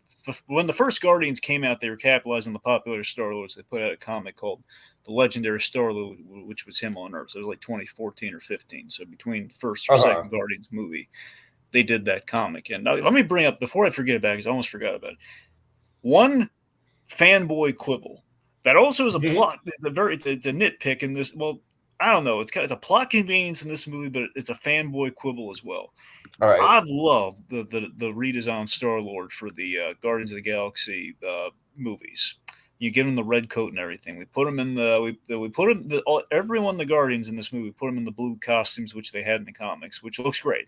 the first Guardians came out. They were capitalizing the popular Star-Lord. They put out a comic called The Legendary Star-Lord, which was him on Earth. So it was like 2014 or 15. So between the first or second Guardians movie, they did that comic. And now, let me bring up, before I forget about it, because I almost forgot about it, one fanboy quibble that also is a plot. It's a nitpick in this. Well, I don't know. It's a plot convenience in this movie, but it's a fanboy quibble as well. All right. I've loved the redesigned Star-Lord for the Guardians of the Galaxy movies. You give him the red coat and everything. We put him in we put him everyone the Guardians in this movie put him in the blue costumes which they had in the comics, which looks great.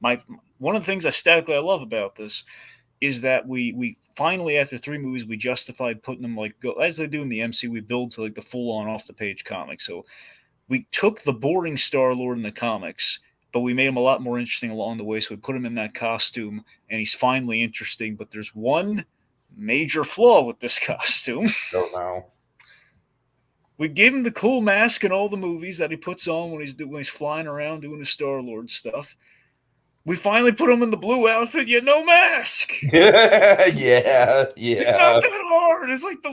One of the things aesthetically I love about this is that we finally, after 3 movies, we justified putting them as they do in the MC. We build to like the full on off the page comic. So we took the boring Star-Lord in the comics, but we made him a lot more interesting along the way. So we put him in that costume, and he's finally interesting. But there's one major flaw with this costume. Don't know. We gave him the cool mask in all the movies that he puts on when he's flying around doing his Star-Lord stuff. We finally put him in the blue outfit, yet no mask. yeah. It's not that hard. It's like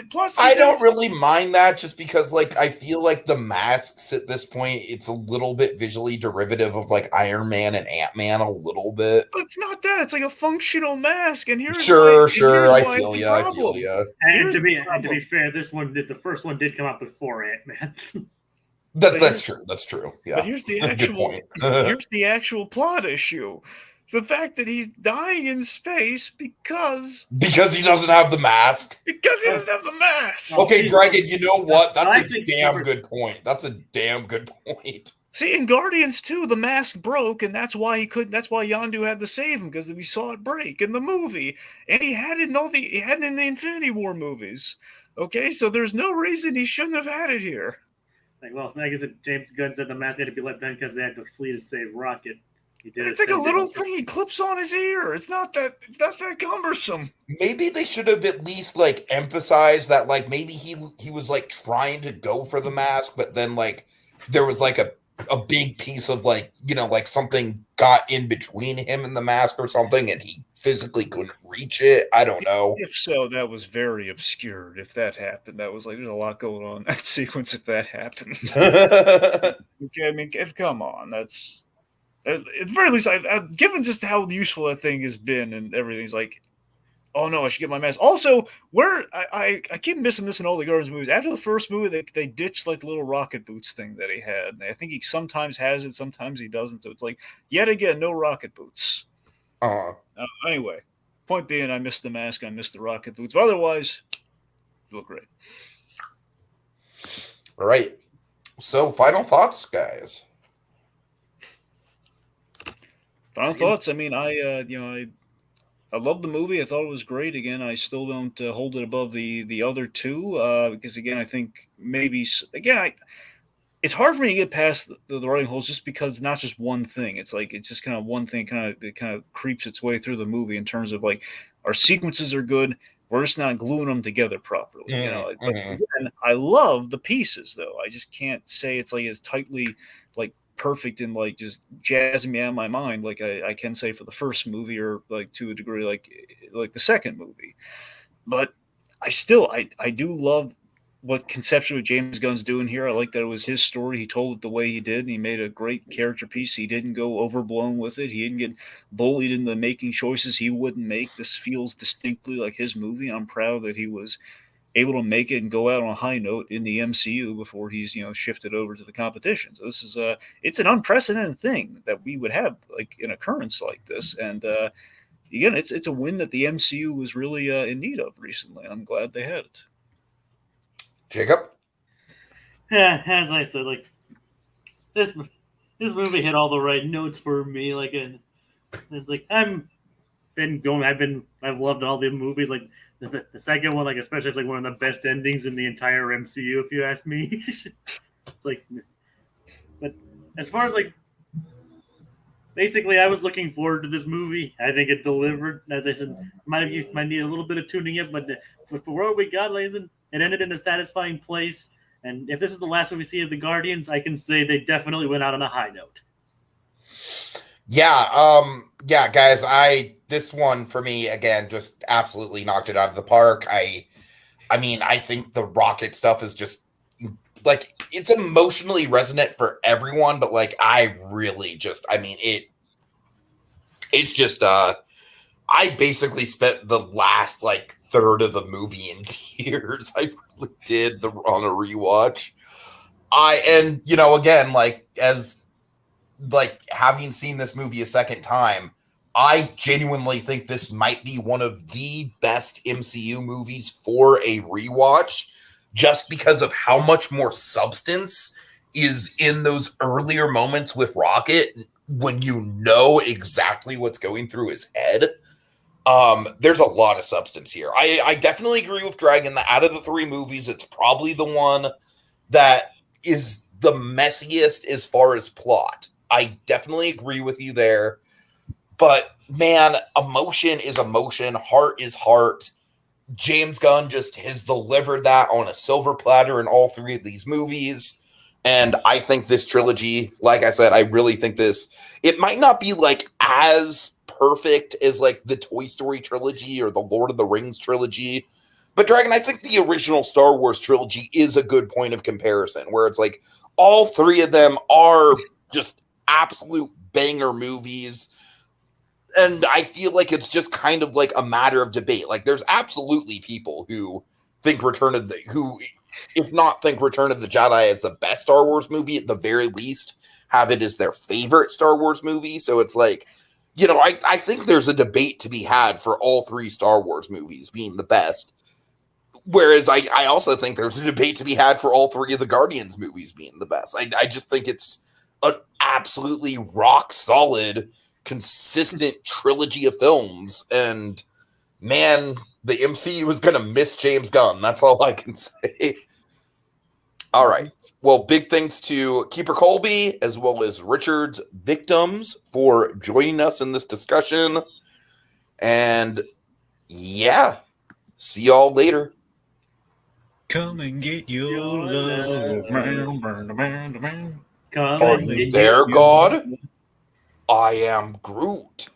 plus. I don't really mind that, just because like I feel like the masks at this point, it's a little bit visually derivative of like Iron Man and Ant-Man a little bit. But it's not that. It's like a functional mask, and here's sure. I feel you. And to be fair, the first one did come out before Ant-Man. That's true. That's true. Yeah. But here's the actual plot issue. It's the fact that he's dying in space because he doesn't have the mask. Because he doesn't have the mask. Okay, Dragon, you know what? That's a damn good point. See, in Guardians 2, the mask broke, and that's why Yondu had to save him, because we saw it break in the movie. And he had it in the Infinity War movies. Okay, so there's no reason he shouldn't have had it here. I guess James Gunn said the mask had to be let down because they had to flee to save Rocket. It's like a little thing he clips on his ear. It's not that cumbersome. Maybe they should have at least like emphasized that like maybe he was like trying to go for the mask, but then like there was like a big piece of like, like something got in between him and the mask or something, and he physically couldn't reach it. I don't know. If so, that was very obscured. If that happened, that was like there's a lot going on in that sequence. If that happened, okay, I mean, come on, that's at the very least. Given just how useful that thing has been and everything's like, oh no, I should get my mask. Also, where I keep missing this in all the Guardians movies. After the first movie, they ditched like the little rocket boots thing that he had. And I think he sometimes has it, sometimes he doesn't. So it's like yet again, no rocket boots. Anyway, point being, I missed the mask, I missed the rocket boots. But otherwise, you look great. All right. So, final thoughts, guys. Final thoughts. I mean, I love the movie. I thought it was great. Again, I still don't hold it above the other two because again, I think it's hard for me to get past the writing holes just because it's not just one thing. It's like it's just kind of one thing it kind of creeps its way through the movie in terms of like our sequences are good. We're just not gluing them together properly. But again, I love the pieces though. I just can't say it's like as tightly like perfect and like just jazzing me out of my mind like I can say for the first movie or like to a degree like the second movie. But I do love what conceptually James Gunn's doing here. I like that it was his story. He told it the way he did, and he made a great character piece. He didn't go overblown with it. He didn't get bullied into making choices he wouldn't make. This feels distinctly like his movie. I'm proud that he was able to make it and go out on a high note in the MCU before he's shifted over to the competition. So this is it's an unprecedented thing that we would have like an occurrence like this. And again, it's a win that the MCU was really in need of recently. And I'm glad they had it. Jacob? Yeah, as I said, like this movie hit all the right notes for me. Like, it's like I've loved all the movies. Like the second one, like especially, it's like one of the best endings in the entire MCU, if you ask me. It's like, but as far as like, basically, I was looking forward to this movie. I think it delivered. As I said, might need a little bit of tuning in, but for what we got, ladies, it ended in a satisfying place. And if this is the last one we see of the Guardians, I can say they definitely went out on a high note. Yeah, guys, this one for me again just absolutely knocked it out of the park. I mean, I think the rocket stuff is just like it's emotionally resonant for everyone, but like I really just it's just I basically spent the last like third of the movie in tears. I really did on a rewatch. And you know, again, like as like having seen this movie a second time, I genuinely think this might be one of the best MCU movies for a rewatch, just because of how much more substance is in those earlier moments with Rocket when you know exactly what's going through his head. There's a lot of substance here. I definitely agree with Dragon that out of the three movies, it's probably the one that is the messiest as far as plot. I definitely agree with you there. But man, emotion is emotion, heart is heart. James Gunn just has delivered that on a silver platter in all three of these movies. And I think this trilogy, like I said, I really think it might not be like as perfect as like the Toy Story trilogy or the Lord of the Rings trilogy. But Dragon, I think the original Star Wars trilogy is a good point of comparison where it's like all three of them are just absolute banger movies. And I feel like it's just kind of like a matter of debate. Like there's absolutely people who think if not think Return of the Jedi is the best Star Wars movie, at the very least have it as their favorite Star Wars movie. So it's like, you know, I think there's a debate to be had for all three Star Wars movies being the best. Whereas I also think there's a debate to be had for all three of the Guardians movies being the best. I just think it's an absolutely rock solid, consistent trilogy of films. And man, the MCU is going to miss James Gunn. That's all I can say. All right. Well, big thanks to Keeper Colby as well as Richard's Victims for joining us in this discussion. And yeah, see y'all later. Come and get your love. Come Are and you get there, your God? I am Groot.